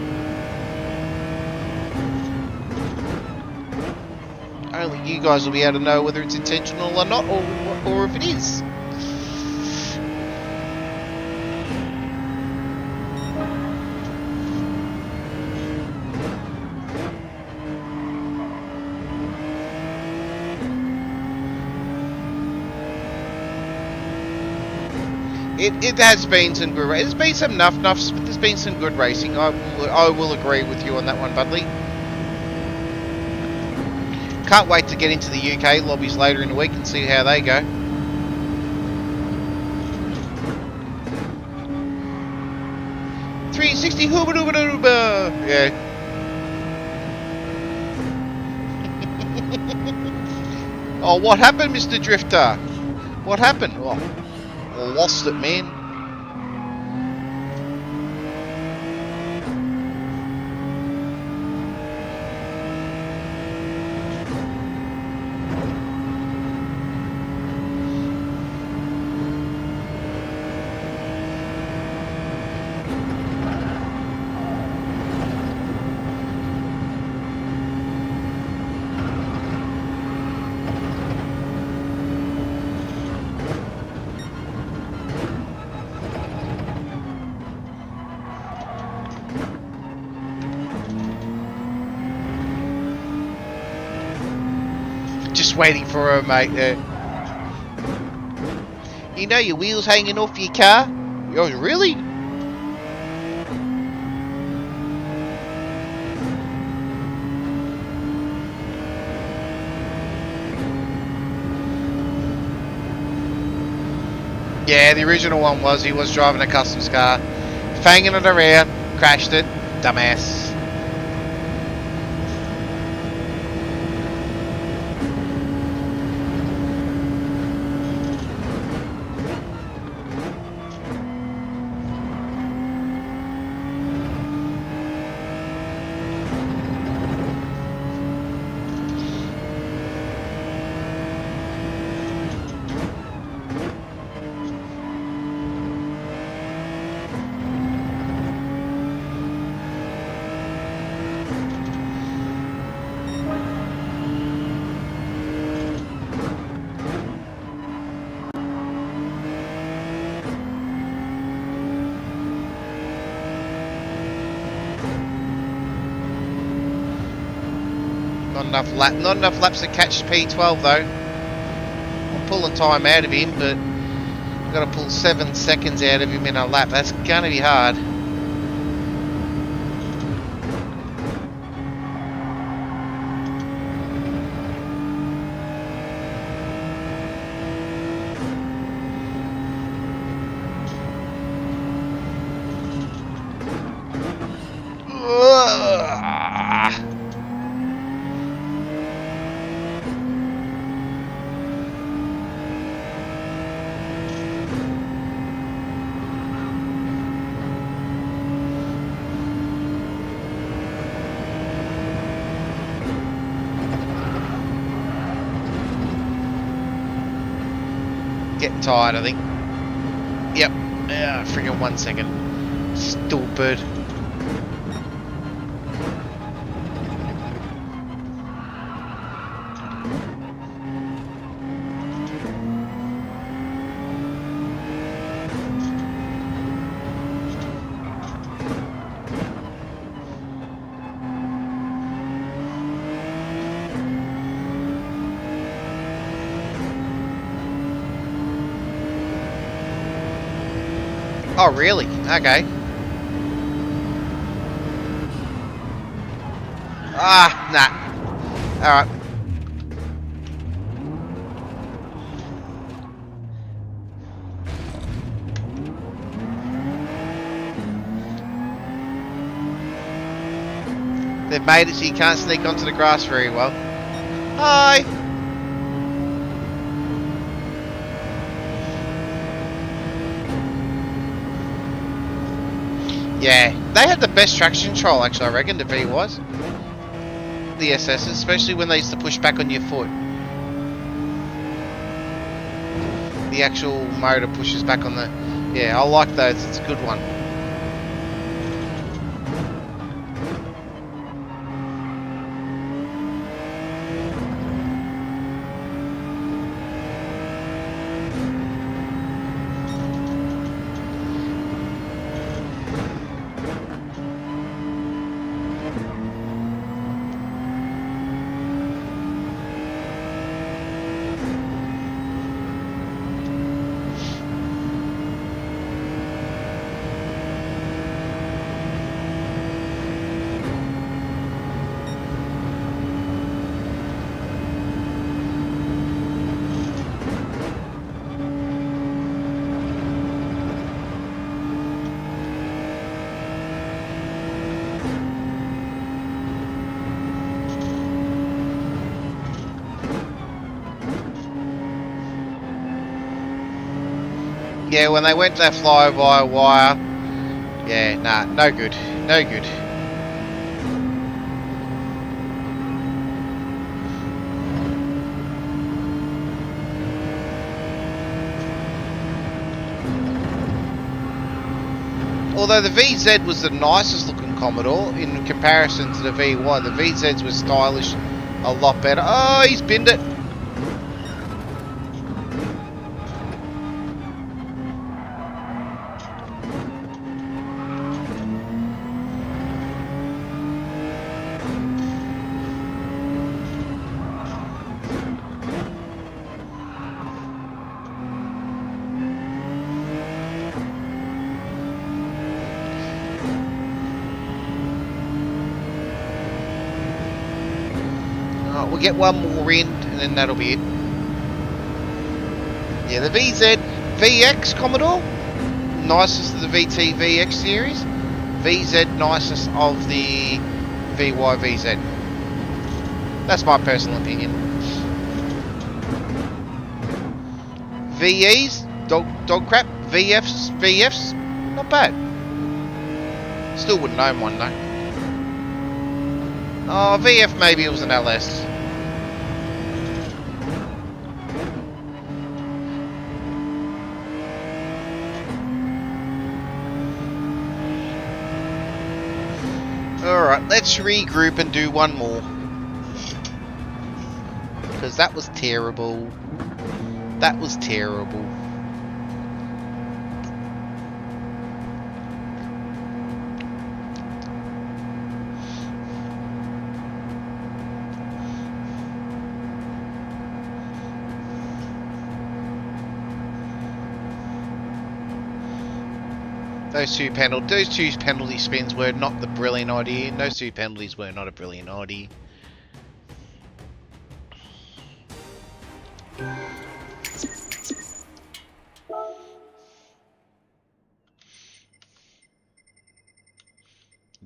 Only you guys will be able to know whether it's intentional or not, or if it is. It has been some good. There's been some nuffs, but there's been some good racing. I will agree with you on that one, Budley. Can't wait to get into the UK lobbies later in the week and see how they go. .360 hooba dooba dooba. Yeah. Oh, what happened, Mr. Drifter? What happened? Oh, lost it, man. Just waiting for her, mate. You know your wheels hanging off your car? Oh, really? Yeah, the original one was he was driving a customs car, fanging it around, crashed it, dumbass. Not enough laps to catch P12 though. I'm pulling time out of him, but I've got to pull 7 seconds out of him in a lap. That's going to be hard. Getting tired, I think. Yep. Friggin' 1 second. Stupid. Oh, really? Okay. Ah, nah. Alright. They've made it so you can't sneak onto the grass very well. Hi! Yeah, they had the best traction control, actually, I reckon, the V-wise. The SS, especially when they used to push back on your foot. The actual motor pushes back on the... Yeah, I like those, it's a good one. Yeah, when they went that fly-by-wire, yeah, nah, no good, no good. Although the VZ was the nicest looking Commodore in comparison to the VY, the VZs were stylish, a lot better. Oh, he's binned it. We'll get one more in, and then that'll be it. Yeah, the VZ VX Commodore, nicest of the VT VX series. VZ nicest of the VY VZ. That's my personal opinion. VEs, dog crap. VFs, not bad. Still wouldn't own one though. Oh, VF maybe it was an LS. Alright, let's regroup and do one more. Because that was terrible. That was terrible. Those two penalty spins were not the brilliant idea. Those two penalties were not a brilliant idea.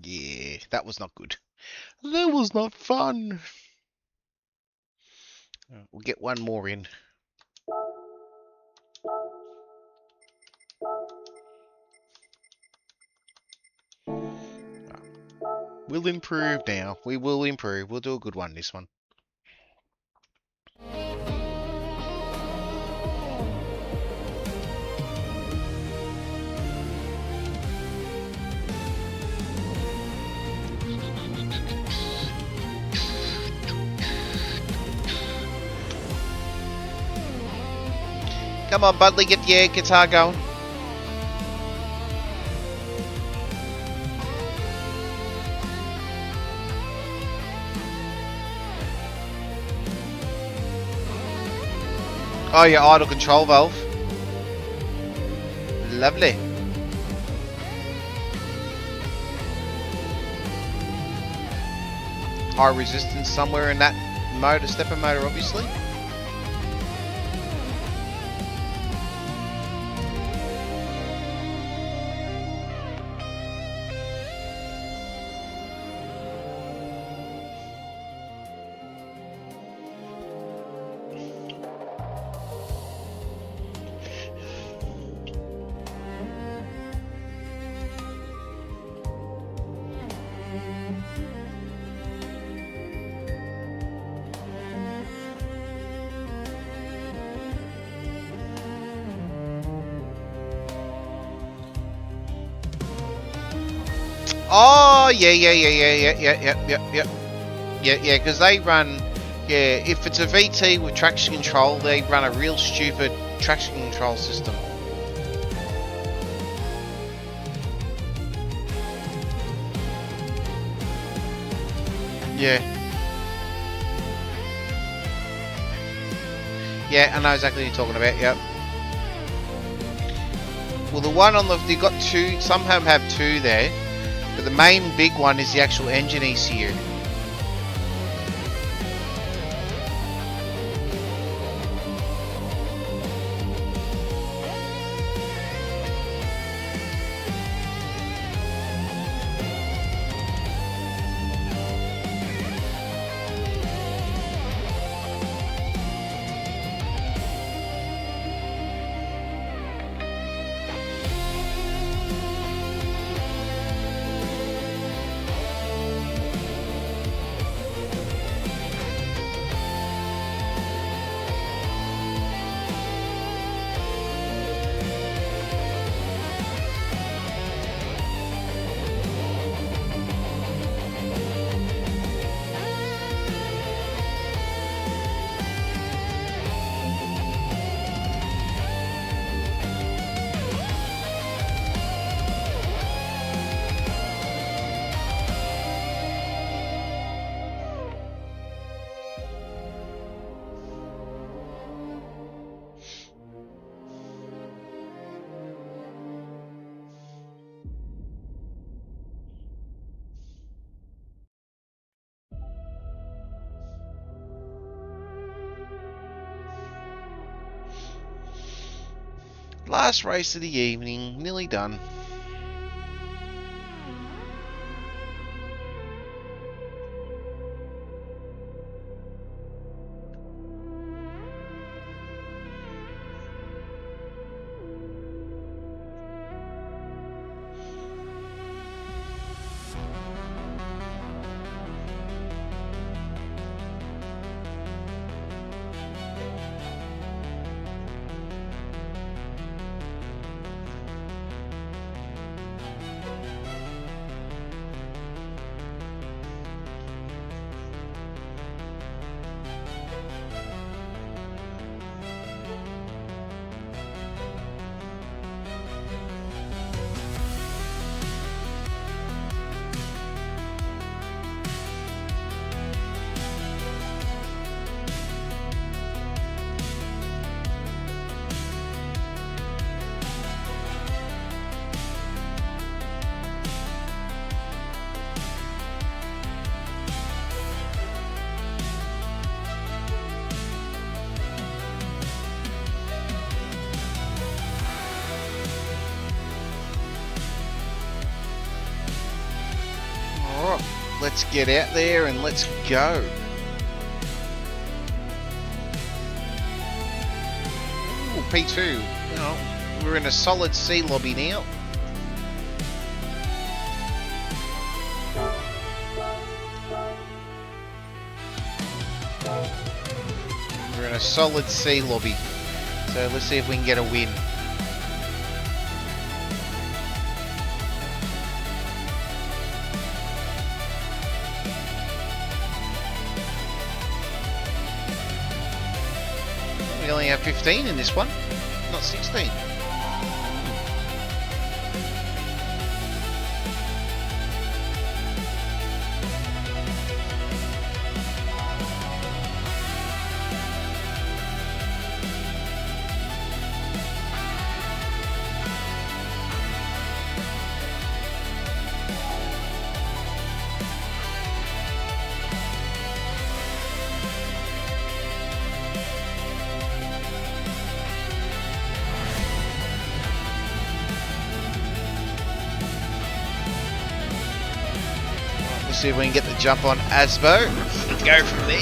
Yeah, that was not good. That was not fun. We'll get one more in. We'll improve now. We will improve. We'll do a good one this one. Come on, Budley, get your guitar going. Oh, your idle control valve. Lovely. High resistance somewhere in that motor, stepper motor, obviously. Oh, yeah, because they run, if it's a VT with traction control, they run a real stupid traction control system. Yeah. Yeah, I know exactly what you're talking about, yep. Well, the one on the, you've got two, some of them have two there. But the main big one is the actual engine ECU. Last race of the evening, nearly done. Alright, let's get out there and let's go. Ooh, P2. Oh, we're in a solid C lobby now. We're in a solid C lobby. So let's see if we can get a win. We only have 15 in this one, not 16. See if we can get the jump on Asbo and go from there.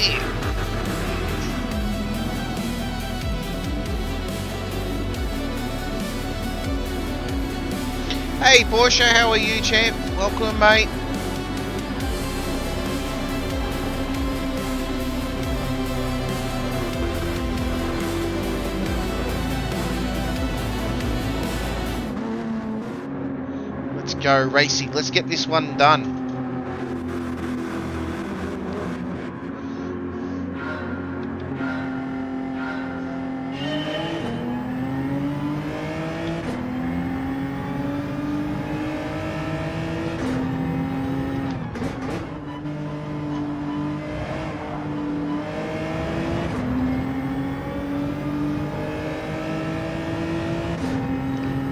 Hey Porsche, how are you, champ? Welcome, mate. Let's go racing. Let's get this one done.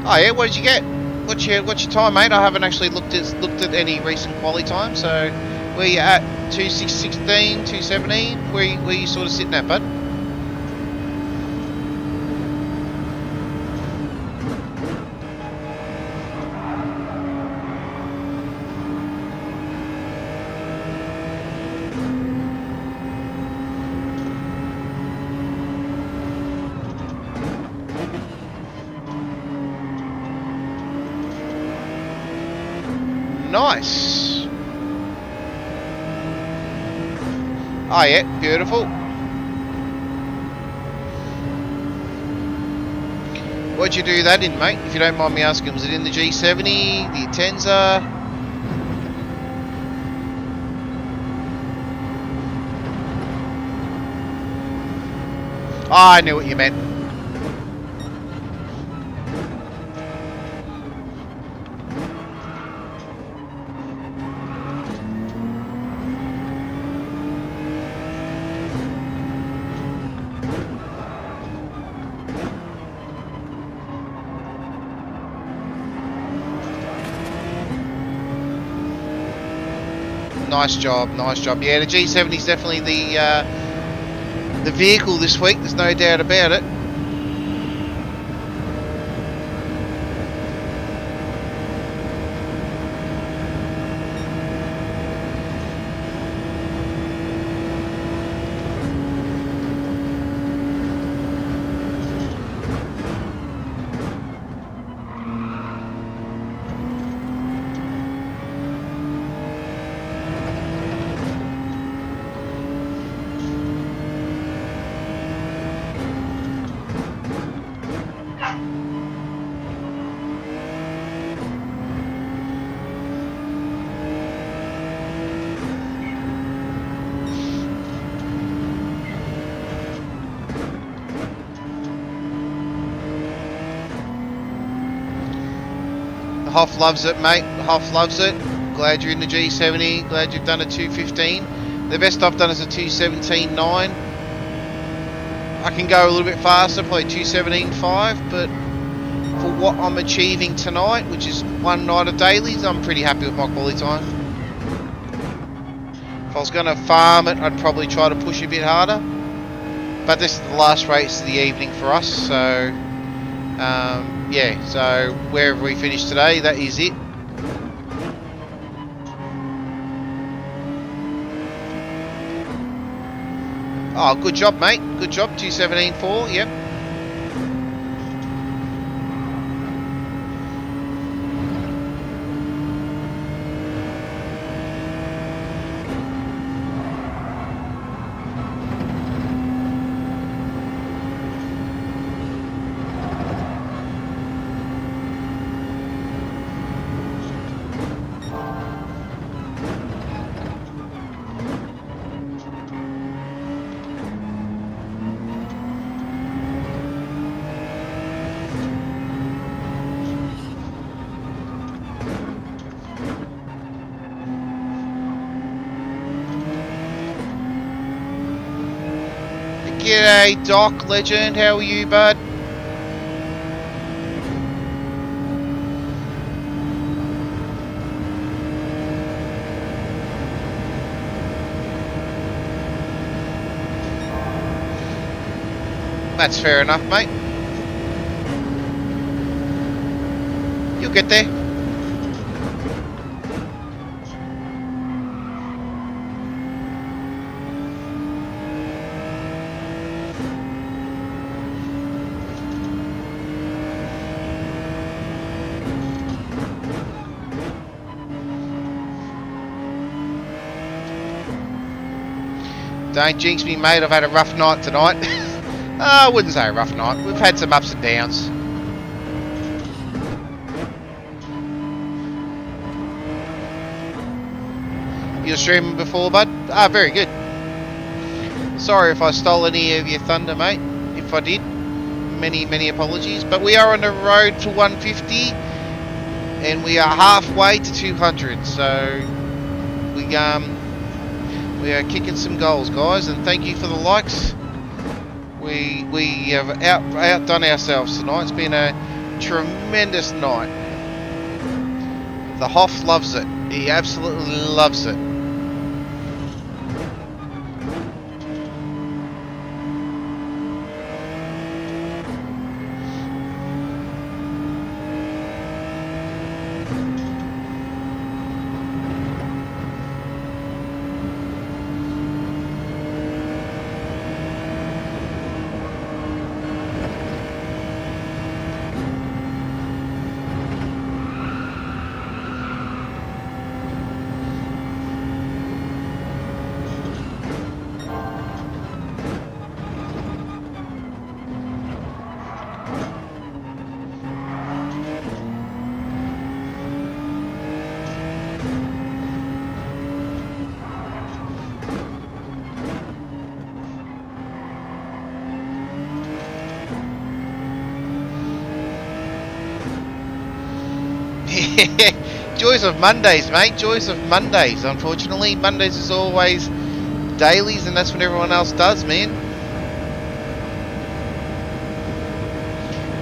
Oh yeah, what did you get? What's your time, mate? I haven't actually looked at any recent quali time. So, where you at? 2:16, 2:17? Where you sort of sitting at, bud? Nice. Oh yeah, beautiful. What'd you do that in, mate? If you don't mind me asking, was it in the G70, the Atenza? Oh, I knew what you meant. Nice job, nice job. Yeah, the G70 is definitely the vehicle this week. There's no doubt about it. The Hoff loves it, mate. The Hoff loves it. Glad you're in the G70. Glad you've done a 215. The best I've done is a 217.9. I can go a little bit faster, probably 217.5, but for what I'm achieving tonight, which is one night of dailies, I'm pretty happy with my quality time. If I was going to farm it, I'd probably try to push a bit harder. But this is the last race of the evening for us, so yeah, so wherever we finish today, that is it. Oh, good job, mate. Good job, 217.4, yep. G'day, Doc Legend. How are you, bud? That's fair enough, mate. You'll get there. Don't jinx me, mate. I've had a rough night tonight. I wouldn't say a rough night. We've had some ups and downs. You were streaming before, bud? Ah, very good. Sorry if I stole any of your thunder, mate. If I did, many apologies. But we are on the road to 150, and we are halfway to 200. So we are kicking some goals, guys, and thank you for the likes. We have outdone ourselves tonight. It's been a tremendous night. The Hoff loves it. He absolutely loves it. Joys of Mondays, mate. Joys of Mondays. Unfortunately, Mondays is always dailies, and that's what everyone else does, man.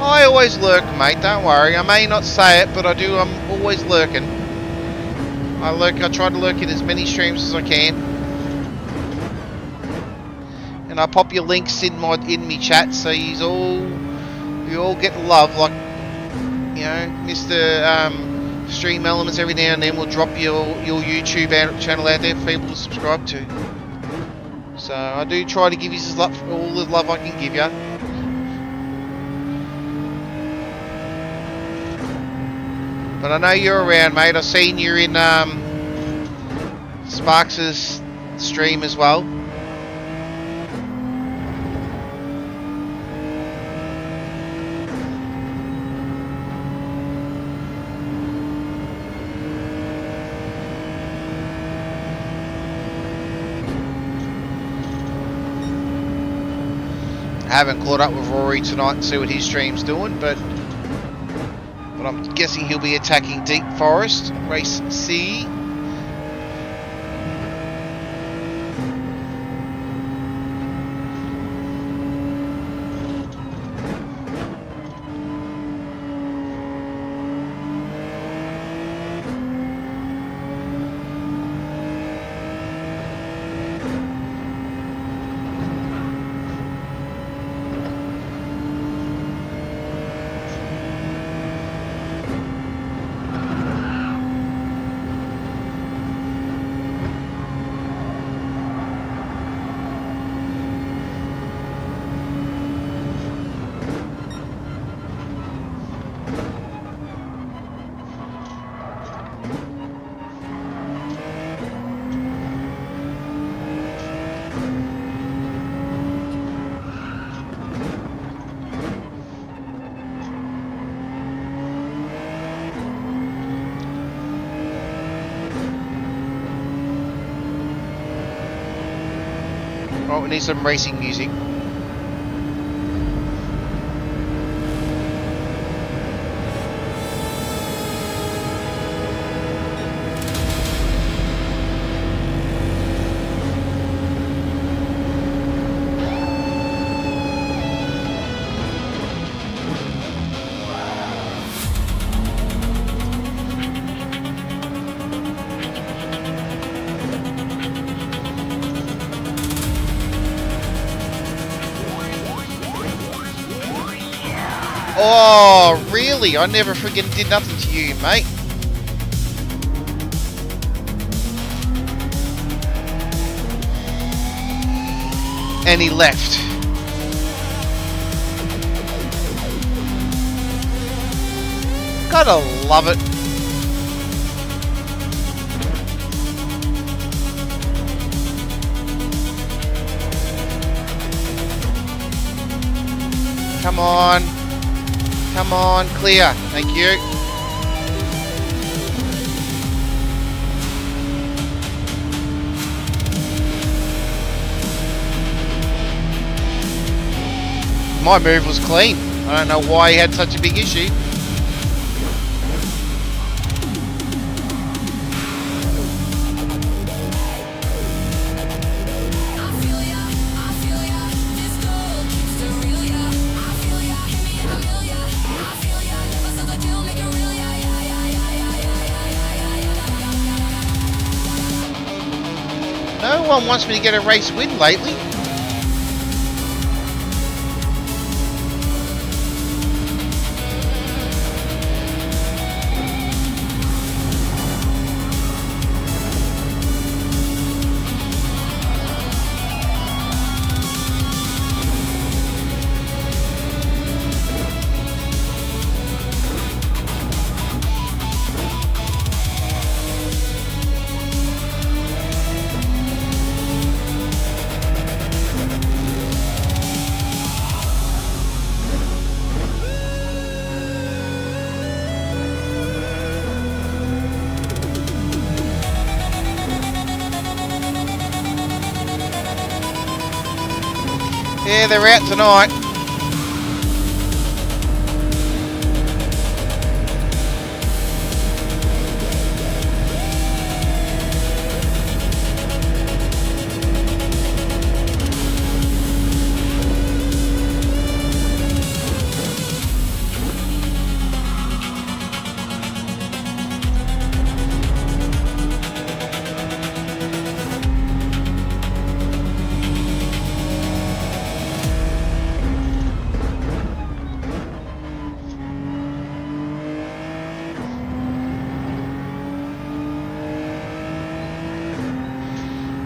I always lurk, mate. Don't worry. I may not say it, but I do. I'm always lurking. I lurk. I try to lurk in as many streams as I can, and I pop your links in me chat, so you all get love, like, you know, Mr. Stream Elements every now and then will drop your YouTube channel out there for people to subscribe to. So I do try to give you all the love I can give you. But I know you're around, mate. I've seen you're in Sparks' stream as well. I haven't caught up with Rory tonight and see what his stream's doing, but I'm guessing he'll be attacking Deep Forest, Race C. Oh, we need some racing music. Oh, really? I never friggin' did nothing to you, mate. And he left. Gotta love it. Come on. Come on, clear. Thank you. My move was clean. I don't know why he had such a big issue. No one wants me to get a race win lately. Yeah, they're out tonight.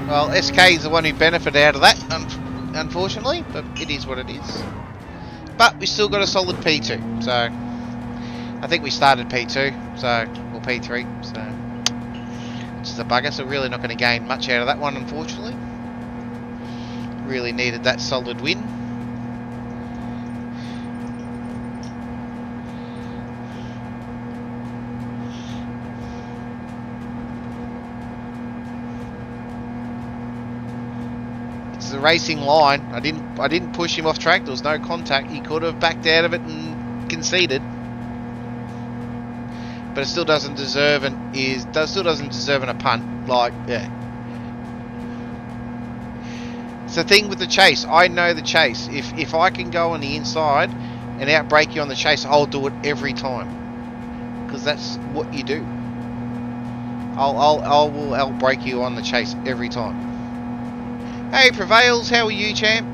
Well, SK is the one who benefited out of that, unfortunately, but it is what it is. But we still got a solid P2, so I think we started P2, or P3, so which is a bugger. So we're really not going to gain much out of that one, unfortunately. Really needed that solid win. the racing line. I didn't push him off track. There was no contact. He could have backed out of it and conceded, but it still doesn't deserve still doesn't deserve a punt. Like, yeah. It's the thing with the chase. I know the chase. If I can go on the inside and outbrake you on the chase, I'll do it every time, because that's what you do. I will outbrake you on the chase every time. Hey Prevails, how are you, champ?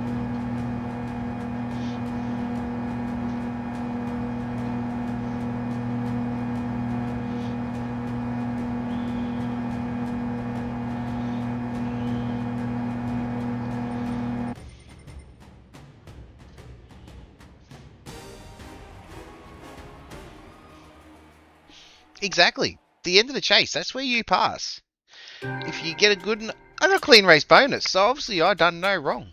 Exactly. The end of the chase, that's where you pass. If you get a good... I got a clean race bonus, so obviously I done no wrong.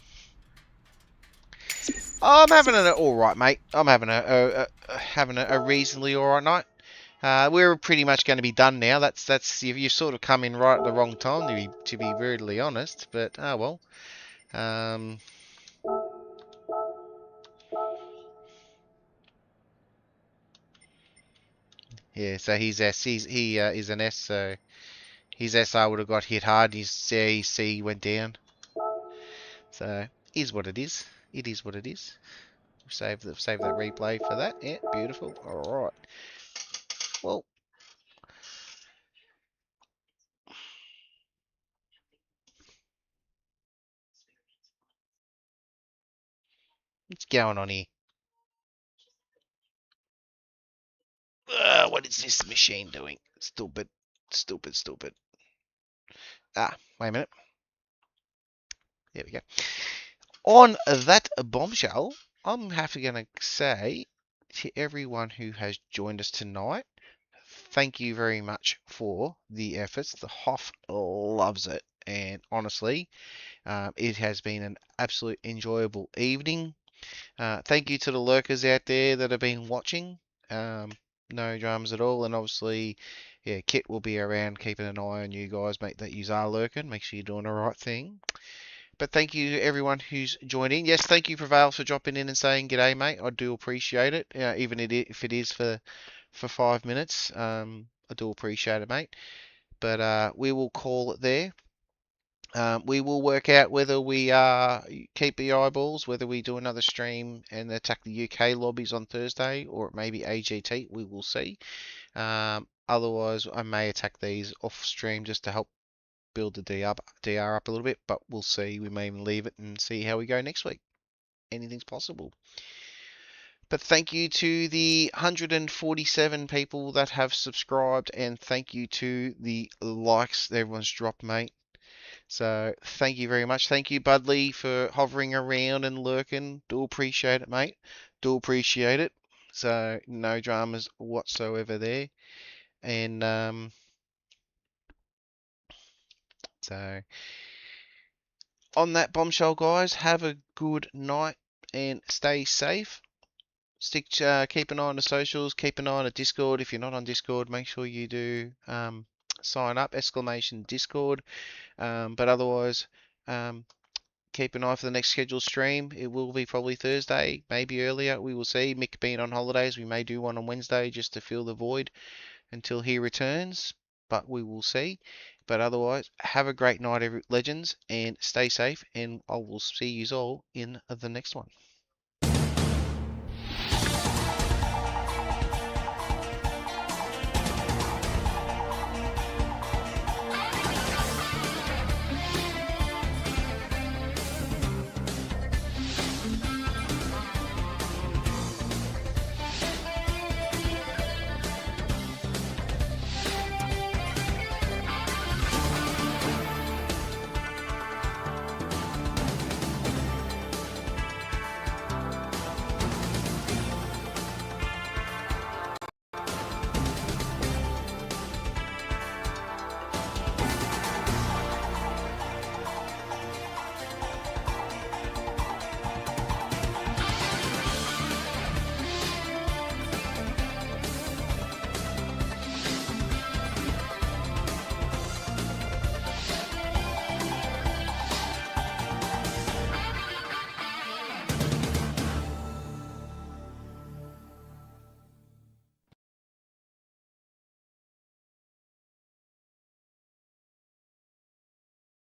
I'm having an alright, mate. I'm having a reasonably alright night. We're pretty much going to be done now. That's you sort of come in right at the wrong time, to be brutally honest. But well. Yeah. So he's S. He is an S. So his SR would have got hit hard. His C went down. So is what it is. It is what it is. Save that replay for that. Yeah, beautiful. All right. Well, what's going on here? What is this machine doing? Stupid, stupid, stupid. Wait a minute. There we go. On that bombshell, I'm going to say to everyone who has joined us tonight, thank you very much for the efforts. The Hoff loves it, and honestly, it has been an absolute enjoyable evening. Thank you to the lurkers out there that have been watching. No dramas at all, and obviously, yeah, Kit will be around keeping an eye on you guys, mate, that you are lurking. Make sure you're doing the right thing. But thank you to everyone who's joined in. Yes, thank you, Prevail, for dropping in and saying g'day, mate. I do appreciate it, even if it is for 5 minutes. I do appreciate it, mate. But we will call it there. We will work out whether we keep the eyeballs, whether we do another stream and attack the UK lobbies on Thursday, or it may be AGT. We will see. Otherwise, I may attack these off stream just to help build the DR up a little bit, but we'll see. We may even leave it and see how we go next week. Anything's possible. But thank you to the 147 people that have subscribed, and thank you to the likes that everyone's dropped, mate. So thank you very much. Thank you, Budley, for hovering around and lurking. Do appreciate it, mate. Do appreciate it. So no dramas whatsoever there. And so on that bombshell, guys, have a good night and stay safe. Keep an eye on the socials. Keep an eye on the Discord. If you're not on Discord, make sure you do sign up! Discord. But otherwise, keep an eye for the next scheduled stream. It will be probably Thursday, maybe earlier. We will see. Mick being on holidays, we may do one on Wednesday just to fill the void until he returns. But we will see. But otherwise, have a great night, legends, and stay safe. And I will see you all in the next one.